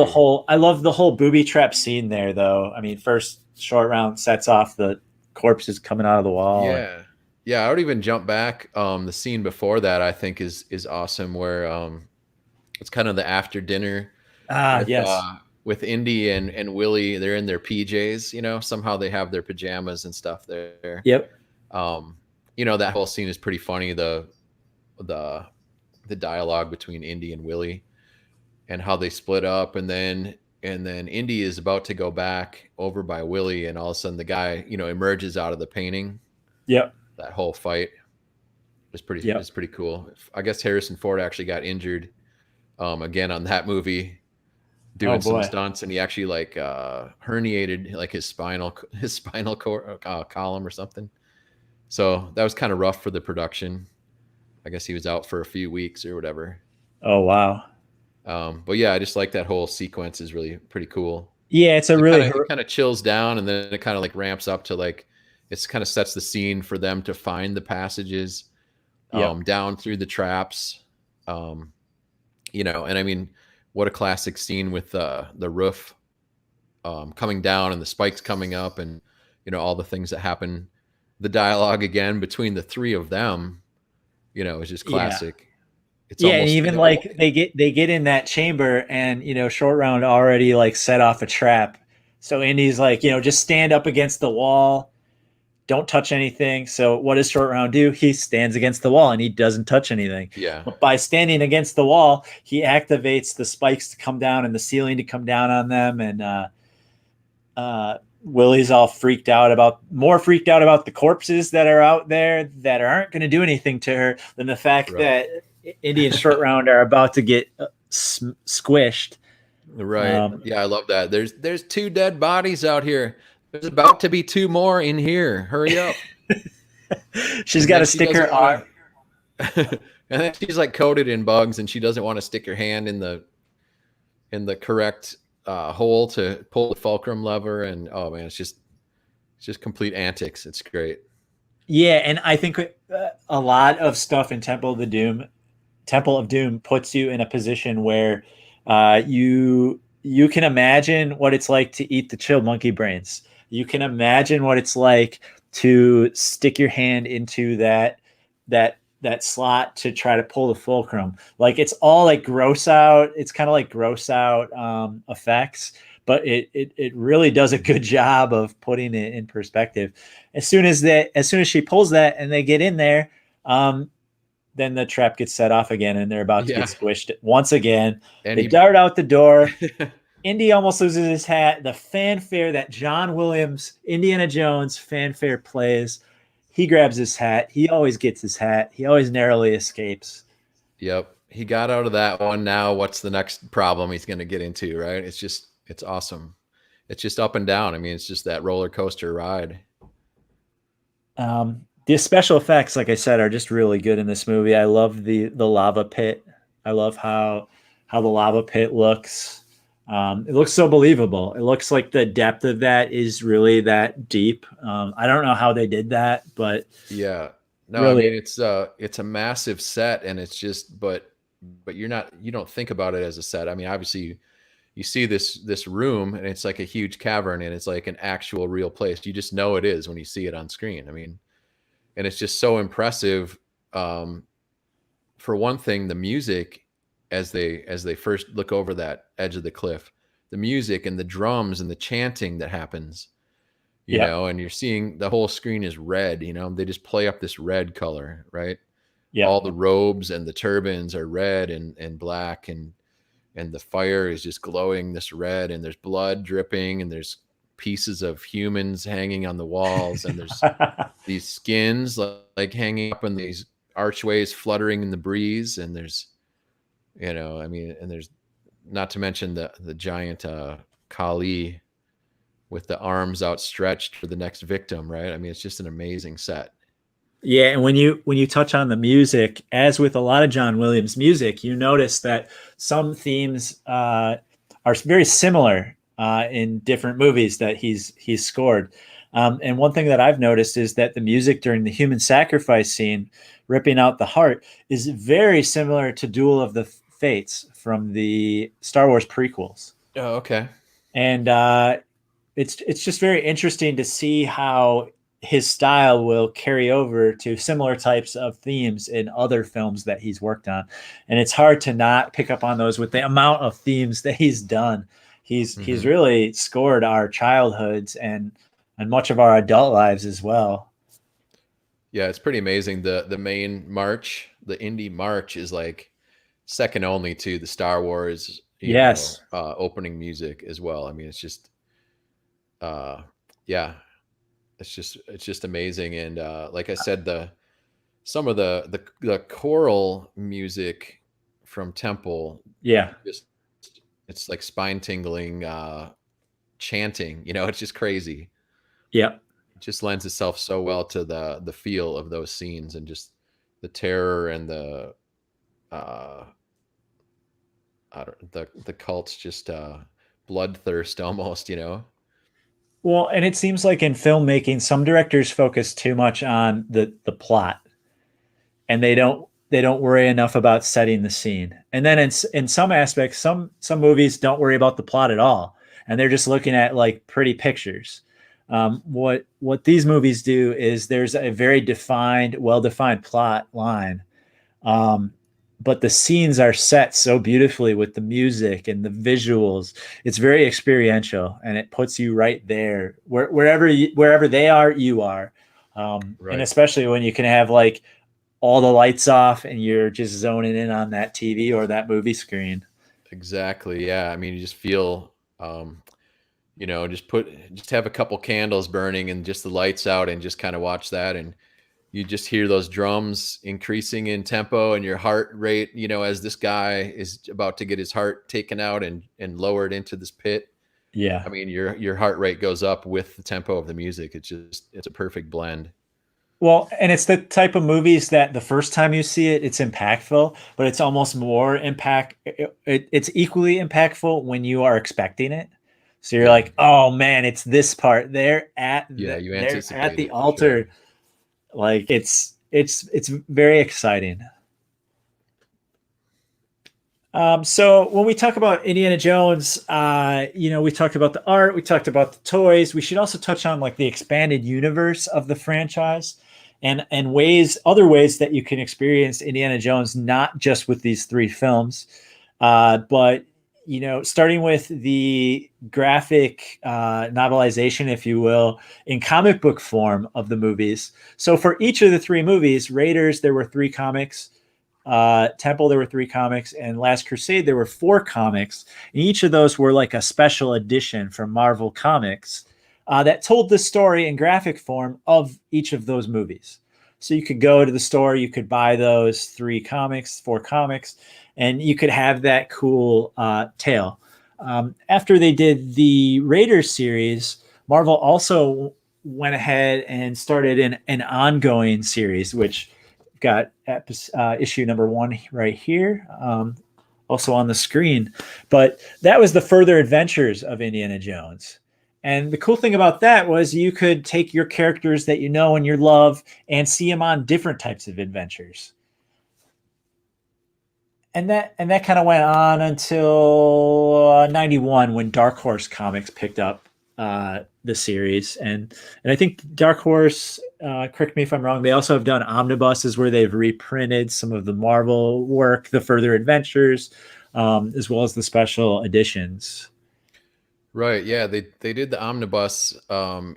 the whole booby trap scene there, though. I mean, first Short Round sets off the corpses coming out of the wall, and Yeah. Yeah, I would even jump back. The scene before that I think is awesome where it's kind of the after dinner with yes, Indy and Willie. They're in their PJs, somehow they have their pajamas and stuff there. yep, Um, that whole scene is pretty funny. The the dialogue between Indy and Willie and how they split up, and then Indy is about to go back over by Willie, and all of a sudden the guy, emerges out of the painting. yep, That whole fight yep. is pretty cool. I guess Harrison Ford actually got injured again on that movie Oh doing some boy. stunts, and he actually like herniated like his spinal column or something. So that was kind of rough for the production. I guess he was out for a few weeks or whatever. Oh wow. But yeah, I just like that whole sequence is really pretty cool. Yeah, it's a It really kind of it kind of chills down, and then it kind of like ramps up to like it's kind of sets the scene for them to find the passages yep, down through the traps. Um, and I mean, what a classic scene with the roof coming down and the spikes coming up, and all the things that happen. The dialogue again between the three of them, is just yeah. classic. It's Yeah, and almost even skippable. like they get in that chamber, and short round already like set off a trap. So Indy's like, just stand up against the wall, don't touch anything. So what does short round do? He stands against the wall and he doesn't touch anything. Yeah, But by standing against the wall, he activates the spikes to come down and the ceiling to come down on them. And Willie's all more freaked out about the corpses that are out there that aren't going to do anything to her than the fact right. that Indy and short round are about to get squished. Right. Um, Yeah, I love that. There's two dead bodies out here. There's about to be two more in here. Hurry up. she's And got then to she stick her doesn't arm. want to and then she's like coated in bugs and she doesn't want to stick her hand in the correct hole to pull the fulcrum lever and oh man, it's just complete antics. It's great. Yeah, and I think a lot of stuff in Temple of Doom puts you in a position where you can imagine what it's like to eat the chilled monkey brains. You can imagine what it's like to stick your hand into that slot to try to pull the fulcrum. Like it's all like gross out. It's kind of like gross out effects, but it really does a good job of putting it in perspective. As soon as she pulls that and they get in there, um, then the trap gets set off again and they're about to get Yeah. squished once again. And They he dart out the door. Indy almost loses his hat. The fanfare that John Williams, Indiana Jones fanfare plays, he grabs his hat. He always gets his hat. He always narrowly escapes. Yep. He got out of that one. Now what's the next problem he's going to get into, right? It's awesome. It's just up and down. I mean, it's just that roller coaster ride. The special effects, like I said, are just really good in this movie. I love the lava pit. I love how the lava pit looks. It looks so believable. It looks like the depth of that is really that deep. I don't know how they did that, but Yeah. No, I really, mean it's a massive set and it's just but you don't think about it as a set. I mean, obviously you see this room and it's like a huge cavern and it's like an actual real place. You just know it is when you see it on screen. I mean, and it's just so impressive. Um, for one thing, the music as they first look over that edge of the cliff, the music and the drums and the chanting that happens, you yeah, know, and you're seeing the whole screen is red, you know, they just play up this red color, right? yeah. All the robes and the turbans are red and black and the fire is just glowing this red and there's blood dripping and there's pieces of humans hanging on the walls and there's these skins like hanging up in these archways fluttering in the breeze and there's you know I mean and there's not to mention the giant Kali with the arms outstretched for the next victim, right? I mean it's just an amazing set. Yeah, and when you touch on the music, as with a lot of John Williams music, you notice that some themes are very similar in different movies that he's scored. And one thing that I've noticed is that the music during the human sacrifice scene, ripping out the heart, is very similar to Duel of the Fates from the Star Wars prequels. Oh, okay. And it's just very interesting to see how his style will carry over to similar types of themes in other films that he's worked on, and it's hard to not pick up on those with the amount of themes that he's done. He's Hmm. really scored our childhoods and much of our adult lives as well. Yeah, it's pretty amazing. The main march, the indie march, is like second only to the Star Wars, you know, Yes, opening music as well. I mean, it's just, uh, yeah, it's just amazing. And like I said, the some of the choral music from Temple, yeah, just it's like spine tingling chanting. You know, it's just crazy. yeah. It just lends itself so well to the feel of those scenes and just the terror and uh the cult's just bloodthirst almost, you know. Well, and it seems like in filmmaking, some directors focus too much on the plot and they don't worry enough about setting the scene. And then in some aspects, some movies don't worry about the plot at all, and they're just looking at like pretty pictures. What these movies do is there's a very defined, well defined plot line, um, but the scenes are set so beautifully with the music and the visuals. It's very experiential, and it puts you right there, wherever they are, you are. And Right. especially when you can have like all the lights off and you're just zoning in on that TV or that movie screen. Exactly. Yeah. I mean, you just feel, just have a couple candles burning and just the lights out and just kind of watch that. And you just hear those drums increasing in tempo and your heart rate, as this guy is about to get his heart taken out and lowered into this pit. Yeah. I mean, your heart rate goes up with the tempo of the music. It's a perfect blend. Well, and it's the type of movies that the first time you see it, it's impactful, but it's almost more it's equally impactful when you are expecting it. So you're Yeah. like, oh man, it's this part. Yeah, you they're at anticipate the it for sure. altar. Like it's very exciting. So when we talk about Indiana Jones, we talked about the art, we talked about the toys. We should also touch on like the expanded universe of the franchise, and other ways that you can experience Indiana Jones, not just with these three films, but starting with the graphic novelization, if you will, in comic book form of the movies. So for each of the three movies, Raiders, there were three comics. Temple, there were three comics, and Last Crusade, there were four comics. And each of those were like a special edition from Marvel Comics that told the story in graphic form of each of those movies. So you could go to the store, you could buy those four comics, and you could have that cool tale. After they did the Raiders series, Marvel also went ahead and started an ongoing series, which got issue number 1 right here, also on the screen. But that was the further adventures of Indiana Jones. And the cool thing about that was you could take your characters that you know and you love and see them on different types of adventures. And that kind of went on until 91 when Dark Horse Comics picked up the series, and I think Dark Horse, correct me if I'm wrong, they also have done omnibuses where they've reprinted some of the Marvel work, the further adventures, as well as the special editions. Right. Yeah. They did the omnibus so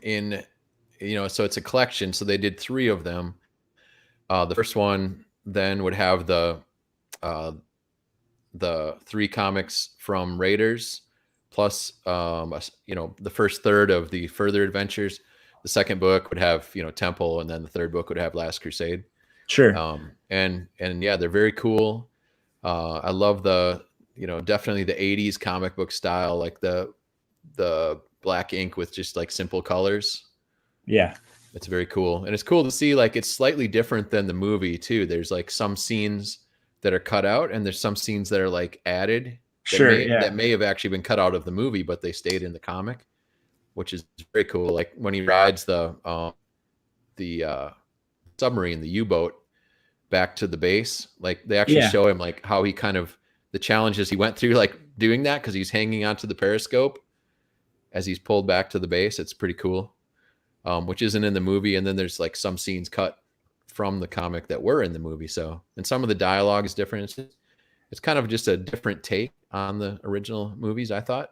it's a collection. So they did three of them. The first one then would have uh, the three comics from Raiders, plus the first third of the further adventures. The second book would have Temple, and then the third book would have Last Crusade. Sure. And yeah, they're very cool. I love definitely the '80s comic book style, like the black ink with just like simple colors. Yeah. It's very cool. And it's cool to see like it's slightly different than the movie too. There's like some scenes that are cut out and there's some scenes that are like added that Sure. may have actually been cut out of the movie, but they stayed in the comic, which is very cool. Like when he rides the submarine, the U-boat back to the base, like they actually Yeah. show him like how he kind of the challenges he went through, like doing that because he's hanging onto the periscope as he's pulled back to the base. It's pretty cool, which isn't in the movie. And then there's like some scenes cut from the comic that were in the movie. So, and some of the dialogue is different. It's kind of just a different take on the original movies, I thought.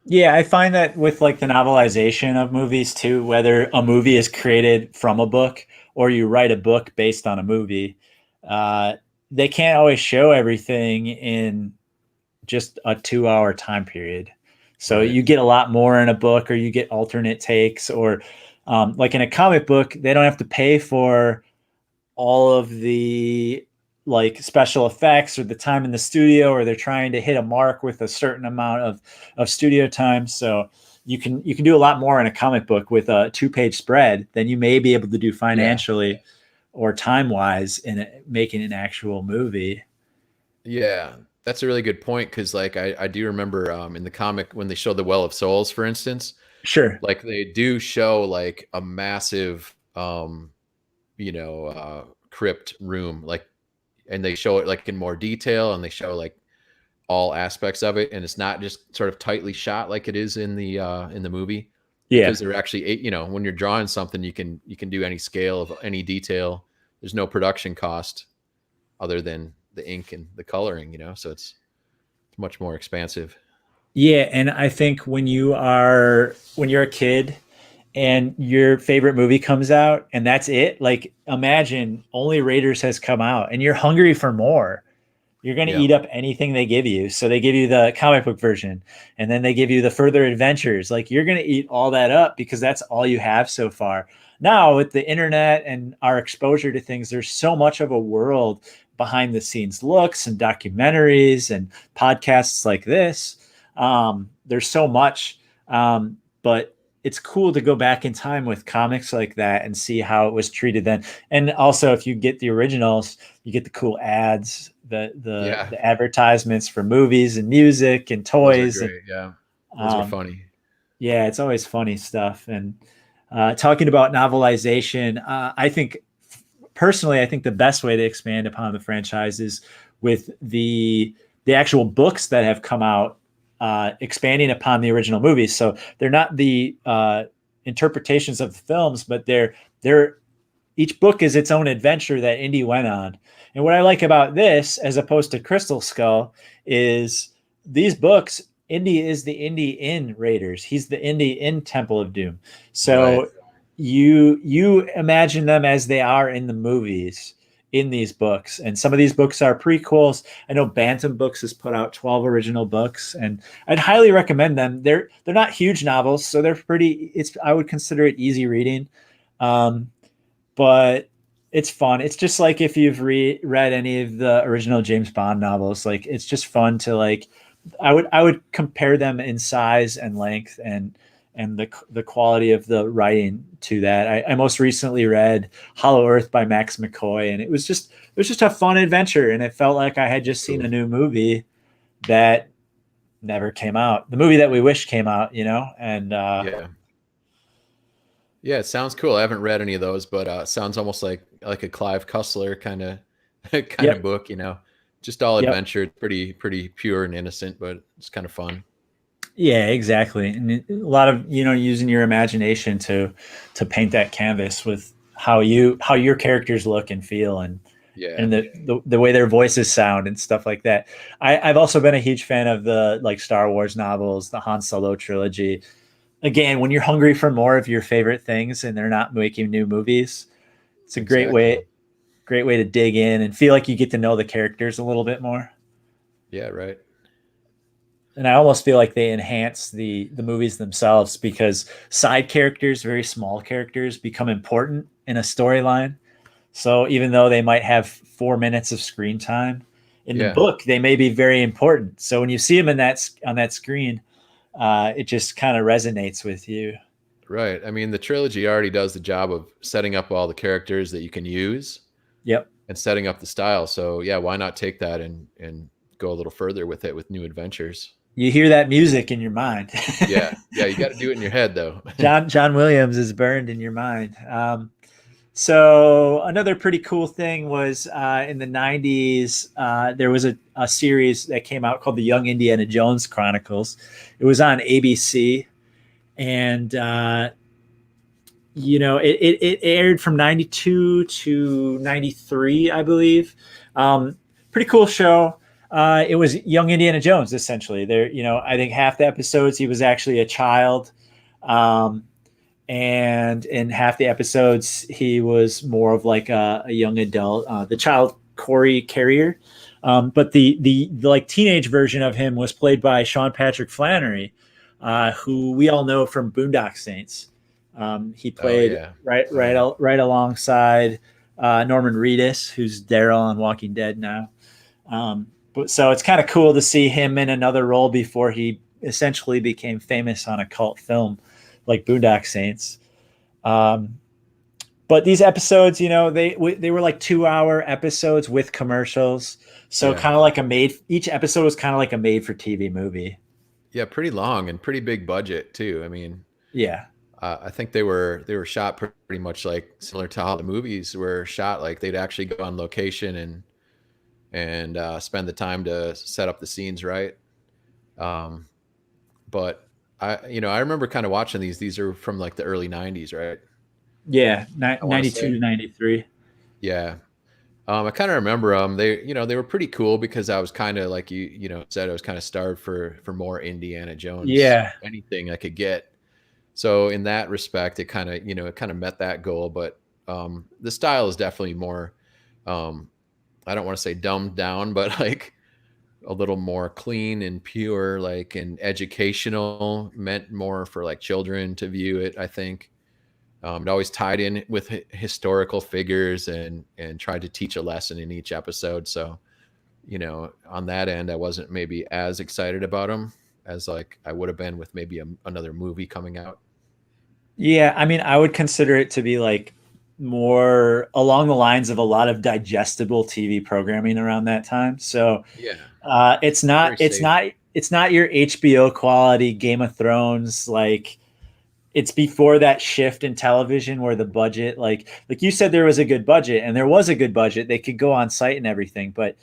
Yeah, I find that with like the novelization of movies too, whether a movie is created from a book or you write a book based on a movie, uh, they can't always show everything in just a 2 hour time period. So Right. you get a lot more in a book, or you get alternate takes, or like in a comic book, they don't have to pay for all of the like special effects or the time in the studio, or they're trying to hit a mark with a certain amount of studio time. So you can do a lot more in a comic book with a 2 page spread than you may be able to do Yeah. financially or time wise in making an actual movie. Yeah. That's a really good point because, like, I do remember in the comic when they show the Well of Souls, for instance, Sure. like they do show like a massive, crypt room, like, and they show it like in more detail and they show like all aspects of it, and it's not just sort of tightly shot like it is in the movie, Yeah. because they're actually when you're drawing something you can do any scale of any detail. There's no production cost other than the ink and the coloring, so it's much more expansive. Yeah, and I think when you're a kid and your favorite movie comes out and that's it, like imagine only Raiders has come out and you're hungry for more. You're going to Yeah. eat up anything they give you. So they give you the comic book version and then they give you the further adventures. Like you're going to eat all that up because that's all you have so far. Now, with the internet and our exposure to things, there's so much of a world behind the scenes looks and documentaries and podcasts like this. There's so much. But it's cool to go back in time with comics like that and see how it was treated then. And also, if you get the originals, you get the cool ads, Yeah. the advertisements for movies and music and Those are toys. And great. Yeah. Those are um, funny. yeah, it's always funny stuff. And talking about novelization, I think personally, I think the best way to expand upon the franchise is with the actual books that have come out, expanding upon the original movies. So they're not the interpretations of the films, but they're each book is its own adventure that Indy went on. And what I like about this, as opposed to Crystal Skull, is these books. Indy is the Indy in Raiders. He's the Indy in Temple of Doom. Right. So you imagine them as they are in the movies in these books. And some of these books are prequels. I know Bantam Books has put out 12 original books, and I'd highly recommend them. They're not huge novels, so they're pretty. It's I would consider it easy reading. Um, but it's fun. It's just like if you've read any of the original James Bond novels, like it's just fun to like. I would compare them in size and length and the quality of the writing to that. I most recently read Hollow Earth by Max McCoy, and it was just a fun adventure, and it felt like I had just seen Cool. a new movie that never came out, the movie that we wish came out, and Yeah. Yeah, it sounds cool. I haven't read any of those, but sounds almost like a Clive Cussler kind of kind of yep, book, Just all yep. adventure, pretty pure and innocent, but it's kind of fun. Yeah, exactly. And a lot of, using your imagination to paint that canvas with how your characters look and feel Yeah. and the way their voices sound and stuff like that. I've also been a huge fan of the like Star Wars novels, the Han Solo trilogy. Again, when you're hungry for more of your favorite things and they're not making new movies, it's a Exactly. great way to dig in and feel like you get to know the characters a little bit more. Yeah, right. And I almost feel like they enhance the movies themselves because side characters, very small characters, become important in a storyline. So even though they might have 4 minutes of screen time in the Yeah. book, they may be very important. So when you see them in that on that screen, it just kind of resonates with you. Right. I mean, the trilogy already does the job of setting up all the characters that you can use Yep. and setting up the style. So, yeah, why not take that and go a little further with it with new adventures? You hear that music in your mind. Yeah. Yeah, you got to do it in your head though. John Williams is burned in your mind. So another pretty cool thing was in the '90s, there was a series that came out called the Young Indiana Jones Chronicles. It was on ABC, and it aired from '92 to '93, I believe. Pretty cool show. It was young Indiana Jones essentially. There, I think half the episodes he was actually a child. Um, and in half the episodes he was more of like a young adult, the child Corey Carrier, but the like teenage version of him was played by Sean Patrick Flannery, who we all know from Boondock Saints. He Oh, played yeah. Oh, yeah. right alongside Norman Reedus, who's Daryl on Walking Dead now. But so it's kind of cool to see him in another role before he essentially became famous on a cult film like Boondock Saints. Um, but these episodes, they were like 2 hour episodes with commercials. So Yeah. kind of like each episode was kind of like a made for TV movie. Yeah, pretty long and pretty big budget too. I mean, Yeah. I think they were shot pretty much like similar to how the movies were shot. Like they'd actually go on location and spend the time to set up the scenes right. Um, but I remember kind of watching these. These are from like the early '90s, right? Yeah. I want to 92 say, to 93. yeah. I kind of remember them. They were pretty cool because I was kind of like said, I was kind of starved for more Indiana Jones, Yeah. anything I could get. So in that respect, it kind of met that goal. But the style is definitely more. Um, I don't want to say dumbed down, but like a little more clean and pure, like and educational, meant more for like children to view it. I think it always tied in with historical figures and tried to teach a lesson in each episode. So on that end, I wasn't maybe as excited about them as like I would have been with maybe another movie coming out. Yeah, I mean, I would consider it to be like more along the lines of a lot of digestible TV programming around that time. So Yeah, it's not very it's safe. not it's not your HBO quality Game of Thrones. Like it's before that shift in television where the budget, like you said, there was a good budget, and there was a good budget. They could go on site and everything, but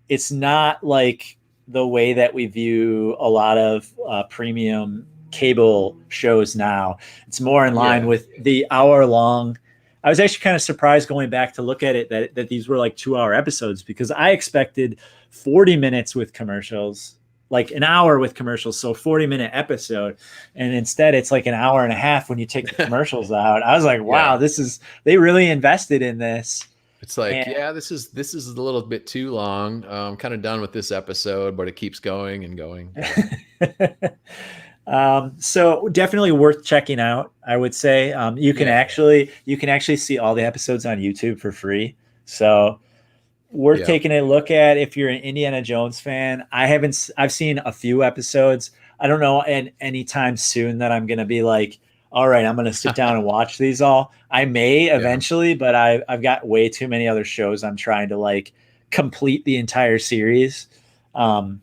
it's not like the way that we view a lot of premium cable shows now. It's more in line Yeah, with the hour long. I was actually kind of surprised going back to look at it that these were like 2 hour episodes, because I expected 40 minutes with commercials, like an hour with commercials, so 40-minute episode, and instead it's like an hour and a half when you take the commercials out. I was like, wow, yeah. they really invested in this. It's like, And yeah, this is a little bit too long. I'm kind of done with this episode, but it keeps going and going. Yeah, so definitely worth checking out, I would say. yeah, You can actually see all the episodes on YouTube for free, so worth yeah. taking a look at if you're an Indiana Jones fan. I've seen a few episodes. I don't know anytime soon that I'm going to be like, all right, I'm going to sit down and watch these all. I may Yeah. eventually, but I've got way too many other shows I'm trying to like complete the entire series. Um,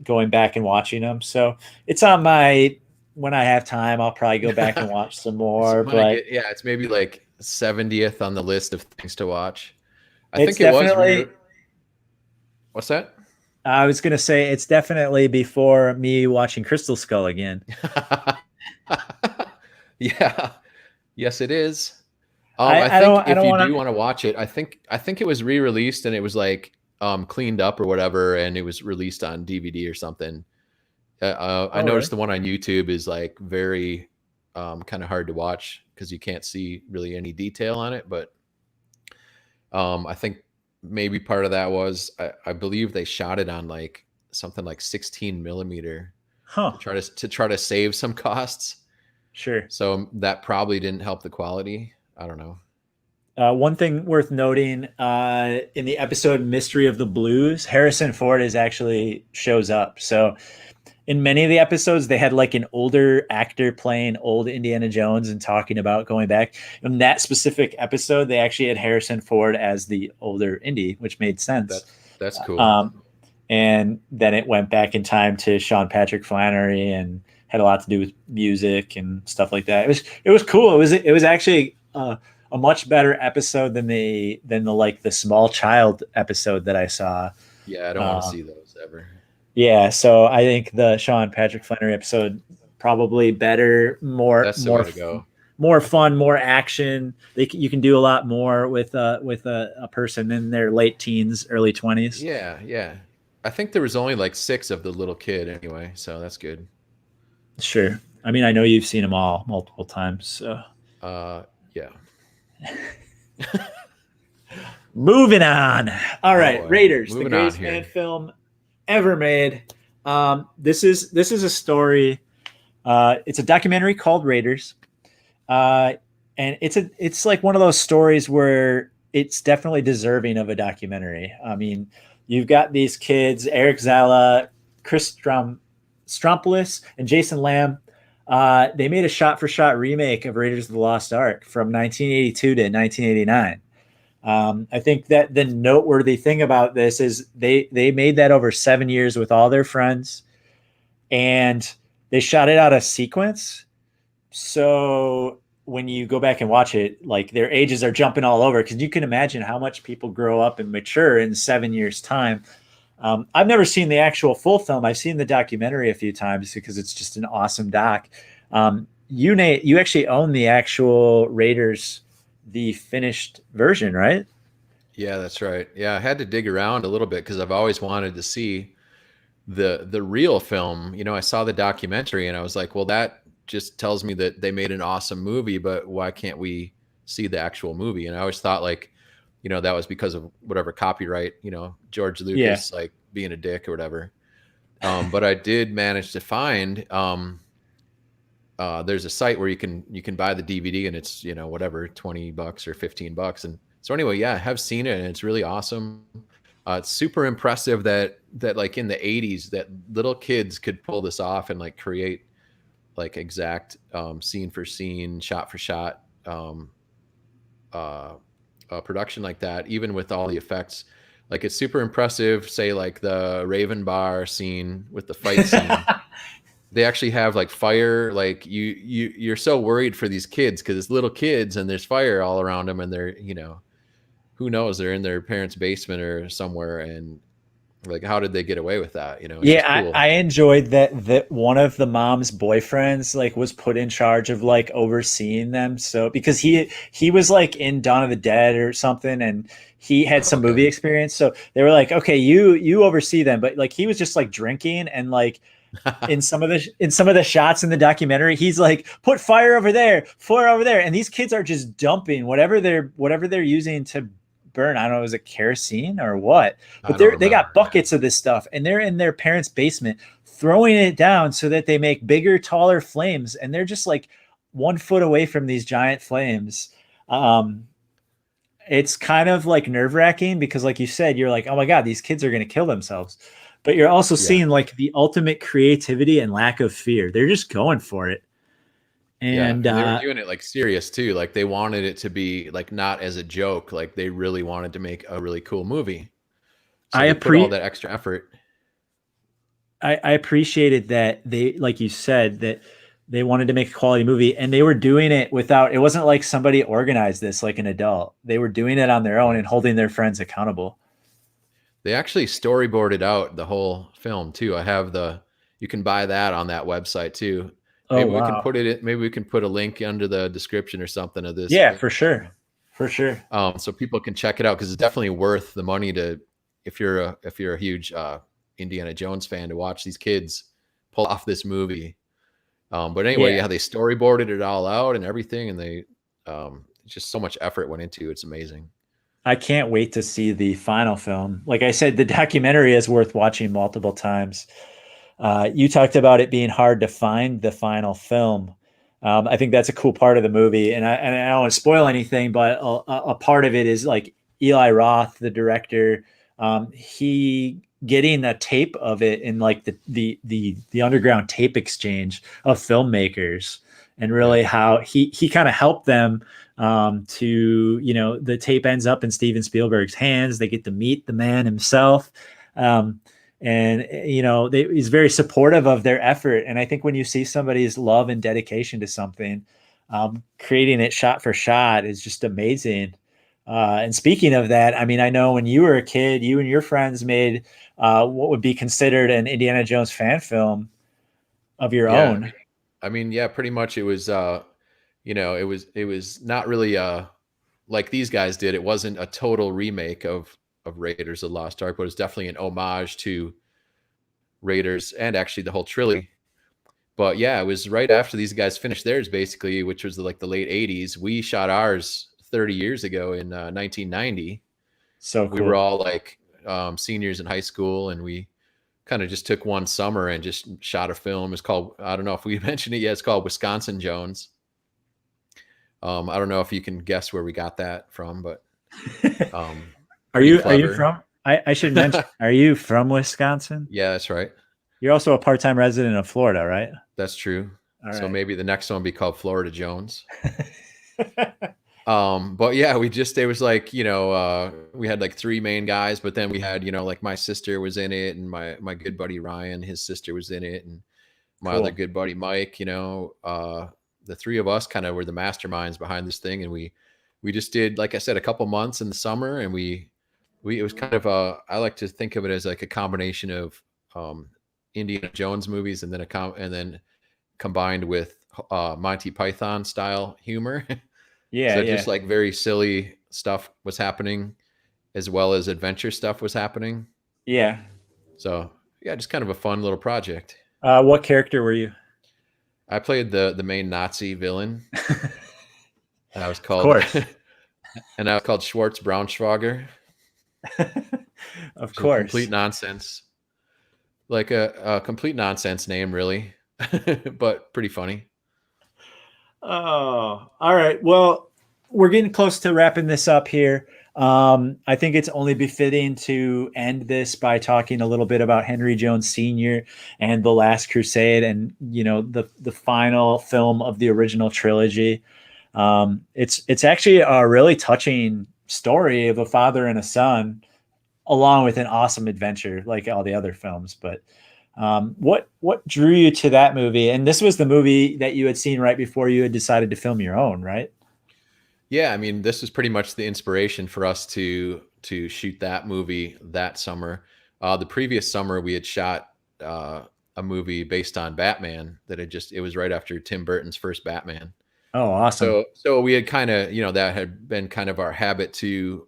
Going back and watching them. So it's on my, when I have time, I'll probably go back and watch some It's more, when I but get, yeah, it's maybe like 70th on the list of things to watch. I it's think it was definitely, what's that? I was going to say it's definitely before me watching Crystal Skull again. Yeah. Yes, it is. I think I if don't you want do want to watch it, I think it was re-released and it was like cleaned up or whatever, and it was released on DVD or something. I Oh, really? noticed the one on YouTube is like very kind of hard to watch because you can't see really any detail on it. But I think maybe part of that was I believe they shot it on like something like 16 millimeter Huh. to try to save some costs. Sure. So that probably didn't help the quality. I don't know. One thing worth noting, in the episode Mystery of the Blues, Harrison Ford is actually shows up. So in many of the episodes, they had like an older actor playing old Indiana Jones and talking about going back. In that specific episode, they actually had Harrison Ford as the older Indy, which made sense. That's cool. Um, and then it went back in time to Sean Patrick Flannery and had a lot to do with music and stuff like that. It was cool. It was actually a much better episode than the like the small child episode that I saw. Yeah, I don't want to Uh, see those ever. yeah, so I think the Sean Patrick Flannery episode probably better, That's the way to go. more fun, more action. You can do a lot more with a person in their late teens, early 20s. Yeah, yeah. I think there was only like six of the little kid anyway, so that's good. Sure. I mean, I know you've seen them all multiple times. So Uh, yeah. moving on. All Oh right, boy. Raiders, the Moving on greatest man here. film ever made. This is a story. It's a documentary called Raiders, uh, and it's like one of those stories where it's definitely deserving of a documentary. I mean, you've got these kids, Eric Zala, Chris Strompoulos, and Jason Lamb. They made a shot-for-shot remake of Raiders of the Lost Ark from 1982 to 1989. I think that the noteworthy thing about this is they made that over 7 years with all their friends, and they shot it out of sequence. So when you go back and watch it, like their ages are jumping all over, because you can imagine how much people grow up and mature in 7 years' time. I've never seen the actual full film. I've seen the documentary a few times because it's just an awesome doc. Nate, you actually own the actual Raiders, the finished version, right? Yeah, that's right. Yeah, I had to dig around a little bit because I've always wanted to see the real film. You know, I saw the documentary and I was like, well, that just tells me that they made an awesome movie, but why can't we see the actual movie? And I always thought like, that was because of whatever copyright, George Yeah. Lucas like being a dick or whatever. But I did manage to find there's a site where you can buy the DVD and it's whatever $20 or $15, and so anyway, yeah, I have seen it and it's really awesome. It's super impressive that like in the '80s that little kids could pull this off and like create like exact scene for scene, shot for shot uh, production like that, even with all the effects. Like it's super impressive. Say like the Raven Bar scene with the fight scene, they actually have like fire. Like you're so worried for these kids because it's little kids and there's fire all around them, and they're who knows, they're in their parents' basement or somewhere, and like how did they get away with that? It's just Yeah, cool. I enjoyed that one of the mom's boyfriends like was put in charge of like overseeing them. So because he was like in Dawn of the Dead or something, and he had some movie Okay. experience. So they were like, okay, you oversee them, but like he was just like drinking and like in some of the shots in the documentary, he's like, put fire over there, and these kids are just dumping whatever they're using to burn. I don't know, is it kerosene or what? I But don't they got remember. Yeah. buckets of this stuff, and they're in their parents' basement throwing it down so that they make bigger, taller flames, and they're just like 1 foot away from these giant flames. Um, it's kind of like nerve wracking because, like you said, you're like, oh my god, these kids are going to kill themselves. But you're also Yeah. seeing like the ultimate creativity and lack of fear. They're just going for it. Yeah. And And they were doing it like serious too. Like they wanted it to be like not as a joke. Like they really wanted to make a really cool movie. So I they put all appreciate that extra effort. I appreciated that they, like you said, that they wanted to make a quality movie, and they were doing it without. It wasn't like somebody organized this like an adult. They were doing it on their own Right. and holding their friends accountable. They actually storyboarded out the whole film too. You can buy that on that website too. Oh wow. Maybe we can put a link under the description or something of this Yeah, film, for sure. For sure. so people can check it out because it's definitely worth the money to if you're a huge Indiana Jones fan to watch these kids pull off this movie. But anyway, Yeah. yeah, they storyboarded it all out and everything, and they just so much effort went into it. It's amazing. I can't wait to see the final film. Like I said, the documentary is worth watching multiple times. You talked about it being hard to find the final film. I think that's a cool part of the movie, and I don't want to spoil anything, but a part of it is like Eli Roth, the director, he getting a tape of it in like the underground tape exchange of filmmakers, and Yeah. really how he kind of helped them to the tape ends up in Steven Spielberg's hands. They get to meet the man himself. Um, and he's very supportive of their effort, and I think when you see somebody's love and dedication to something, creating it shot for shot is just amazing. And speaking of that, I mean, I know when you were a kid, you and your friends made what would be considered an Indiana Jones fan film of your Yeah. own. I mean, yeah, pretty much it was it was not really like these guys did. It wasn't a total remake of Raiders of the Lost Ark, but it's definitely an homage to Raiders and actually the whole trilogy. But yeah, it was right after these guys finished theirs, basically, which was like the late '80s. We shot ours 30 years ago in 1990. So We were cool. all like seniors in high school, and we kind of just took one summer and just shot a film. It's called, I don't know if we mentioned it yet. It's called Wisconsin Jones. I don't know if you can guess where we got that from, but Are pretty you clever. from? I should mention. Are you from Wisconsin? Yeah, that's right. You're also a part-time resident of Florida, right? That's true. All So right. maybe the next one will be called Florida Jones. But yeah, it was like, we had like three main guys, but then we had, like my sister was in it, and my good buddy Ryan, his sister was in it, and my other Cool. good buddy Mike, the three of us kind of were the masterminds behind this thing. And we just did, like I said, a couple months in the summer, and we it was kind of I like to think of it as like a combination of Indiana Jones movies, and then and then combined with Monty Python style humor. Yeah, So just yeah. like very silly stuff was happening. as well as adventure stuff was happening. Yeah. So yeah, just kind of a fun little project. What character were you? I played the main Nazi villain. And I was Of called course. and I was called Schwartz Braunschwager, Of which is complete course. nonsense. Like a complete nonsense name, really, but pretty funny. Oh, all right. Well, we're getting close to wrapping this up here. I think it's only befitting to end this by talking a little bit about Henry Jones Sr. and The Last Crusade, and the final film of the original trilogy. It's actually a really touching story of a father and a son, along with an awesome adventure like all the other films. But what drew you to that movie? And this was the movie that you had seen right before you had decided to film your own, right? Yeah, I mean, this was pretty much the inspiration for us to shoot that movie that summer. The previous summer, we had shot a movie based on Batman that had just it was right after Tim Burton's first Batman. Oh, awesome. So we had kind of that had been kind of our habit to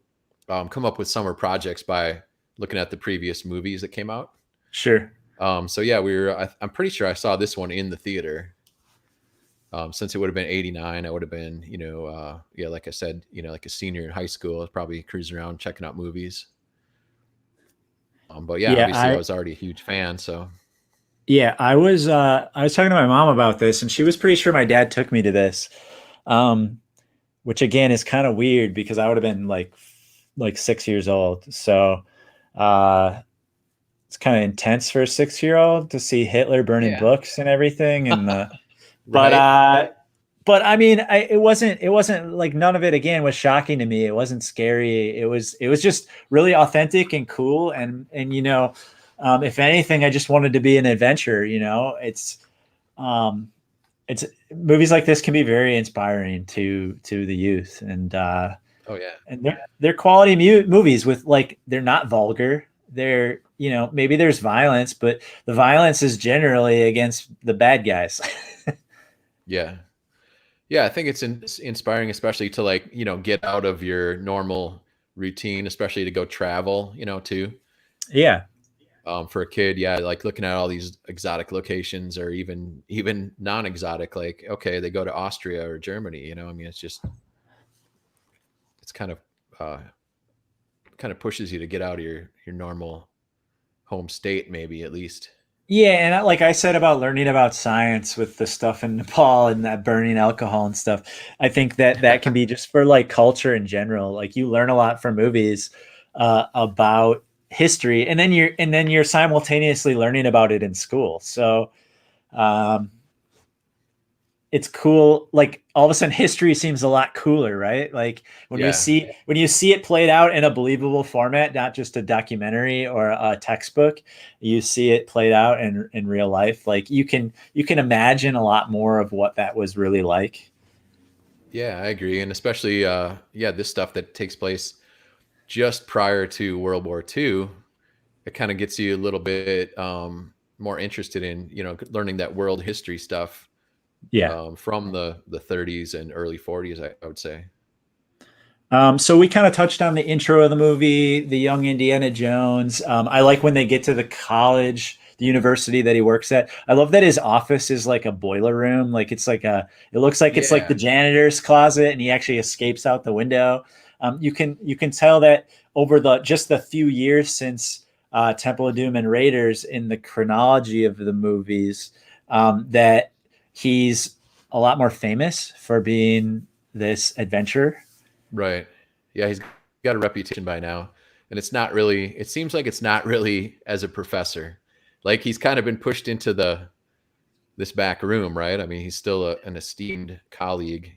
come up with summer projects by looking at the previous movies that came out. Sure. So yeah, I'm pretty sure I saw this one in the theater. Since it would have been '89, I would have been, yeah, like I said, like a senior in high school. I was probably cruising around checking out movies. But yeah, Yeah, obviously I was already a huge fan. So I was talking to my mom about this, and she was pretty sure my dad took me to this. Um, which again is kind of weird because I would have been like 6 years old. So uh it's kind of intense for a 6 year old to see Hitler burning yeah, books and everything. But right. but I mean, it wasn't like none of it again was shocking to me. It wasn't scary. It was just really authentic and cool. And if anything, I just wanted to be an adventure. Um, it's movies like this can be very inspiring to the youth, Oh yeah, and they're quality movies with like they're not vulgar. They're maybe there's violence, but the violence is generally against the bad guys. yeah, yeah. I think it's inspiring, especially to like get out of your normal routine, especially to go travel. Too. Yeah. For a kid, yeah, like looking at all these exotic locations, or even non-exotic, like okay, they go to Austria or Germany. I mean, it's uh, kind of pushes you to get out of your normal home state, maybe at least. Yeah, and like I said about learning about science with the stuff in Nepal and that burning alcohol and stuff, I think that can be just for like culture in general. Like you learn a lot from movies about history, and then you're simultaneously learning about it in school. So um, it's cool. Like all of a sudden, history seems a lot cooler, right? Like Yeah, when you see it played out in a believable format, not just a documentary or a textbook. You see it played out in real life. Like you can imagine a lot more of what that was really like. yeah, I agree, and especially yeah, this stuff that takes place just prior to World War II, it kind of gets you a little bit more interested in learning that world history stuff Yeah. from the 30s and early 40s. I would say. So we kind of touched on the intro of the movie, the young Indiana Jones. I like when they get to the college, the university that he works at. I love that his office is like a boiler room. Like it looks like it's like the Yeah, janitor's closet, and he actually escapes out the window. You can tell that over the few years since Temple of Doom and Raiders in the chronology of the movies, that he's a lot more famous for being this adventurer. right. Yeah, he's got a reputation by now, and it's not really. It seems like it's not really as a professor. Like he's kind of been pushed into the this back room, right? I mean, he's still an esteemed colleague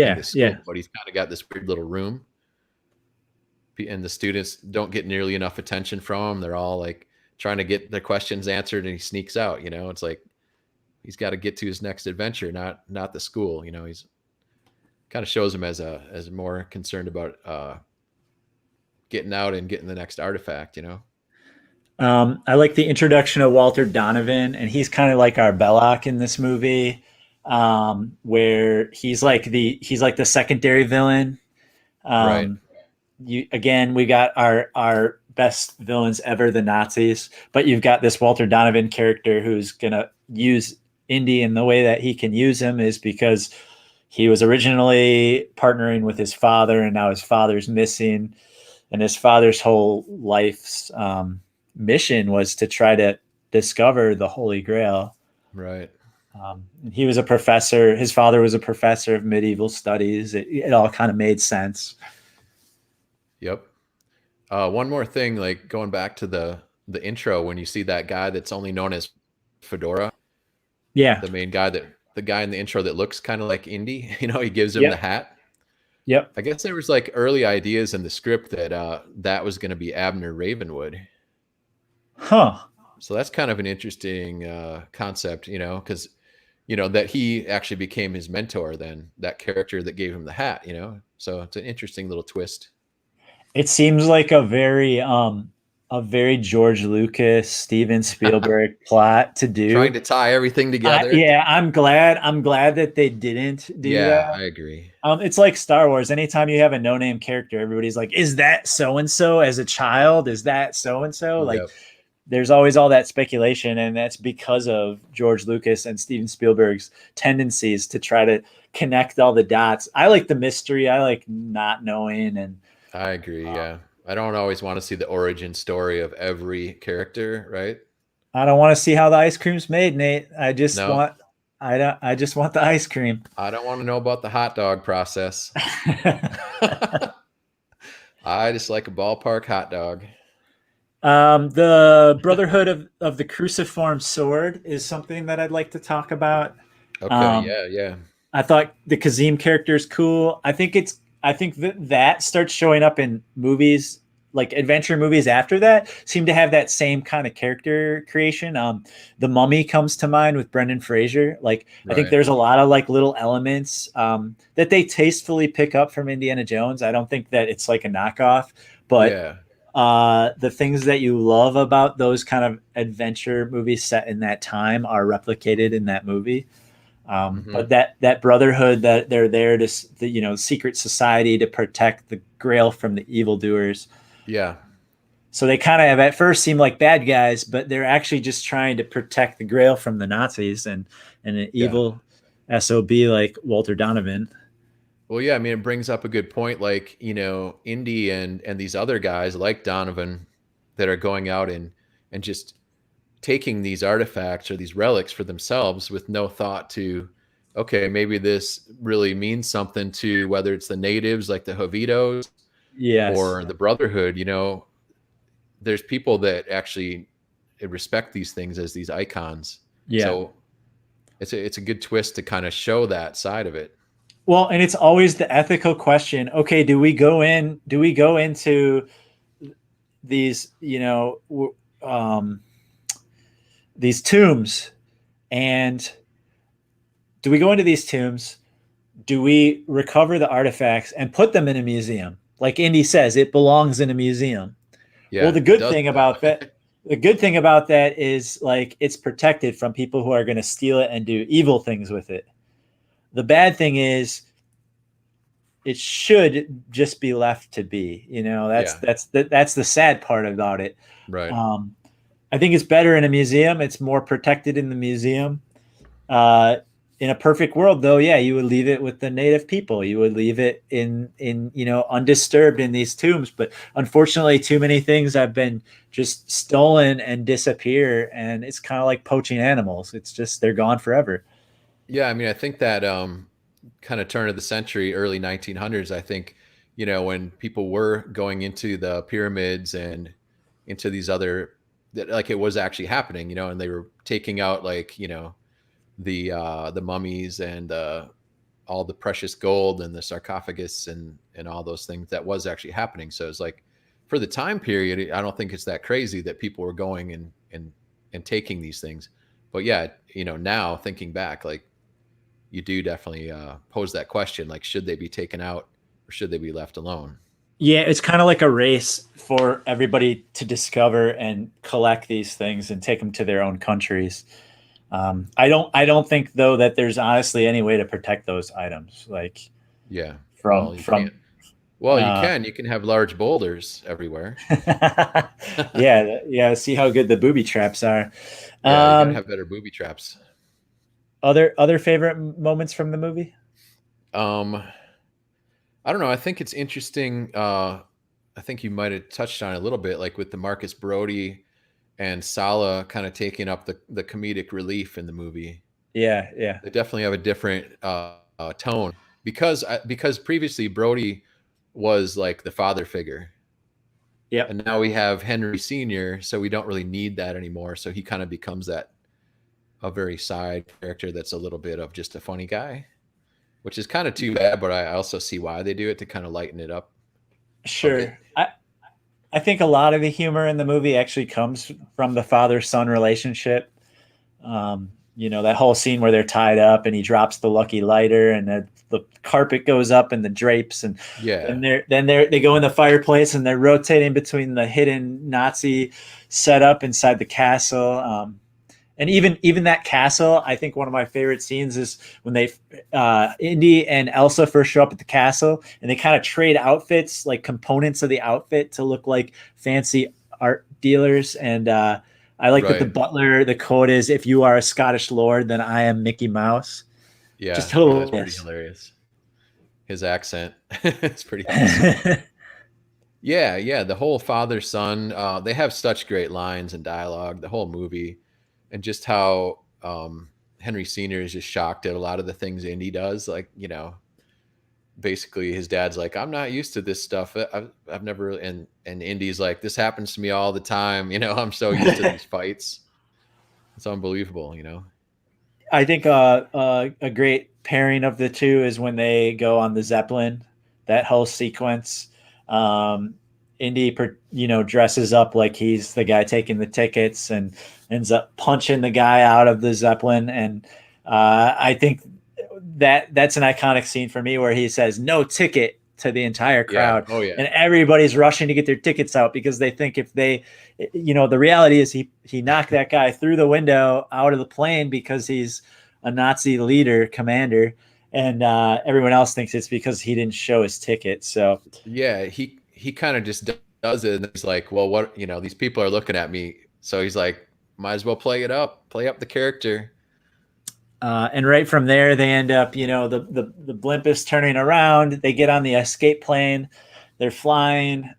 in Yeah, the yeah. school, but he's kind of got this weird little room, and the students don't get nearly enough attention from him. They're all like trying to get their questions answered, and he sneaks out. It's like he's got to get to his next adventure, not the school. He's kind of shows him as more concerned about getting out and getting the next artifact. I like the introduction of Walter Donovan, and he's kind of like our Belloc in this movie, where he's like the secondary villain. Right. Um, we got our best villains ever, the Nazis, but you've got this Walter Donovan character who's gonna use Indy, and the way that he can use him is because he was originally partnering with his father, and now his father's missing, and his father's whole life's mission was to try to discover the Holy Grail. Right. He was a professor. His father was a professor of medieval studies. It all kind of made sense. Yep. One more thing, like going back to the intro, when you see that guy that's only known as Fedora, Yeah. the guy in the intro that looks kind of like Indy, he gives him the Yep. hat. Yep. I guess there was like early ideas in the script that that was going to be Abner Ravenwood. Huh. So that's kind of an interesting concept, because that he actually became his mentor, then that character that gave him the hat. So it's an interesting little twist. It seems like a very George Lucas, Steven Spielberg plot to Trying do. to tie everything together. Yeah, I'm glad that they didn't do Yeah, that. I agree. It's like Star Wars. Anytime you have a no-name character, everybody's like, "Is that so and so?" As a child, is that so and so? Like, Yep. there's always all that speculation, and that's because of George Lucas and Steven Spielberg's tendencies to try to connect all the dots. I like the mystery. I like not knowing, and I agree. uh, Yeah. I don't always want to see the origin story of every character, right? I don't want to see how the ice cream's made, Nate. No, I just want the ice cream. I don't want to know about the hot dog process. I just like a ballpark hot dog. The Brotherhood of the Cruciform Sword is something that I'd like to talk about. Okay. Um, Yeah. Yeah. I thought the Kazim character is cool. I think that starts showing up in movies, like adventure movies after that seem to have that same kind of character creation. The Mummy comes to mind with Brendan Fraser. Like, I think Right. there's a lot of like little elements that they tastefully pick up from Indiana Jones. I don't think that it's like a knockoff, but Yeah. the things that you love about those kind of adventure movies set in that time are replicated in that movie. Hmm. But that brotherhood, that they're there to, secret society to protect the Grail from the evildoers. Yeah. So they kind of at first seem like bad guys, but they're actually just trying to protect the Grail from the Nazis and an Yeah. evil SOB like Walter Donovan. Well, yeah. I mean, it brings up a good point. Like, Indy and these other guys like Donovan that are going out and just taking these artifacts or these relics for themselves with no thought to, okay, maybe this really means something to whether it's the natives like the Jovitos Yes. or the Brotherhood. There's people that actually respect these things as these icons. Yeah. So it's a good twist to kind of show that side of it. Well, and it's always the ethical question. Okay, do we go into these, these tombs, and do we go into these tombs? Do we recover the artifacts and put them in a museum? Like Indy says, it belongs in a museum. Well, Yeah, it does though. the good thing about that is like it's protected from people who are going to steal it and do evil things with it. The bad thing is it should just be left to be. Yeah, That's the sad part about it. right. Um, I think it's better in a museum. It's more protected in the museum. Uh, in a perfect world, though, yeah, you would leave it with the native people. You would leave it in undisturbed in these tombs. But unfortunately, too many things have been just stolen and disappear, and it's kind of like poaching animals. It's just they're gone forever. Yeah, I mean, I think that kind of turn of the century, early 1900s, I think, when people were going into the pyramids and into these other, that like it was actually happening, and they were taking out like, the mummies and all the precious gold and the sarcophagus and all those things that was actually happening. So it's like for the time period, I don't think it's that crazy that people were going and taking these things. But yeah, now thinking back, like you do definitely pose that question, like should they be taken out or should they be left alone? Yeah, it's kind of like a race for everybody to discover and collect these things and take them to their own countries. I don't think though that there's honestly any way to protect those items, like Yeah. from Well, you from can't. Well, you can have large boulders everywhere. Yeah. See how good the booby traps are. Yeah, you got to Um, have better booby traps. other favorite moments from the movie? Um, I don't know. I think it's interesting. I think you might have touched on it a little bit, like with the Marcus Brody and Sala kind of taking up the comedic relief in the movie. Yeah. They definitely have a different tone because previously Brody was like the father figure, Yep. and now we have Henry Senior, so we don't really need that anymore. So he kind of becomes that a very side character that's a little bit of just a funny guy, which is kind of too bad. But I also see why they do it to kind of lighten it up a bit. Sure. I think a lot of the humor in the movie actually comes from the father son relationship. That whole scene where they're tied up and he drops the lucky lighter and the carpet goes up and the drapes and Yeah, they go in the fireplace and they're rotating between the hidden Nazi setup inside the castle. And even that castle, I think one of my favorite scenes is when Indy and Elsa first show up at the castle, and they kind of trade outfits, like components of the outfit, to look like fancy art dealers. And I like that the right. butler, the quote is, "If you are a Scottish lord, then I am Mickey Mouse." Just Yeah, that's pretty hilarious. hilarious. His accent, it's pretty awesome. Yeah, yeah. The whole father son, they have such great lines and dialogue. The whole movie, and just how Henry Senior is just shocked at a lot of the things Indy does. Like basically his dad's like, "I'm not used to this stuff. I've never." And Indy's like, "This happens to me all the time. I'm so used to these fights. It's unbelievable." I think a great pairing of the two is when they go on the Zeppelin. That whole sequence, um, Indy, dresses up like he's the guy taking the tickets and ends up punching the guy out of the Zeppelin. And I think that's an iconic scene for me where he says "no ticket" to the entire Yeah. crowd, Oh yeah. and everybody's rushing to get their tickets out because they think if they, the reality is he knocked that guy through the window out of the plane because he's a Nazi leader commander, and everyone else thinks it's because he didn't show his ticket. So Yeah, he kind of just does it, and he's like, "Well, what? These people are looking at me." So he's like, "Might as well play up the character." and right from there, they end up, the blimp is turning around. They get on the escape plane. They're flying.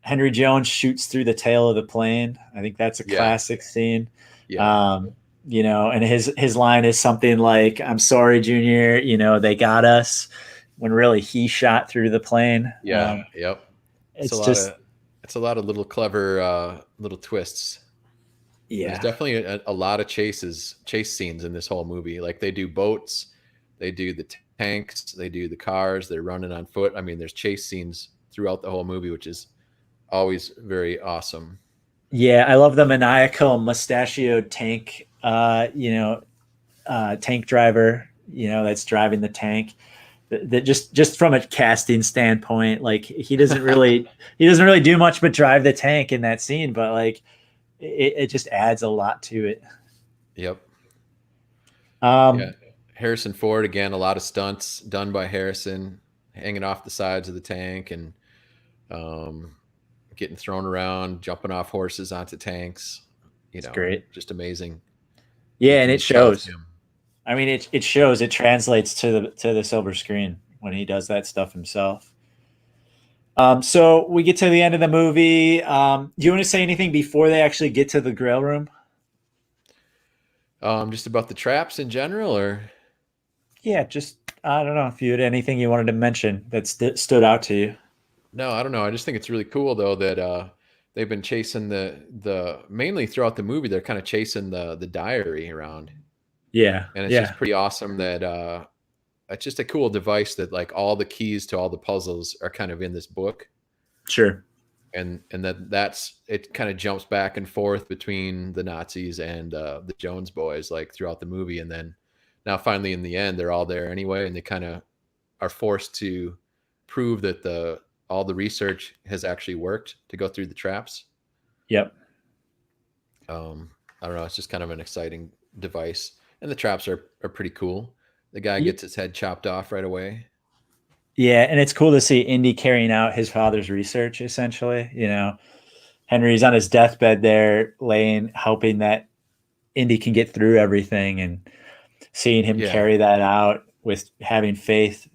Henry Jones shoots through the tail of the plane. I think that's a Yeah, classic scene. yeah, Um, and his line is something like, "I'm sorry, Junior. They got us," when really he shot through the plane. yeah, yep. It's a It's lot just, of it's a lot of little clever little twists. There's yeah, definitely a lot of chase scenes in this whole movie. Like they do boats, they do the tanks, they do the cars, they're running on foot. I mean, there's chase scenes throughout the whole movie, which is always very awesome. yeah. I love the maniacal mustachioed tank. Tank driver. That's driving the tank. That just from a casting standpoint, like he doesn't really do much but drive the tank in that scene, but like it just adds a lot to it. Yep. Yeah. Um, Harrison Ford again, a lot of stunts done by Harrison, hanging off the sides of the tank and um, getting thrown around, jumping off horses onto tanks. it's great. Just amazing. Yeah, and Making it these shots. shows. I mean, it shows. It translates to the silver screen when he does that stuff himself. So we get to the end of the movie. Do you want to say anything before they actually get to the grill room? Just about the traps in general, or Yeah, just I don't know if you had anything you wanted to mention that stood out to you. no? I don't know. I just think it's really cool though that they've been chasing the mainly throughout the movie. They're kind of chasing the diary around, Yeah, and it's yeah, just pretty awesome that it's just a cool device that like all the keys to all the puzzles are kind of in this book, sure. and that's it kind of jumps back and forth between the Nazis and the Jones boys like throughout the movie, and then now finally in the end they're all there anyway, and they kind of are forced to prove that the all the research has actually worked to go through the traps. Yep. I don't know, it's just kind of an exciting device, and the traps are pretty cool. The guy Y- gets his head chopped off right away. Yeah, and it's cool to see Indy carrying out his father's research. Essentially, Henry's on his deathbed there, laying, hoping that Indy can get through everything, and seeing him Yeah. carry that out with having faith.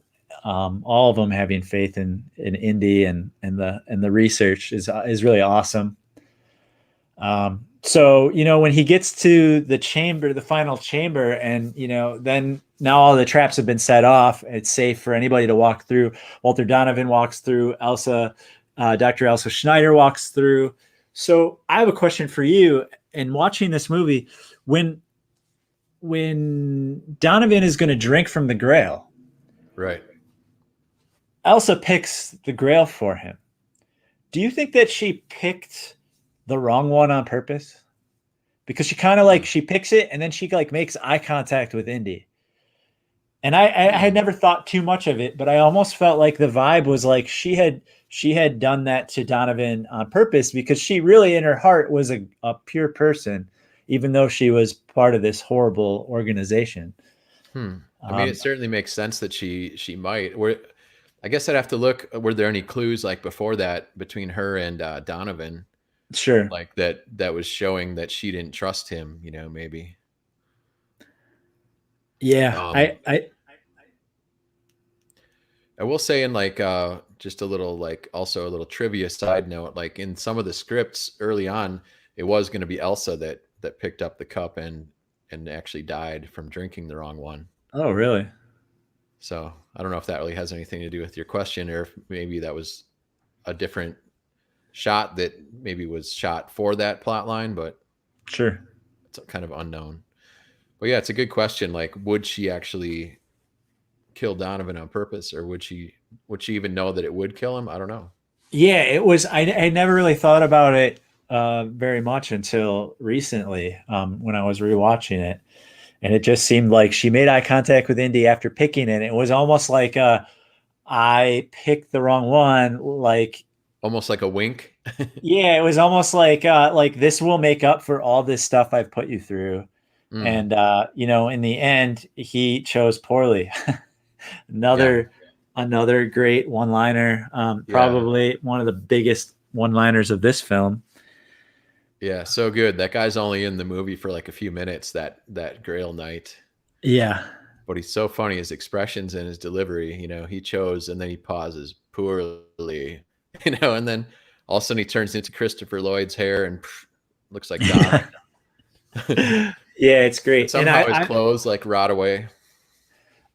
All of them having faith in Indy and the research is really awesome. So when he gets to the chamber, the final chamber, and then now all the traps have been set off. It's safe for anybody to walk through. Walter Donovan walks through. Dr. Elsa Schneider walks through. So I have a question for you. In watching this movie, when Donovan is going to drink from the Grail, Right. Elsa picks the Grail for him. Do you think that she picked the wrong one on purpose? Because she kind of like Hmm. she picks it and then she like makes eye contact with Indy. And I had Hmm. never thought too much of it, but I almost felt like the vibe was like she had done that to Donovan on purpose because she really in her heart was a pure person, even though she was part of this horrible organization. Hmm. I mean, it Um, certainly makes sense that she might. I guess I'd have to look. Were there any clues like before that between her and Donovan, sure. like that was showing that she didn't trust him? Maybe. Yeah. Um, I I will say in like just a little like also a little trivia side note, like in some of the scripts early on, it was going to be Elsa that picked up the cup and actually died from drinking the wrong one. oh, really? So I don't know if that really has anything to do with your question, or if maybe that was a different shot that maybe was shot for that plot line, but Sure. it's kind of unknown. But yeah, it's a good question. Like, would she actually kill Donovan on purpose, or would she even know that it would kill him? I don't know. Yeah, it was. I never really thought about it very much until recently when I was rewatching it, and it just seemed like she made eye contact with Indy after picking it. It was almost like I picked the wrong one. Like, Almost like a wink. yeah, it was almost like this will make up for all this stuff I've put you through. Mm, And in the end, he chose poorly. yeah, another great one liner, yeah, probably one of the biggest one liners of this film. yeah. So good. That guy's only in the movie for like a few minutes. That Grail Knight, Yeah. but he's so funny. His expressions and his delivery. He chose and then he pauses poorly. And then all of a sudden he turns into Christopher Lloyd's hair and looks like Doc. Yeah, it's And great. And somehow his clothes like rot away.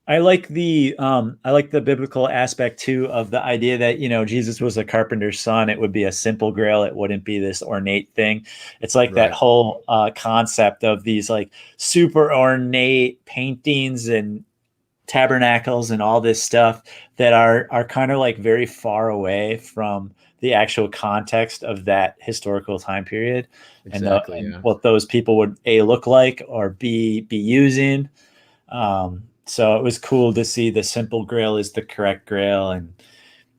I like the biblical aspect too of the idea that Jesus was a carpenter's son. It would be a simple grail. It wouldn't be this ornate thing. It's like that Right. whole concept of these like super ornate paintings and tabernacles and all this stuff that are kind of like very far away from the actual context of that historical time period Exactly. and Yeah. what those people would look like or be using. So it was cool to see the simple grail is the correct grail, and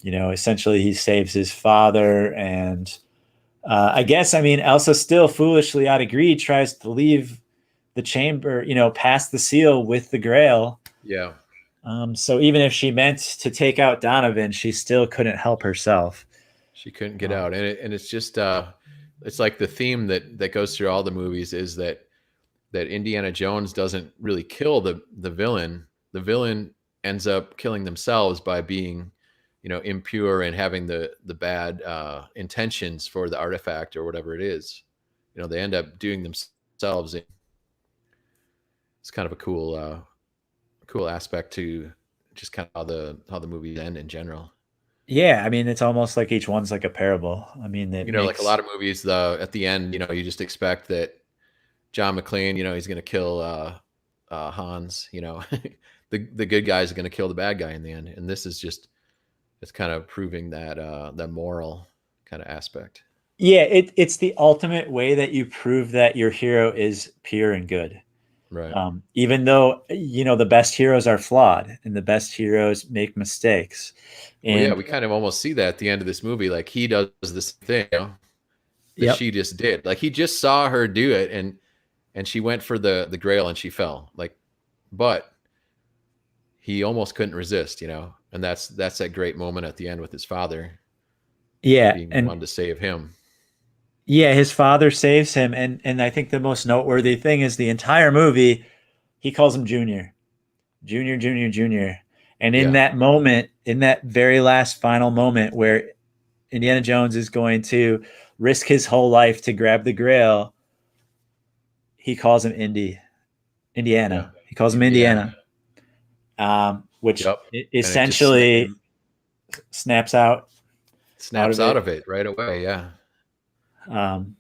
essentially he saves his father. And I mean, Elsa still foolishly out of greed tries to leave the chamber, past the seal with the grail. Yeah. So even if she meant to take out Donovan, she still couldn't help herself. She couldn't get Um, out, and it's just it's like the theme that goes through all the movies is that Indiana Jones doesn't really kill the villain. The villain ends up killing themselves by being, impure and having the bad intentions for the artifact or whatever it is. They end up doing themselves. It's kind of a cool aspect to just kind of how the movies end in general. yeah, I mean, it's almost like each one's like a parable. I mean, it Like a makes lot of movies, at the end, you just expect that John McClane, he's going to kill Hans. The good guys are going to kill the bad guy in the end, and this is just it's kind of proving that moral kind of aspect. yeah, it's the ultimate way that you prove that your hero is pure and good. Right. Even though the best heroes are flawed and the best heroes make mistakes, Well, yeah, and we kind of almost see that at the end of this movie. Like he does this thing that yep, she just did. Like he just saw her do it, and she went for the grail and she fell. Like, but he almost couldn't resist, and that's that great moment at the end with his father Yeah, being the and one to save him. yeah, his father saves him, and I think the most noteworthy thing is the entire movie. He calls him Junior, Junior, Junior, Junior, and in Yeah, that moment, in that very last final moment where Indiana Jones is going to risk his whole life to grab the Grail, he calls him yeah, Indiana. He calls him Indiana. Indiana, which Yep, and it just essentially snaps out snaps of out it. of it right away. Yeah, Um,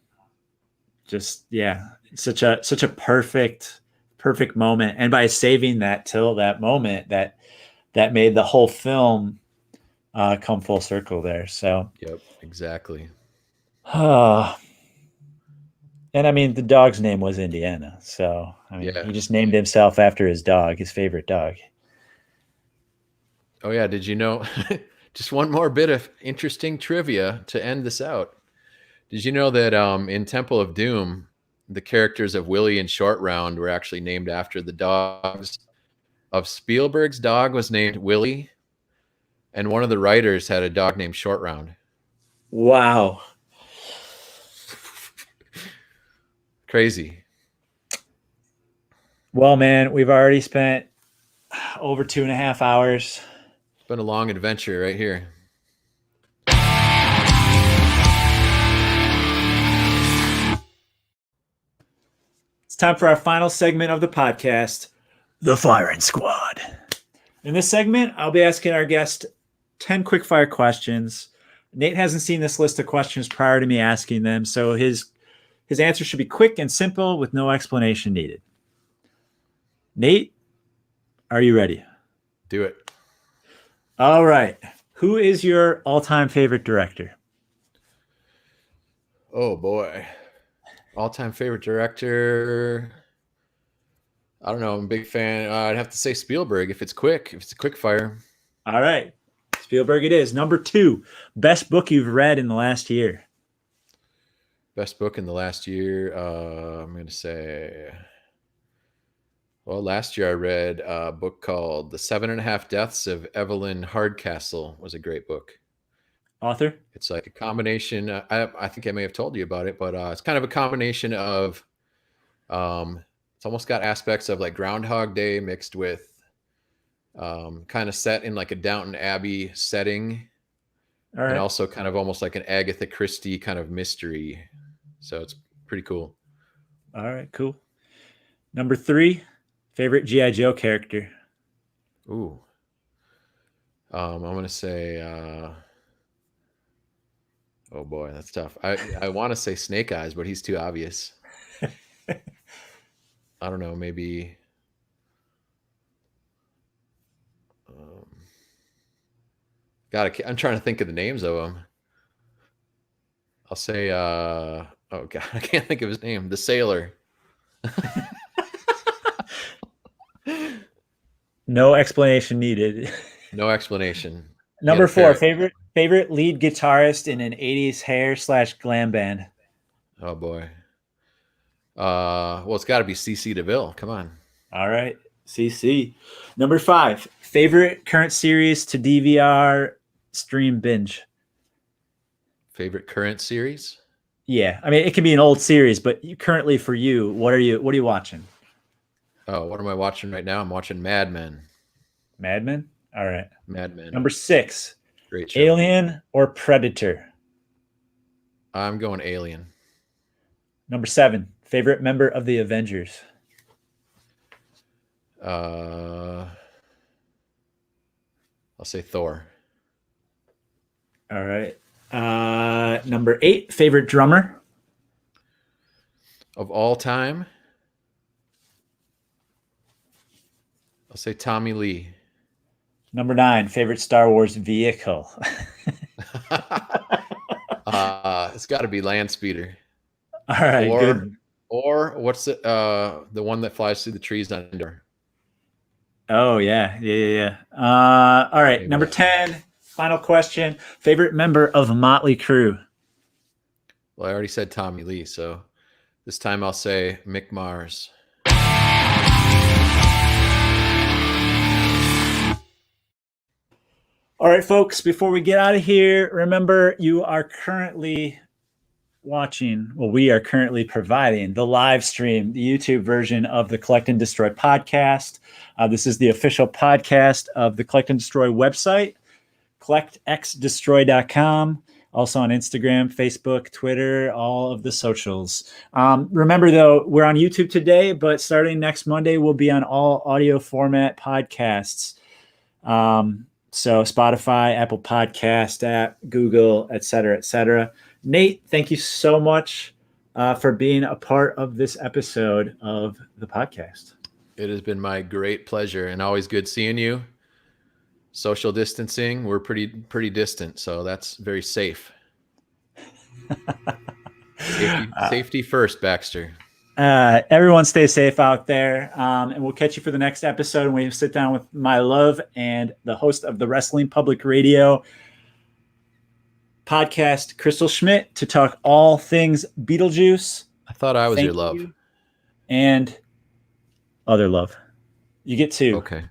just yeah, such a perfect moment, and by saving that till that moment, that made the whole film come full circle there. So, yep, exactly. uh, and I mean, the dog's name was Indiana, so I mean, Yeah. he just named himself after his dog, his favorite dog. Oh yeah, did you know? Just one more bit of interesting trivia to end this out. Did you know that in Temple of Doom, the characters of Willie and Short Round were actually named after the dogs of Spielberg's dog was named Willie, and one of the writers had a dog named Short Round. Wow. Crazy. Well, man, we've already spent over 2.5 hours. It's been a long adventure right here. It's time for our final segment of the podcast, the Firing Squad. In this segment, I'll be asking our guest 10 quickfire questions. Nate hasn't seen this list of questions prior to me asking them, so his answer should be quick and simple with no explanation needed. Nate, are you ready? Do it. All right. Who is your all-time favorite director? Oh boy. All-time favorite director. I don't know. I'm a big fan. I'd have to say Spielberg if it's quick. If it's a quick fire. All right. Spielberg it is. Number 2, best book you've read in the last year. Best book in the last year. I'm going to say. Well, last year I read a book called The 7.5 Deaths of Evelyn Hardcastle. It was a great book. Author? It's like a combination. I think I may have told you about it, but it's kind of a combination of. It's almost got aspects of like Groundhog Day mixed with kind of set in like a Downton Abbey setting, All right. and also kind of almost like an Agatha Christie kind of mystery. So it's pretty cool. All right, cool. Number 3, favorite G.I. Joe character. Ooh. I'm going to say, oh boy, that's tough. I want to say Snake Eyes, but he's too obvious. I don't know, maybe. God, I'm trying to think of the names of them. I'll say, oh God, I can't think of his name. The Sailor. No explanation needed. No explanation. Number 4, favorite lead guitarist in an 80s hair/glam band. Oh boy. Well, it's got to be CC DeVille. Come on. All right, CC. Number 5, favorite current series to DVR stream binge. Favorite current series? Yeah, I mean it can be an old series, but currently for you, what are you watching? Oh, what am I watching right now? I'm watching Mad Men. Mad Men. All right. Mad Men. Number 6, Great show. Alien or Predator. I'm going Alien. Number 7, favorite member of the Avengers. I'll say Thor. All right. Number 8, favorite drummer. Of all time, I'll say Tommy Lee. Number 9, favorite Star Wars vehicle. It's got to be Landspeeder. All right, good. Or what's it? The one that flies through the trees on Endor. Oh yeah. All right, Maybe. Number 10, final question. Favorite member of Motley Crue. Well, I already said Tommy Lee, so this time I'll say Mick Mars. All right, folks, before we get out of here, remember you are currently we are currently providing the live stream, the YouTube version of the Collect and Destroy podcast. This is the official podcast of the Collect and Destroy website, collectxdestroy.com. Also on Instagram, Facebook, Twitter, all of the socials. Remember, though, we're on YouTube today, but starting next Monday, we'll be on all audio format podcasts. So Spotify, Apple Podcast app, Google, et cetera, Nate, thank you so much for being a part of this episode of the podcast. It has been my great pleasure, and always good seeing you. Social distancing, we're pretty distant, so that's very safe. Safety first, Baxter. Everyone stay safe out there, and we'll catch you for the next episode when we sit down with my love and the host of the Wrestling Public Radio podcast, Crystal Schmidt, to talk all things Beetlejuice. I thought I was your love. And other love. You get two. Okay.